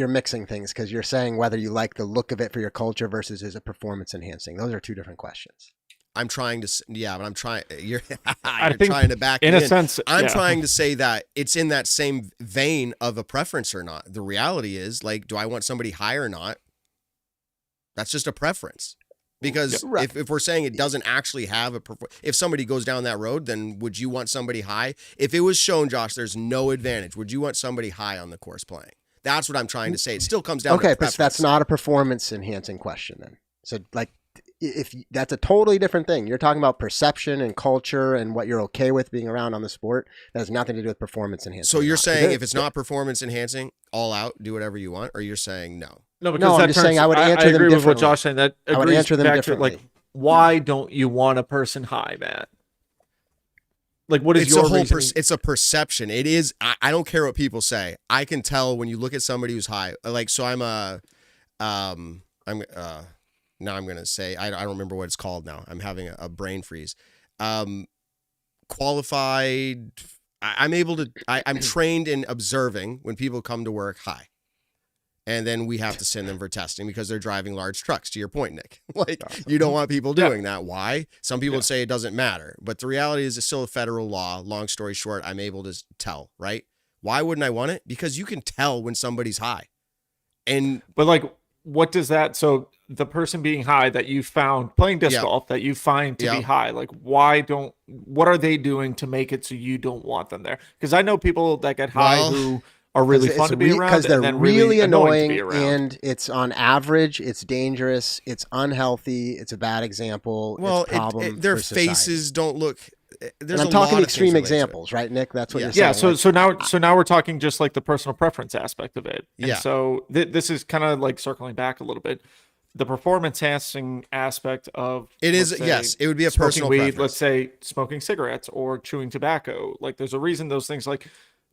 Speaker 2: mixing things because you're saying whether you like the look of it for your culture versus is it performance enhancing. Those are two different questions.
Speaker 1: I'm trying to, but I'm trying. You're
Speaker 3: think
Speaker 1: trying to back
Speaker 3: in
Speaker 1: me
Speaker 3: a sense.
Speaker 1: I'm trying to say that it's in that same vein of a preference or not. The reality is, like, do I want somebody high or not? That's just a preference. Because if we're saying it doesn't actually have if somebody goes down that road, then would you want somebody high? If it was shown, Josh, there's no advantage, would you want somebody high on the course playing? That's what I'm trying to say. It still comes down to preference.
Speaker 2: But that's not a performance enhancing question then. So like, if that's a totally different thing. You're talking about perception and culture and what you're okay with being around on the sport. That has nothing to do with performance enhancing.
Speaker 1: So you're saying if it's not performance enhancing, all out, do whatever you want, or you're saying no?
Speaker 3: No, because
Speaker 2: I'm just saying I would answer them differently. I agree with what Josh
Speaker 3: saying. That I would answer them differently. Like, why don't you want a person high, Matt? Like, what is your reasoning?
Speaker 1: It's a perception. It is. I don't care what people say. I can tell when you look at somebody who's high. Like, so now I'm going to say, I don't remember what it's called now. I'm having a brain freeze. Qualified. I'm trained in observing when people come to work high. And then we have to send them for testing because they're driving large trucks, to your point, Nick. Like, you don't want people doing that. Why? Some people would say it doesn't matter. But the reality is it's still a federal law. Long story short, I'm able to tell, right? Why wouldn't I want it? Because you can tell when somebody's high.
Speaker 3: But like, what does that, so the person being high that you found playing disc golf that you find to be high, like, what are they doing to make it so you don't want them there? Because I know people that get high who are really fun to be around
Speaker 2: because they're really annoying, and it's on average, it's dangerous, it's unhealthy, it's a bad example.
Speaker 1: Well,
Speaker 2: it's a problem
Speaker 1: their
Speaker 2: for society.
Speaker 1: faces don't look there's
Speaker 2: I'm
Speaker 1: a
Speaker 2: talking
Speaker 1: lot
Speaker 2: extreme
Speaker 1: of things related to it.
Speaker 2: examples, right, Nick? That's what you're
Speaker 3: Yeah,
Speaker 2: saying.
Speaker 3: so now we're talking just like the personal preference aspect of it. And
Speaker 1: Yeah.
Speaker 3: so this is kind of like circling back a little bit. The performance enhancing aspect of
Speaker 1: It is,
Speaker 3: let's say,
Speaker 1: yes, it would be a
Speaker 3: smoking
Speaker 1: personal
Speaker 3: weed,
Speaker 1: preference.
Speaker 3: let's say smoking cigarettes or chewing tobacco. Like there's a reason those things like,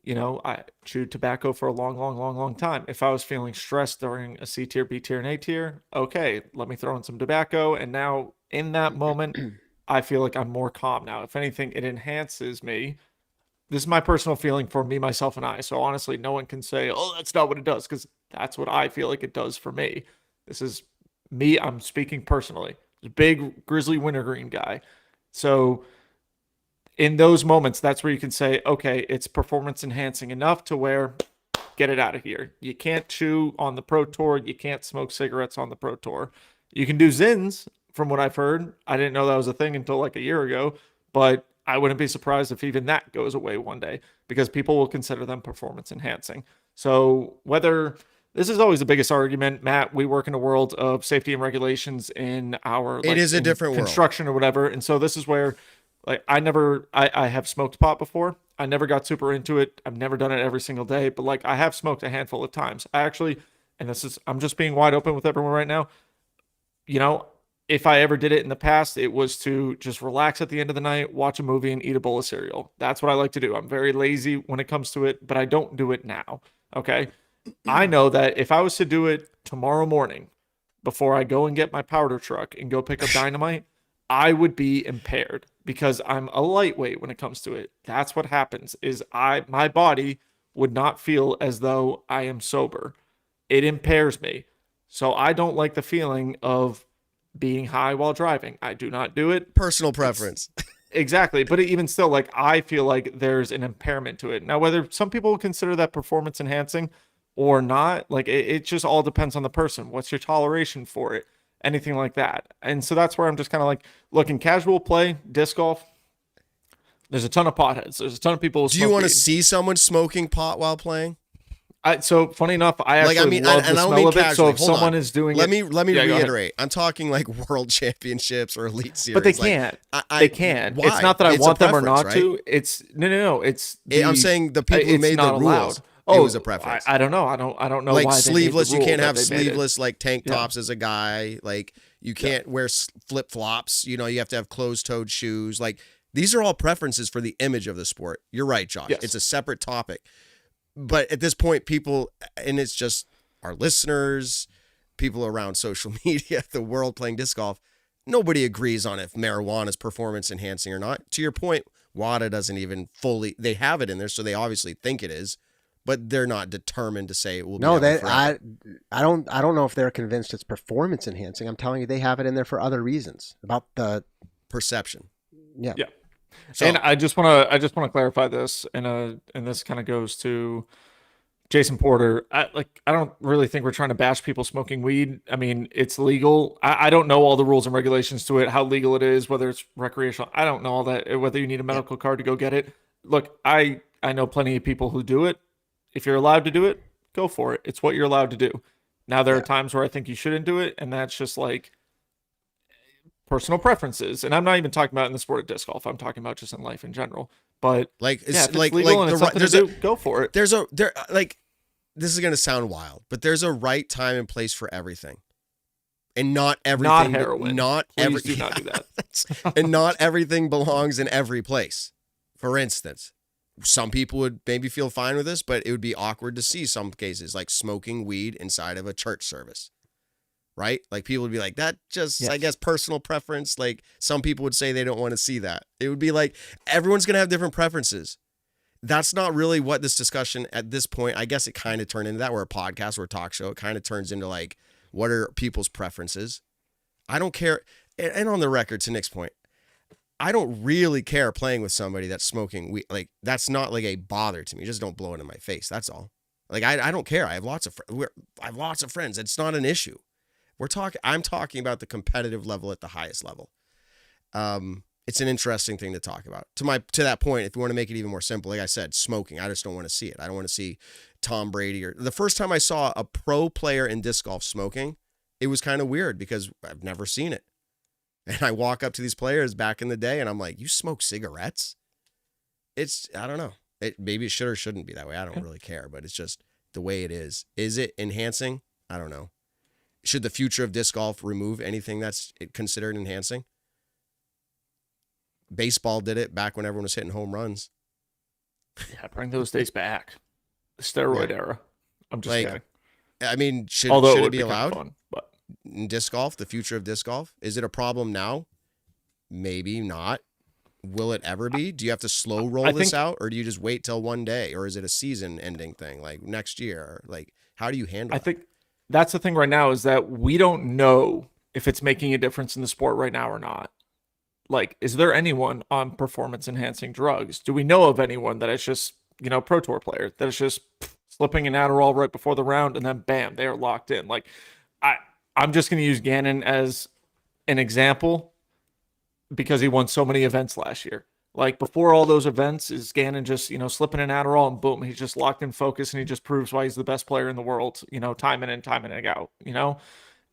Speaker 3: I chewed tobacco for a long time. If I was feeling stressed during a C tier, B tier, and A tier, okay, let me throw in some tobacco. And now in that moment, I feel like I'm more calm now. If anything, it enhances me. This is my personal feeling for me, myself, and I. So honestly, no one can say, oh, that's not what it does, because that's what I feel like it does for me. This is me. I'm speaking personally. Big grizzly wintergreen guy. So in those moments, that's where you can say, okay, it's performance enhancing enough to where get it out of here. You can't chew on the Pro Tour. You can't smoke cigarettes on the Pro Tour. You can do Zins, from what I've heard. I didn't know that was a thing until like a year ago, but I wouldn't be surprised if even that goes away one day because people will consider them performance enhancing. So whether this is always the biggest argument, Matt, we work in a world of safety and regulations in our
Speaker 1: It is a different world.
Speaker 3: construction or whatever. And so this is where like I have smoked pot before. I never got super into it. I've never done it every single day, but like I have smoked a handful of times. I actually, and I'm just being wide open with everyone right now. If I ever did it in the past, it was to just relax at the end of the night, watch a movie, and eat a bowl of cereal. That's what I like to do. I'm very lazy when it comes to it, but I don't do it now. Okay. I know that if I was to do it tomorrow morning before I go and get my powder truck and go pick up dynamite, I would be impaired because I'm a lightweight when it comes to it. That's what happens is my body would not feel as though I am sober. It impairs me. So I don't like the feeling of being high while driving. I do not do it.
Speaker 1: Personal preference.
Speaker 3: Exactly. But even still, like I feel like there's an impairment to it. Now, whether some people will consider that performance enhancing or not, like it just all depends on the person. What's your toleration for it? Anything like that. And so that's where I'm just kind of like looking casual play, disc golf. There's a ton of potheads. There's a ton of people.
Speaker 1: Do you want to see someone smoking pot while playing?
Speaker 3: So funny enough, I actually love the smell of it. So if someone is doing
Speaker 1: let
Speaker 3: it,
Speaker 1: me reiterate. I'm talking like world championships or elite series.
Speaker 3: But they can't. They can.
Speaker 1: Why?
Speaker 3: It's not that I want them or not
Speaker 1: right?
Speaker 3: to. It's no. It's
Speaker 1: I'm saying the people who made the rules.
Speaker 3: Allowed.
Speaker 1: It was a preference.
Speaker 3: I don't know. I don't know
Speaker 1: like
Speaker 3: why
Speaker 1: sleeveless.
Speaker 3: They made the
Speaker 1: You can't
Speaker 3: rule
Speaker 1: have
Speaker 3: that they made it.
Speaker 1: sleeveless like tank tops as a guy. Like you can't wear flip flops. You have to have closed toed shoes. Like these are all preferences for the image of the sport. You're right, Josh.
Speaker 3: Yes.
Speaker 1: It's a separate topic. But at this point, people, and it's just our listeners, people around social media, the world playing disc golf, nobody agrees on if marijuana is performance enhancing or not. To your point, WADA doesn't even fully, they have it in there, so they obviously think it is, but they're not determined to say it will be.
Speaker 2: No, I don't know if they're convinced it's performance enhancing. I'm telling you, they have it in there for other reasons about the
Speaker 1: perception.
Speaker 2: Yeah.
Speaker 3: Yeah. So, and I just want to clarify this, and this kind of goes to Jason Porter. I don't really think we're trying to bash people smoking weed. I mean, it's legal. I don't know all the rules and regulations to it, how legal it is, whether it's recreational. I don't know all that, whether you need a medical card to go get it. Look, I know plenty of people who do it. If you're allowed to do it, go for it. It's what you're allowed to do. Now, there are times where I think you shouldn't do it, and that's just like personal preferences. And I'm not even talking about in the sport of disc golf. I'm talking about just in life in general. But
Speaker 1: like
Speaker 3: it's legal and it's something to do, go for it.
Speaker 1: This is going to sound wild, but there's a right time and place for everything. And not everything.
Speaker 3: Not heroin.
Speaker 1: Please
Speaker 3: do not do that.
Speaker 1: And not everything belongs in every place. For instance, some people would maybe feel fine with this, but it would be awkward to see some cases like smoking weed inside of a church service. Right? Like people would be like, that just, yes. I guess, personal preference. Like some people would say they don't want to see that. It would be like, everyone's going to have different preferences. That's not really what this discussion at this point, I guess it kind of turned into that. We're a podcast, we're a talk show. It kind of turns into like, what are people's preferences? I don't care. And on the record, to Nick's point, I don't really care playing with somebody that's smoking weed. Like that's not like a bother to me. Just don't blow it in my face. That's all. Like, I don't care. I have lots of friends. It's not an issue. I'm talking about the competitive level at the highest level. It's an interesting thing to talk about. To that point, if you want to make it even more simple, like I said, smoking, I just don't want to see it. I don't want to see Tom Brady the first time I saw a pro player in disc golf smoking, it was kind of weird because I've never seen it. And I walk up to these players back in the day and I'm like, you smoke cigarettes? I don't know. Maybe it should or shouldn't be that way. I don't really care, but it's just the way it is. Is it enhancing? I don't know. Should the future of disc golf remove anything that's considered enhancing? Baseball did it back when everyone was hitting home runs.
Speaker 3: Yeah, bring those days back. The steroid era. I'm just kidding.
Speaker 1: I mean, should
Speaker 3: Although
Speaker 1: it be allowed?
Speaker 3: Fun, but
Speaker 1: in disc golf, the future of disc golf? Is it a problem now? Maybe not. Will it ever be? Do you have to slow roll this out, or do you just wait till one day, or is it a season ending thing like next year? Like, how do you handle that?
Speaker 3: I think that's the thing right now is that we don't know if it's making a difference in the sport right now or not. Like, is there anyone on performance enhancing drugs? Do we know of anyone that it's just, Pro Tour player that is just slipping an Adderall right before the round and then bam, they are locked in? Like, I'm just going to use Gannon as an example because he won so many events last year. Like, before all those events, is Gannon just, slipping an Adderall and boom, he's just locked in focus and he just proves why he's the best player in the world, time in and time out,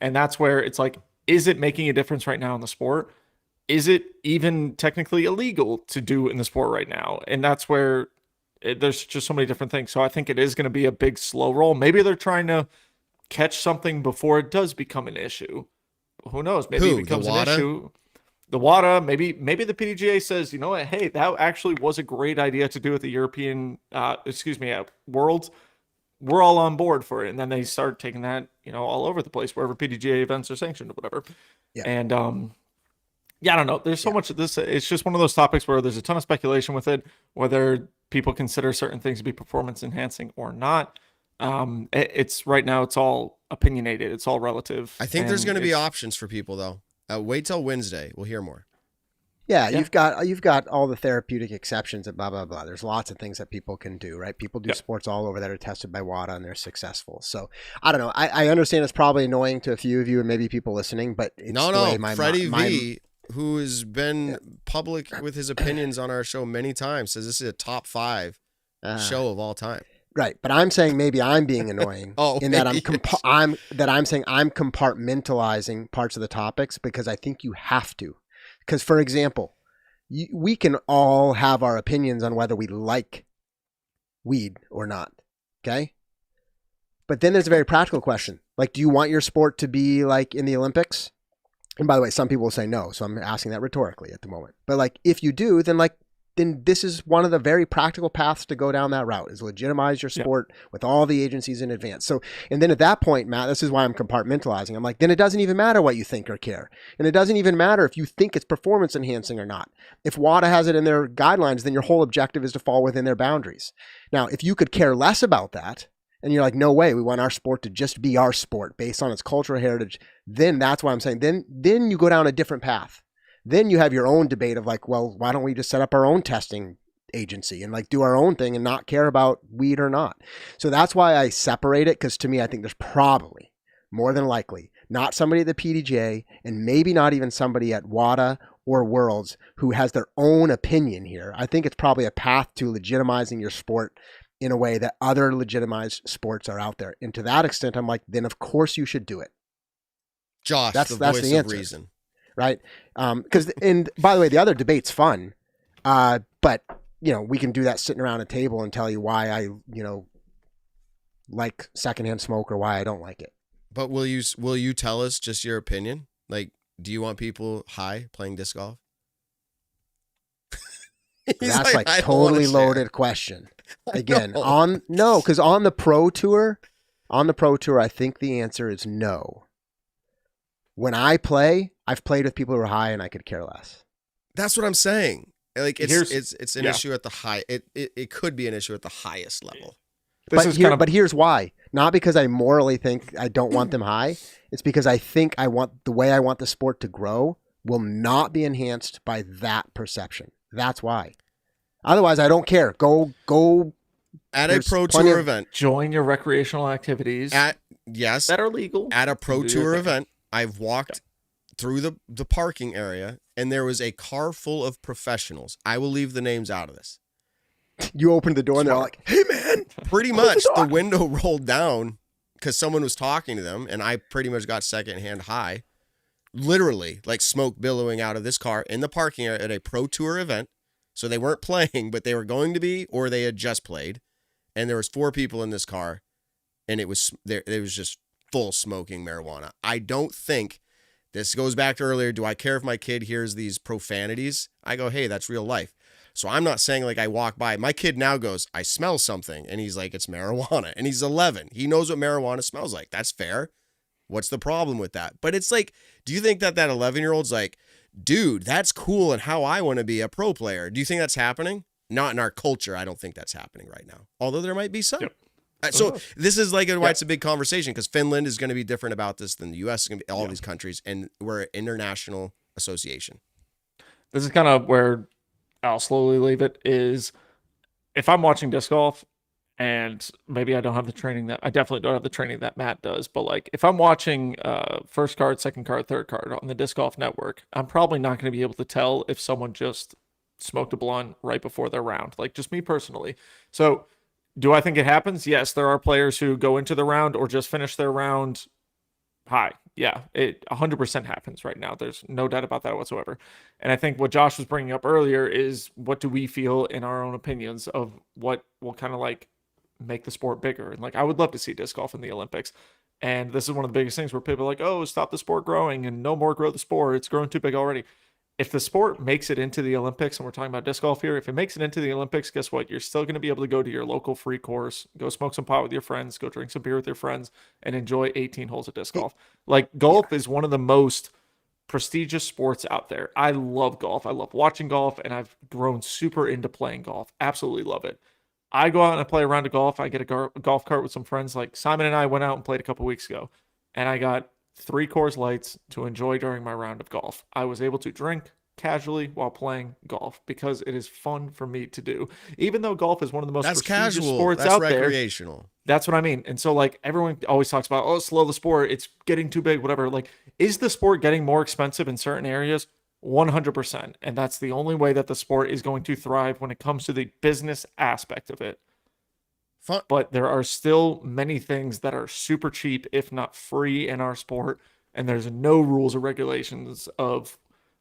Speaker 3: And that's where it's like, is it making a difference right now in the sport? Is it even technically illegal to do in the sport right now? And that's where there's just so many different things. So I think it is going to be a big slow roll. Maybe they're trying to catch something before it does become an issue. Who knows? Maybe it becomes an issue. The WADA, maybe the PDGA says, you know what, hey, that actually was a great idea to do at the European, at Worlds. We're all on board for it. And then they start taking that, all over the place, wherever PDGA events are sanctioned or whatever.
Speaker 2: Yeah.
Speaker 3: And, I don't know. There's so much of this. It's just one of those topics where there's a ton of speculation with it, whether people consider certain things to be performance enhancing or not. It's right now, it's all opinionated. It's all relative.
Speaker 1: I think there's going to be options for people though. Wait till Wednesday. We'll hear more.
Speaker 2: Yeah, you've got all the therapeutic exceptions and blah, blah, blah. There's lots of things that people can do, right? People do sports all over that are tested by WADA and they're successful. So I don't know. I understand it's probably annoying to a few of you and maybe people listening, but it's the way
Speaker 1: Freddie V, who has been public with his opinions on our show many times, says this is a top 5 show of all time.
Speaker 2: Right, but I'm saying maybe I'm being annoying that I'm saying I'm compartmentalizing parts of the topics because I think you have to. Because, for example, we can all have our opinions on whether we like weed or not, okay? But then there's a very practical question. Like, do you want your sport to be like in the Olympics? And by the way, some people will say no, so I'm asking that rhetorically at the moment. But like, if you do, then this is one of the very practical paths to go down that route, is legitimize your sport with all the agencies in advance. So, and then at that point, Matt, this is why I'm compartmentalizing. I'm like, then it doesn't even matter what you think or care. And it doesn't even matter if you think it's performance enhancing or not. If WADA has it in their guidelines, then your whole objective is to fall within their boundaries. Now, if you could care less about that, and you're like, no way, we want our sport to just be our sport based on its cultural heritage, then that's why I'm saying, then you go down a different path. Then you have your own debate of like, well, why don't we just set up our own testing agency and like do our own thing and not care about weed or not? So that's why I separate it, because to me, I think there's probably, more than likely, not somebody at the PDGA and maybe not even somebody at WADA or Worlds who has their own opinion here. I think it's probably a path to legitimizing your sport in a way that other legitimized sports are out there. And to that extent, I'm like, then of course you should do it.
Speaker 1: Josh,
Speaker 2: that's
Speaker 1: the voice
Speaker 2: the
Speaker 1: of
Speaker 2: answer.
Speaker 1: reason.
Speaker 2: Right? Because, and by the way, the other debate's fun, but we can do that sitting around a table and tell you why I like secondhand smoke or why I don't like it.
Speaker 1: But will you tell us just your opinion? Like, do you want people high playing disc golf?
Speaker 2: That's like totally loaded question. Again, because on the pro tour, I think the answer is no. When I play, I've played with people who are high and I could care less.
Speaker 1: That's what I'm saying. Like it's an issue at the high. It could be an issue at the highest level.
Speaker 2: But here's why. Not because I morally think I don't want them high. It's because I think the way I want the sport to grow will not be enhanced by that perception. That's why. Otherwise, I don't care. Go.
Speaker 1: At a pro tour event.
Speaker 3: Join your recreational activities.
Speaker 1: That are
Speaker 3: legal.
Speaker 1: At a pro tour event, I've walked through the parking area and there was a car full of professionals. I will leave the names out of this.
Speaker 2: You opened the door and they're like, hey man.
Speaker 1: Pretty much the window rolled down because someone was talking to them and I pretty much got secondhand high. literally like smoke billowing out of this car in the parking area at a pro tour event. So they weren't playing, but they were going to be, or they had just played. And there was 4 people in this car, and it was just full smoking marijuana. I don't think, this goes back to earlier, do I care if my kid hears these profanities? I go, hey, that's real life. So I'm not saying like I walk by. My kid now goes, I smell something. And he's like, it's marijuana. And he's 11. He knows what marijuana smells like. That's fair. What's the problem with that? But it's like, do you think that 11-year-old's like, dude, that's cool and how I want to be a pro player? Do you think that's happening? Not in our culture. I don't think that's happening right now. Although there might be some.
Speaker 3: Yep.
Speaker 1: So this is like why it's a big conversation, because Finland is going to be different about this than the U.S. is going to be, all these countries, and we're an international association.
Speaker 3: This is kind of where I'll slowly leave it, is if I'm watching disc golf, and maybe I don't have the training that, I definitely don't have the training that Matt does, but like if I'm watching first card, second card, third card on the disc golf network, I'm probably not going to be able to tell if someone just smoked a blunt right before their round, like just me personally. So do I think it happens? Yes, there are players who go into the round or just finish their round high. Yeah, it 100% happens right now. There's no doubt about that whatsoever. And I think what Josh was bringing up earlier is, what do we feel in our own opinions of what will kind of like make the sport bigger? And like, I would love to see disc golf in the Olympics. And this is one of the biggest things where people are like, oh, stop the sport growing and no more grow the sport. It's growing too big already. If the sport makes it into the Olympics, and we're talking about disc golf here, if it makes it into the Olympics, guess what? You're still going to be able to go to your local free course, go smoke some pot with your friends, go drink some beer with your friends, and enjoy 18 holes of disc golf. Like, golf is one of the most prestigious sports out there. I love golf. I love watching golf, and I've grown super into playing golf. Absolutely love it. I go out and I play a round of golf. I get a golf cart with some friends. Like Simon and I went out and played a couple weeks ago, and I got 3 Coors Lights to enjoy during my round of golf. I was able to drink casually while playing golf because it is fun for me to do. Even though golf is one of the most prestigious sports out there. That's
Speaker 1: recreational.
Speaker 3: That's what I mean. And so like everyone always talks about, oh, slow the sport, it's getting too big, whatever. Like, is the sport getting more expensive in certain areas? 100%. And that's the only way that the sport is going to thrive when it comes to the business aspect of it.
Speaker 1: Fun.
Speaker 3: But there are still many things that are super cheap, if not free, in our sport. And there's no rules or regulations of,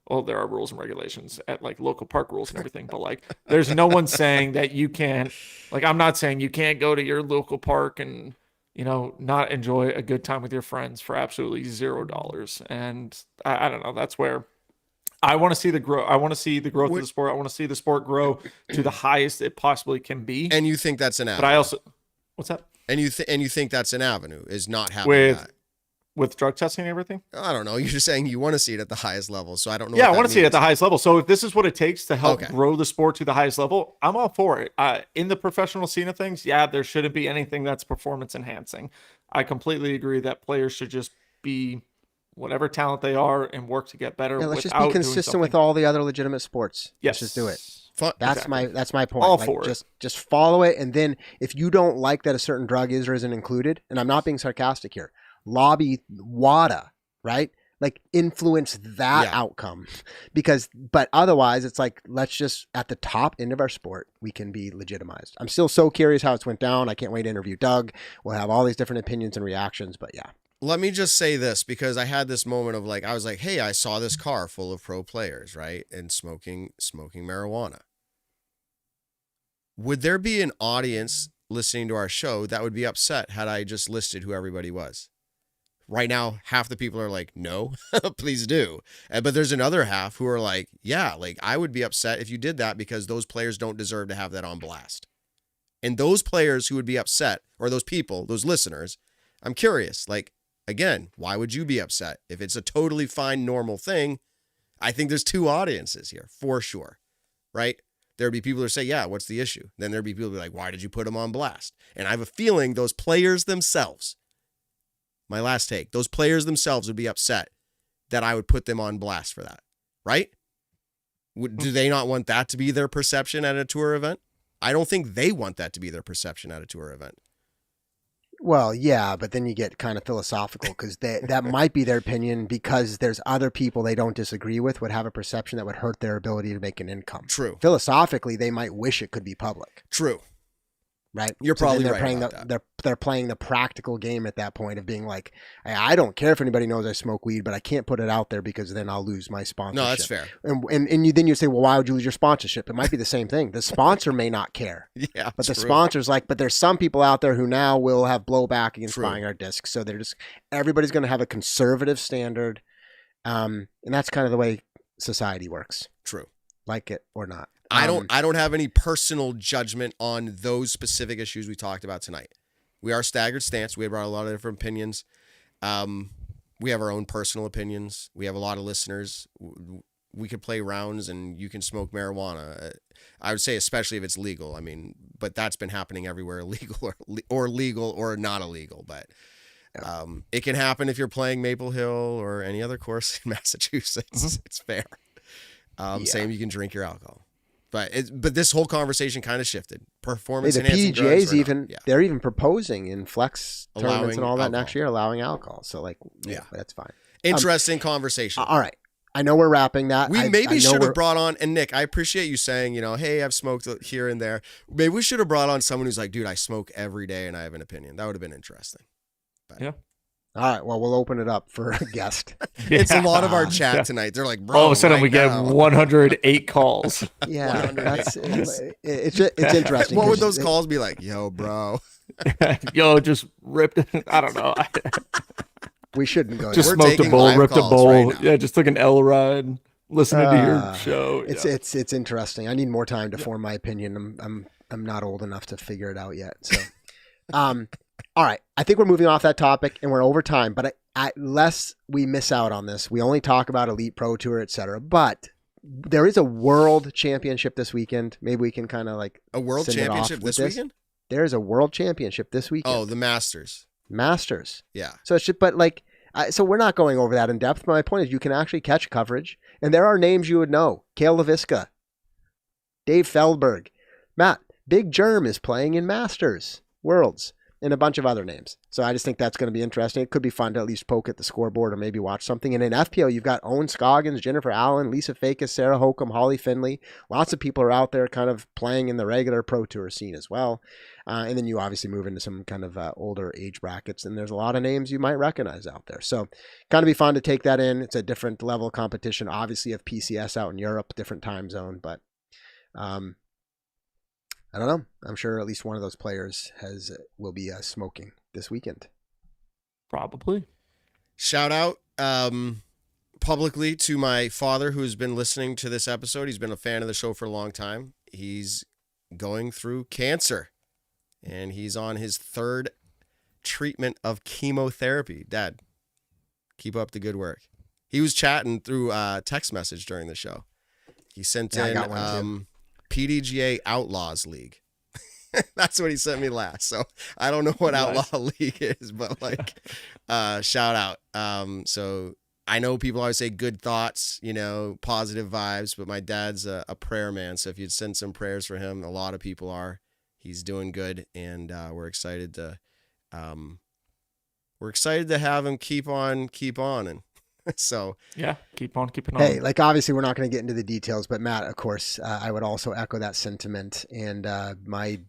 Speaker 3: well, there are rules and regulations at like local park rules and everything, but like there's no one saying that you can't, like, I'm not saying you can't go to your local park and, you know, not enjoy a good time with your friends for absolutely $0. And I don't know. That's where I want to see the growth. I want to see the growth of the sport. I want to see the sport grow to the highest it possibly can be.
Speaker 1: And you think that's an avenue?
Speaker 3: But I also, what's that?
Speaker 1: And you think that's an avenue, is not having that
Speaker 3: with drug testing and everything?
Speaker 1: I don't know. You're just saying you want to see it at the highest level. So I don't know.
Speaker 3: Yeah, I want to see it at the highest level. So if this is what it takes to help
Speaker 1: Okay.
Speaker 3: grow the sport to the highest level, I'm all for it. In the professional scene of things, yeah, there shouldn't be anything that's performance enhancing. I completely agree that players should just be whatever talent they are and work to get better.
Speaker 2: Yeah, let's just
Speaker 3: without
Speaker 2: be consistent with all the other legitimate sports.
Speaker 3: Yes.
Speaker 2: Let's just do it.
Speaker 1: Fun.
Speaker 2: That's
Speaker 3: Exactly.
Speaker 2: my point.
Speaker 3: All
Speaker 2: Like,
Speaker 3: for it.
Speaker 2: just follow it, and then if you don't like that a certain drug is or isn't included, and I'm not being sarcastic here, lobby WADA, right? Like, influence that outcome, but otherwise it's like, let's just, at the top end of our sport, we can be legitimized. I'm still so curious how it's went down. I can't wait to interview Doug. We'll have all these different opinions and reactions, but yeah.
Speaker 1: Let me just say this, because I had this moment of like, I was like, hey, I saw this car full of pro players, right? And smoking marijuana. Would there be an audience listening to our show that would be upset had I just listed who everybody was? Right now, half the people are like, no, please do. But there's another half who are like, yeah, like I would be upset if you did that, because those players don't deserve to have that on blast. And those players who would be upset, or those people, those listeners, I'm curious, like, again, why would you be upset? If it's a totally fine, normal thing, I think there's two audiences here, for sure, right? There'd be people who say, yeah, what's the issue? Then there'd be people who be like, why did you put them on blast? And I have a feeling those players themselves, my last take, those players themselves would be upset that I would put them on blast for that, right? Do they not want that to be their perception at a tour event? I don't think they want that to be their perception at a tour event.
Speaker 2: Well, yeah, but then you get kind of philosophical, because that might be their opinion, because there's other people they don't disagree with would have a perception that would hurt their ability to make an income.
Speaker 1: True.
Speaker 2: Philosophically, they might wish it could be public.
Speaker 1: True.
Speaker 2: Right.
Speaker 1: You're
Speaker 2: So then
Speaker 1: probably
Speaker 2: they're
Speaker 1: right
Speaker 2: playing
Speaker 1: about
Speaker 2: they're playing the practical game at that point of being like, hey, I don't care if anybody knows I smoke weed, but I can't put it out there because then I'll lose my sponsorship.
Speaker 1: No, that's fair.
Speaker 2: And you say, well, why would you lose your sponsorship? It might be the same thing. The sponsor may not care.
Speaker 1: Yeah,
Speaker 2: But the
Speaker 1: true.
Speaker 2: sponsor's like, but there's some people out there who now will have blowback against
Speaker 1: True.
Speaker 2: buying our discs. So everybody's going to have a conservative standard. And that's kind of the way society works.
Speaker 1: True.
Speaker 2: Like it or not.
Speaker 1: I don't have any personal judgment on those specific issues we talked about tonight. We are staggered stance. We brought a lot of different opinions. We have our own personal opinions. We have a lot of listeners. We could play rounds and you can smoke marijuana. I would say especially if it's legal. I mean, but that's been happening everywhere, illegal or legal or not illegal. But it can happen if you're playing Maple Hill or any other course in Massachusetts. It's fair. Same, you can drink your alcohol. But this whole conversation kind of shifted. Performance
Speaker 2: the
Speaker 1: enhancing
Speaker 2: PGA's
Speaker 1: drugs
Speaker 2: they're even proposing in flex tournaments and all that
Speaker 1: alcohol.
Speaker 2: next year, allowing alcohol. So that's fine.
Speaker 1: Interesting conversation.
Speaker 2: All right. I know we're wrapping that.
Speaker 1: We
Speaker 2: I
Speaker 1: maybe
Speaker 2: know
Speaker 1: should
Speaker 2: we're-
Speaker 1: have brought on, and Nick, I appreciate you saying, hey, I've smoked here and there. Maybe we should have brought on someone who's like, dude, I smoke every day and I have an opinion. That would have been interesting. But.
Speaker 3: Yeah.
Speaker 2: All right. Well, we'll open it up for a guest.
Speaker 1: It's a lot of our chat tonight. They're like, bro,
Speaker 3: all of a sudden
Speaker 1: right
Speaker 3: we get
Speaker 1: now.
Speaker 3: 108 calls.
Speaker 2: Yeah. It's interesting.
Speaker 1: What would
Speaker 2: 'cause
Speaker 1: those calls be like? Yo, bro.
Speaker 3: Yo, just ripped. I don't know.
Speaker 2: We shouldn't go
Speaker 3: Just
Speaker 2: there.
Speaker 1: We're
Speaker 3: smoked a
Speaker 1: taking
Speaker 3: bowl,
Speaker 1: live
Speaker 3: ripped a
Speaker 1: calls
Speaker 3: bowl.
Speaker 1: right now.
Speaker 3: Yeah, just took an L ride, listening to your show.
Speaker 2: It's interesting. I need more time to form my opinion. I'm not old enough to figure it out yet. So, all right. I think we're moving off that topic and we're over time. But lest we miss out on this, we only talk about Elite Pro Tour, etc. But there is a World Championship this weekend. Maybe we can kind of like
Speaker 1: A world
Speaker 2: send it off
Speaker 1: championship
Speaker 2: with
Speaker 1: this weekend?
Speaker 2: There is a World Championship this weekend.
Speaker 1: Oh, the Masters.
Speaker 2: Masters.
Speaker 1: Yeah.
Speaker 2: So it's just, so we're not going over that in depth. But my point is, you can actually catch coverage, and there are names you would know: Cale LaVisca, Dave Feldberg, Matt. Big Germ is playing in Masters Worlds, and a bunch of other names. So I just think that's going to be interesting. It could be fun to at least poke at the scoreboard or maybe watch something. And in FPO, you've got Owen Scoggins, Jennifer Allen, Lisa Fakis, Sarah Holcomb, Holly Finley. Lots of people are out there kind of playing in the regular Pro Tour scene as well. And then you obviously move into some kind of older age brackets, and there's a lot of names you might recognize out there. So kind of be fun to take that in. It's a different level of competition. Obviously, you have PCS out in Europe, different time zone, but I don't know. I'm sure at least one of those players will be smoking this weekend.
Speaker 3: Probably.
Speaker 1: Shout out publicly to my father who has been listening to this episode. He's been a fan of the show for a long time. He's going through cancer and he's on his third treatment of chemotherapy. Dad, keep up the good work. He was chatting through text message during the show. He sent
Speaker 2: I
Speaker 1: in
Speaker 2: got one too.
Speaker 1: PDGA Outlaws League. That's what he sent me last. So I don't know what
Speaker 3: Nice.
Speaker 1: Outlaw League is, but shout out. So I know people always say good thoughts, positive vibes, but my dad's a prayer man. So if you'd send some prayers for him, a lot of people are. He's doing good, and we're excited to have him keep on, and so
Speaker 3: Yeah, keep on keeping on.
Speaker 2: Hey, obviously we're not going to get into the details, but Matt, of course, I would also echo that sentiment. And my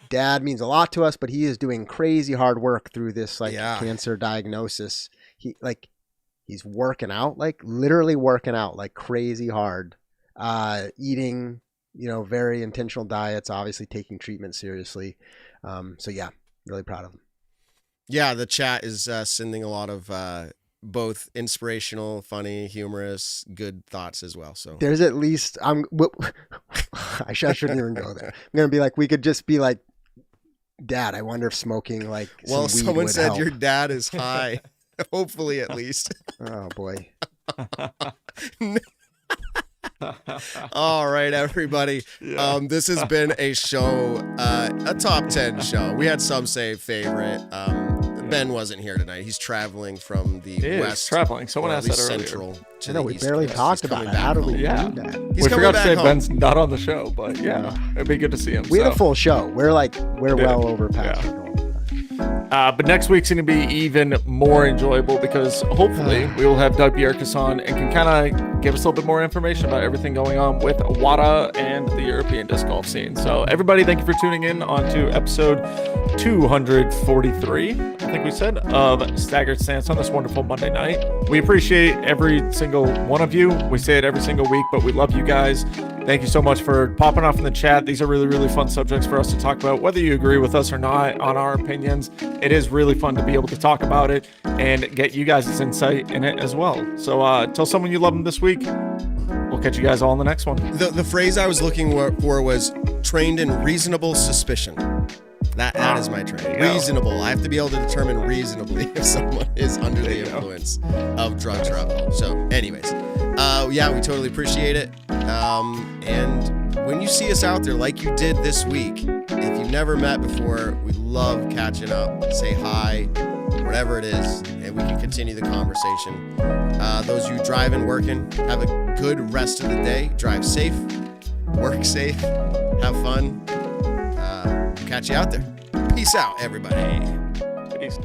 Speaker 2: dad means a lot to us, but he is doing crazy hard work through this cancer diagnosis. He's working out, literally working out crazy hard, eating, very intentional diets, obviously taking treatment seriously. So yeah, really proud of him.
Speaker 1: Yeah, the chat is sending a lot of both inspirational, funny, humorous, good thoughts as well. So
Speaker 2: there's at least I shouldn't even go there. I'm gonna be we could just be Dad, I wonder if smoking some weed
Speaker 1: someone
Speaker 2: would
Speaker 1: said
Speaker 2: help.
Speaker 1: your dad is high. Hopefully, at least.
Speaker 2: Oh boy.
Speaker 1: All right, everybody.
Speaker 3: Yeah.
Speaker 1: This has been a show, a top 10 show. We had some say favorite. Ben wasn't here tonight. He's traveling from the
Speaker 3: He is
Speaker 1: west,
Speaker 3: traveling. Someone
Speaker 1: or at
Speaker 3: asked that
Speaker 1: least
Speaker 3: earlier.
Speaker 1: central. To
Speaker 2: I know
Speaker 1: the
Speaker 2: we
Speaker 1: east
Speaker 2: barely
Speaker 1: coast.
Speaker 2: talked
Speaker 1: He's
Speaker 2: about
Speaker 1: coming
Speaker 2: it. How
Speaker 1: back
Speaker 2: do we
Speaker 1: home.
Speaker 2: do that?
Speaker 1: He's
Speaker 3: We
Speaker 1: coming
Speaker 3: forgot to
Speaker 1: back
Speaker 3: say
Speaker 1: home.
Speaker 3: Ben's not on the show, but it'd be good to see him.
Speaker 2: We had a
Speaker 3: so.
Speaker 2: full show. We're well
Speaker 3: Yeah.
Speaker 2: over past.
Speaker 3: But next week's going to be even more enjoyable because hopefully we will have Doug Bjerkes on and can kind of give us a little bit more information about everything going on with WADA and the European disc golf scene. So everybody, thank you for tuning in on to episode 243, I think we said, of Staggered Stance on this wonderful Monday night. We appreciate every single one of you. We say it every single week, but we love you guys. Thank you so much for popping off in the chat. These are really, really fun subjects for us to talk about, whether you agree with us or not on our opinions. It is really fun to be able to talk about it and get you guys' insight in it as well. So tell someone you love them this week. We'll catch you guys all in the next one.
Speaker 1: The phrase I was looking for was trained in reasonable suspicion. That is my trade. Reasonable. I have to be able to determine reasonably if someone is under the influence of drugs or alcohol. So anyways, yeah, we totally appreciate it. And when you see us out there like you did this week, if you've never met before, we love catching up, say hi, whatever it is, and we can continue the conversation. Those of you driving, working, have a good rest of the day. Drive safe, work safe, have fun. Catch you out there. Peace out, everybody.
Speaker 3: Peace.